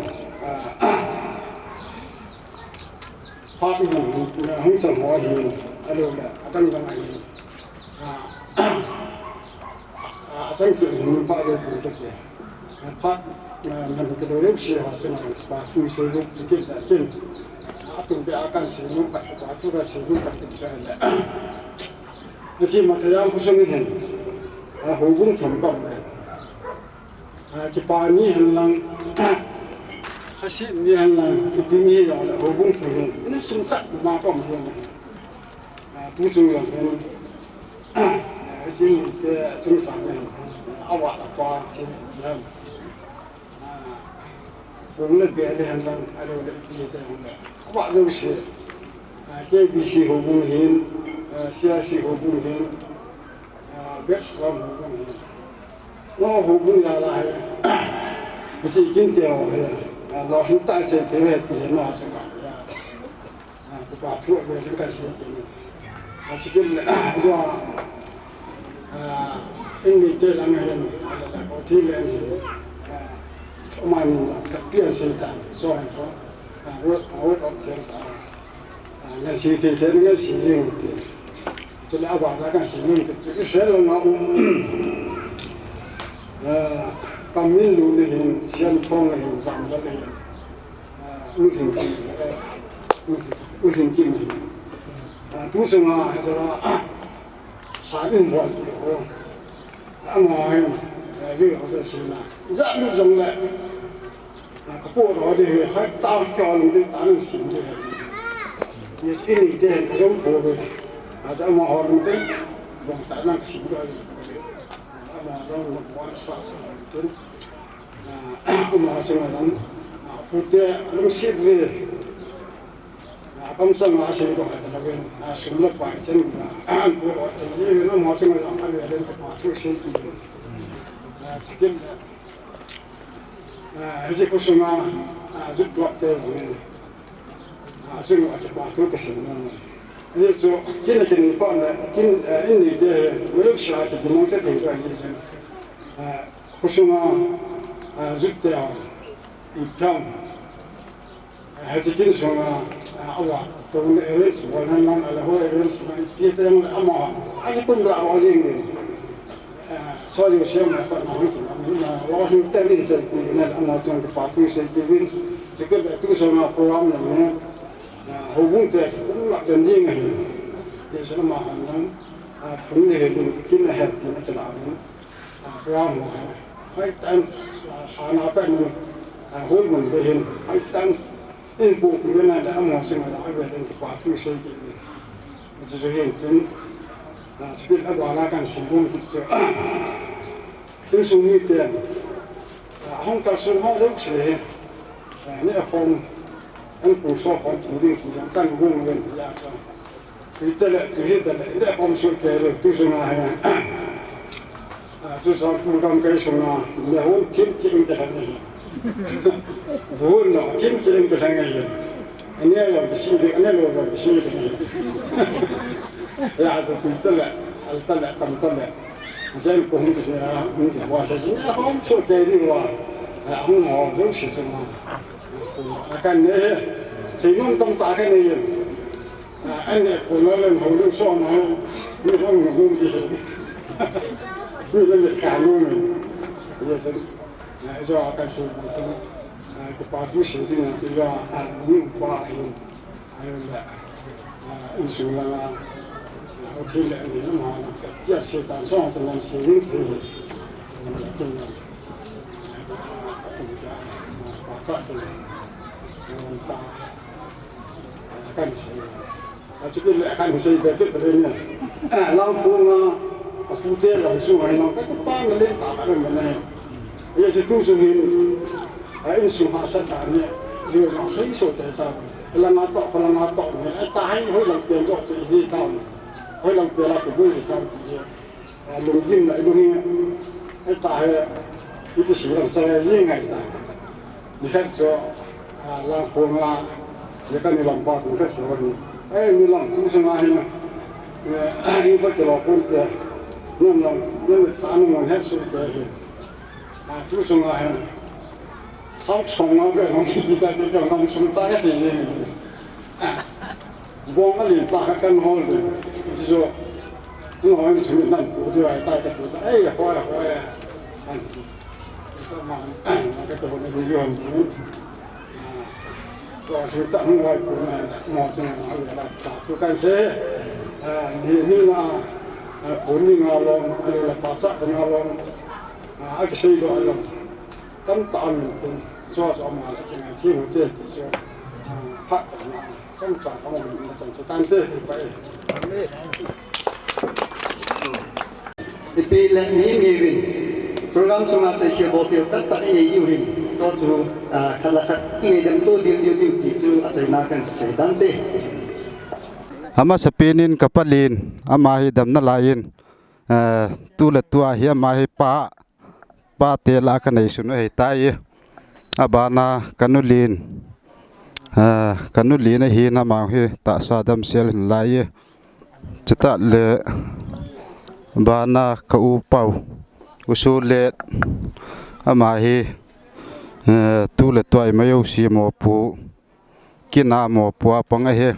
phát mình không sang họ thì ở đâu là đang làm gì sáng sớm mình phải đi phụ trách phát mình cái đối lúc xưa họ cho nên bà thui sử dụng cái tiền tụi bé cần sử dụng phải bà thui là sử dụng phải cái xe này cái gì mà thời gian cũng không hiện hậu cũng thành công này cái bà ní hành lang cái gì ní hành lang cái tiếng gì đó là hậu cũng thành công nó sung khát mà không được tu sung là cái gì cái sung sảng này áo vải là qua trên này phương lên bề để hành lang ở đâu để cái gì thế áo vải đâu xí cái bị xí hậu cũng hiện CRC hậu cũng hiện best làm hậu cũng hiện nó hậu cũng là cái gì kinh tế nó hiện tại sẽ thế hệ thì nó sẽ có thuốc về cái gì chỉ cái là do anh bị tê lắm này là có thi lên mà mình các tiền sinh sản so với đó work of things là gì thì thế nó sử dụng thì cho nên bảo là cái sử dụng thì cái sẽ là nó cầm min lù này hình xiên phong này hình giảm ra này ưu hình kim ưu hình kim tu sung à cho sáng in bọn ăn ngoài cái họ sẽ xin là rất lúc giống lại cái phố đó thì khách tao cho mình đi tán xin thì như in thì cái giống phố rồi cho mà họ mình đến vòng tán năng xin rồi mà đó một quan sát đến mà xem là lắm phụ tế lắm xếp về công sang Ahsi đó là cái súng lấp phải chân ăn của họ thì nó mà xem là ăn lên tập hoạt thuốc xịt chỉ cái cái có súng giúp lọc cái súng là tập hoạt thuốc xịt cái chỗ cái này cái con này cái in này thì mới xài thì nó sẽ thấy là cái có súng giúp theo ít trong hay chỉ cái súng awak tu ni eris bukan nang ala ho eris kita yang amah ani pun dah awak ni so yo siam nak nak kita lo ni terlin se ni nak amah jang ke patu se ke win se ke tu so na program ni ho bung te cũng là chân riêng này để cho nó mà hắn phun để hình kinh là hết thì nóจะlàm program hay tăng sáng nào bên hối mình để hình hay tăng in bộ cái này đã mong xem là ai về đến cái quả thu xây cái này chỉ hiện đến là cái là quả là càng sinh công thì sẽ cái số như tiền không cả số họ đâu sẽ này là phong anh cũng so phong chủ định cũng tăng vốn lên giá sao thì thế là để phong số cái rồi tu sửa này tu sửa cũng làm cái số nào để hôn thêm chuyện cái này vốn nó kiếm chuyện cái thằng này anh ấy làm cái gì thì anh ấy làm cái gì thì là rồi tự là tầm lại xem cũng cái gì cũng thì qua cái gì không số tiền đi qua ông họ giống sự xong mà cái này chỉ muốn tâm ta cái này anh ấy của nó lên hồi lúc sau nó như không ngủ gì như là việc cả luôn rồi giờ do cái sự cái party sự thì là những qua hay là in xuống là ở thì là gì mà cái sự tàn xong cho nên sự những thì mình là phát triển ta cái gì chỉ cái lẽ cái gì về cái vấn đề này lao phương phụ tế lòng xuống hay nó cái ba mình lên tạo cái mình này bây giờ tu sửa hình in xuống hạ sát đàn này rồi nó xây sổ để ta là ngã tọ này ta hơi làm tiền cho thì đi tao hơi làm tiền là phải vui thì tao lùng kim lại lùng cái ta ít chỉ làm chơi như ngày ta đi hết cho làm phồng là cái này làm bao cũng rất nhiều ấy như làm tu sửa hay nè như bắt đầu con tiền nhưng ta nó hết sổ để tu sửa hay sống sống nó cái nó chỉ ta cái trong năm sống ta cái gì buông cái liền ta cái căn hộ rồi rồi nó nói cái sự này của tôi ta cái của ấy khoa anh sao mà cái tổ này bị hưởng rồi sự tận ngoài của này một trong nó là cả tôi can sẽ như là vốn như ngào lòng là phát sát ngào lòng cái gì đó là tâm tạo mình từng cho mà là cái này thiên hồ tiền cho phát triển là trong trò của mình là trong số tan tê thì vậy thì bị lệ ní nhiều hình program số mà sẽ hiểu bộ hiểu tất cả những nhiều hình cho chú khá là khát những điểm tôi điều thì chú ở trên nào cần phải tan tê ama sapinin kapalin ama hi damna lain tu la tua hi ama hi pa te la ka nei sunu hei tai abana kanulin hi na ma hi ta sadam sel lai chata le bana ka u pau usulet ama hi tu la toy mayo si mo pu kina mo pu panga he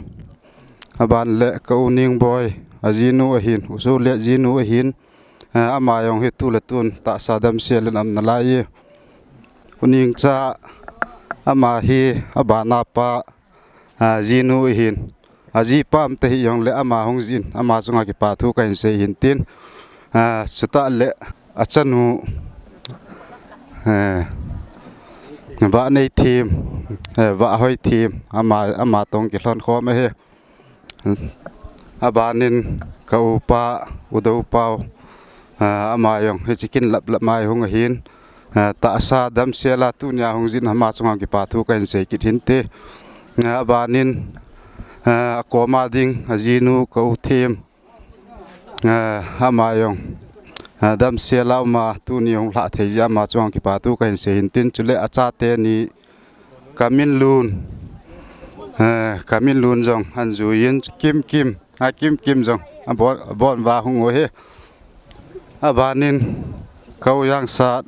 aban le ka uning boy azinu ahin usulet zinu ahin ama yong hi tu la tun ta sadam sel am na lai uning cha ama hi abana pa jinu hin aji pam te yong le ama hong jin ama chunga ki pa thu kain se hin tin chuta le achanu va nei thim va hoi thim ama tong ki hlon kho me he abanin kau pa udau pau ama yong he chikin lap mai hong hin ta sa dam sela tu nya hong jin ama chunga ki pa thu kain se ki thin te abanin koma ding ajinu kau thim ama yong dam sela ma tu ni hong la thei ja ma chunga ki pa thu kain se hin tin chule acha te ni kamin lun jong han zu yin kim kim jong bon wa hung he abanin kau yang sat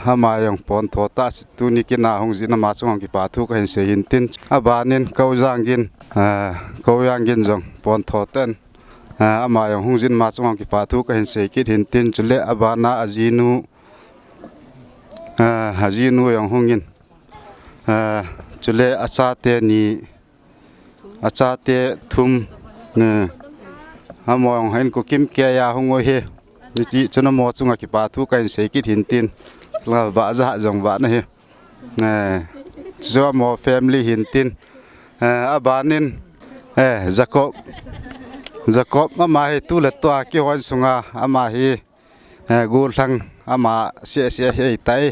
ama yong pon tho ta tu ni kina hong jin ma chong ki pa thu kain se hin tin abanin kau yang gin jong pon tho ten ama yong hong jin ma chong ki pa thu kain se ki hin tin chule abana ajinu yong hongin chule acha te thum ne among hain ko kim ke ya hongo he ni chuna mo chunga ki pa thu kain se ki hin tin la wa za jong wa na he zo mo family hin tin abanin Jacob ama he tu le to ki hon sunga ama hi gul thang ama se he tai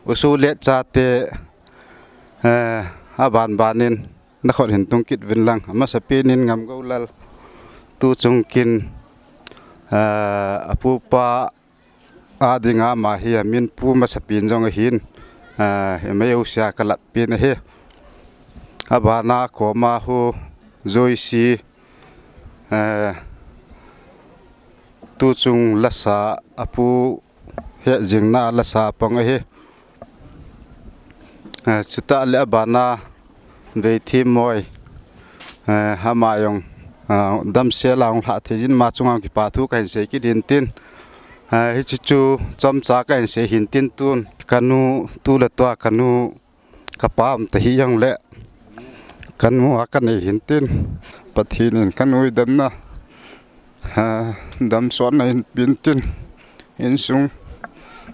usule cha te banin na khon hin tung kit vin lang ama sapinin ngam golal tu chungkin apupa adinga ma hi min pu ma sapin jong hin me usya kalap pin he abana ko ma hu joisi tu chung lasa apu he jingna lasa pang he chuta le abana ve thi moi hama yong dam se lang la thejin ma chunga ki pa thu kain se ki din tin hi chu chom cha kain se hin tin tun kanu tu le to kanu kapam te hi yang le kanu akan hin tin pathin kanu dam na dam son na hin pin tin in sung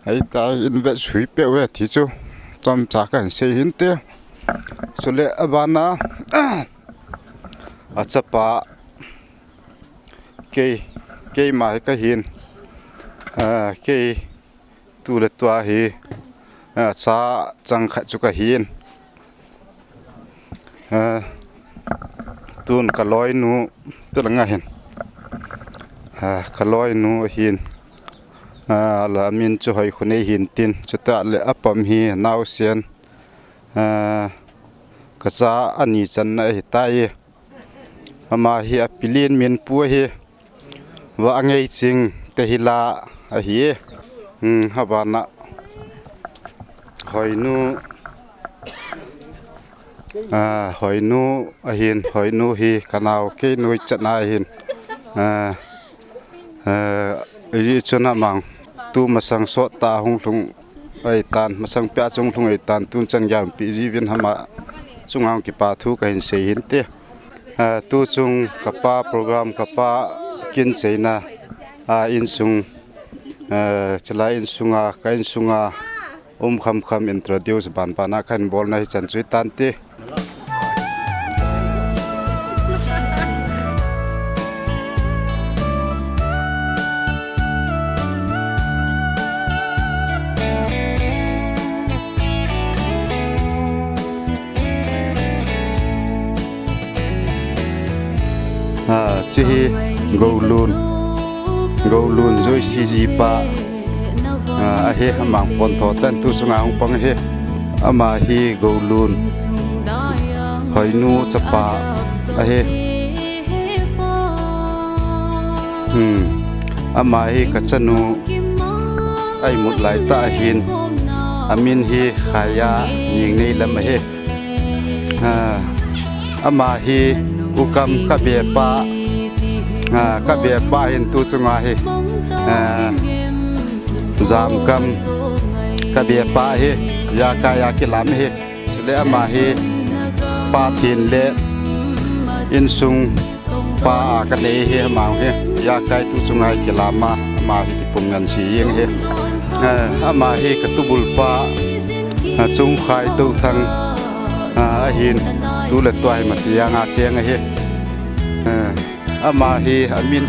ai ta in ve sui pe we thi chu chom cha kain se hin te sule abana achapa ke mai ka hin ke tu le tua hi cha chang kha chu ka hin tun kaloi nu telanga hin kaloi nu hin la min chu hoi khune hin tin chuta le apam hi nau sian kacha ani chan na hi tai ama hi apilin min pu hi wa angei ching te hila a hi habana hoinu a hin hoinu hi kanau ke noi chana hin yi chuna mang tu masang so ta hung thung ai tan masang pya chung thung ai tan tun chan gyam pi ji vin hama chungang ki pa thu ka hin se hin te tu chung kapa program kapa kin cheina in sung chala in sunga kain sunga kham introduce ban pana khan bol na hi chan chui tan te chi go lun joi si ji pa a he hamang pon tho tan tu sunga hong pang he ama hi go lun hoinu chapa a he ama hi kachanu ai mut lai ta hin amin hi khaya ning nei lam he ama hi ukam ka be pa hin tu chunga hi zam kam ka be pa he ya ka ya ki lam he le ama he pa thin le in sung pa ka le he ma he ya kai tu chungai ki lama ma hi ki pungan si yeng he ama he ka tubul pa chung khai Touthang hin tu le toai Matiyang a cheng he ama hi amin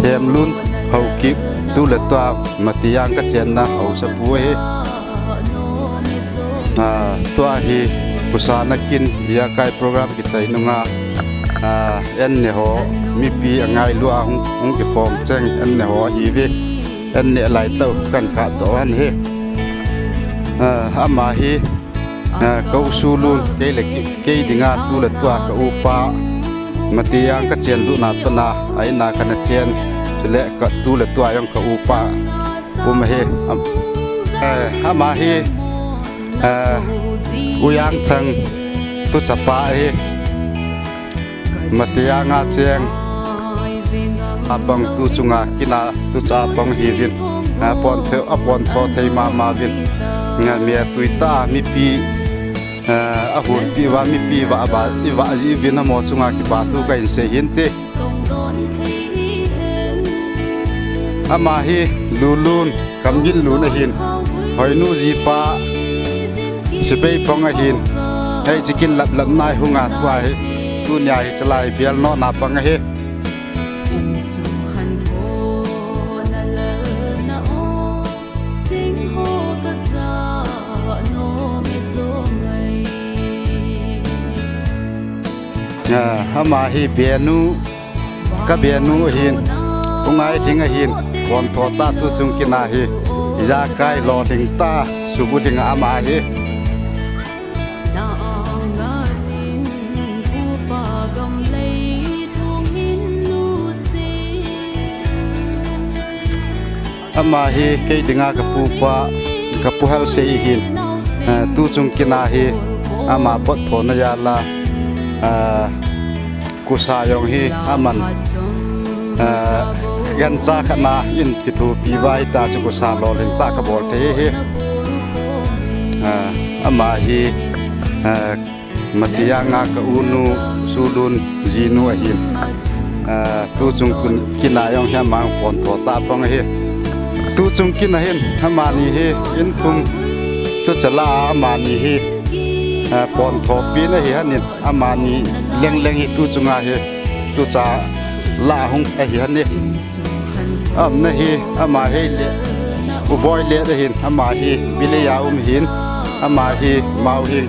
hem lun hau ki tu le toa Matiyang ka chen na hau sa pu he toa hi kusana kin ya kai program ki chai nunga en ne ho mi pi angai lu a hung ki form cheng en ne ho hi ve en ne lai tau kan ka to an he ama hi kau su lun ke le ke dinga tu le toa ka u pa Matiyang ka chen lu na ta na ai na ka na chen le ka tu le toa yang ka u pa he ama hi uyang thang tu chapa he Matiyang a cheng abang tu chunga kina tu cha bang hi vin pon the apon tho thei ma vin nga me tuita mi pi a hun pi wa mi pi wa ba i wa ji vin mo chunga ki ba tu ka in se hin te ama hi lulun kamgin lu na hin hoinu ji pa sibei pong a hin hei chikin lap lap nai hunga twai tu nya hi chalai bial no na pang he ama hi bianu ka bianu hin ungai thing a hin kon tho ta tu chung kina hi ja kai lo ding ta subu ding ama hi ama hi ke dinga ka pu pa ka pu hal se hin tu chung kina hi ama pot thona ya la kusa yong hi aman gan cha khana in pithu pi vai ta chu kusa lo len ta ka bol the he ama hi Matiyang ka unu sulun jinu a hin tu chung kun kina yong ha mang pon tho ta pang he tu chung kina hin hamani he in thum chu chala amani he pon tho pi na hi hanin amani leng leng hi tu chunga he tu cha la hung a hi hanin am na hi ama he le u boy le hin ama hi bileya hin ama hi mau hi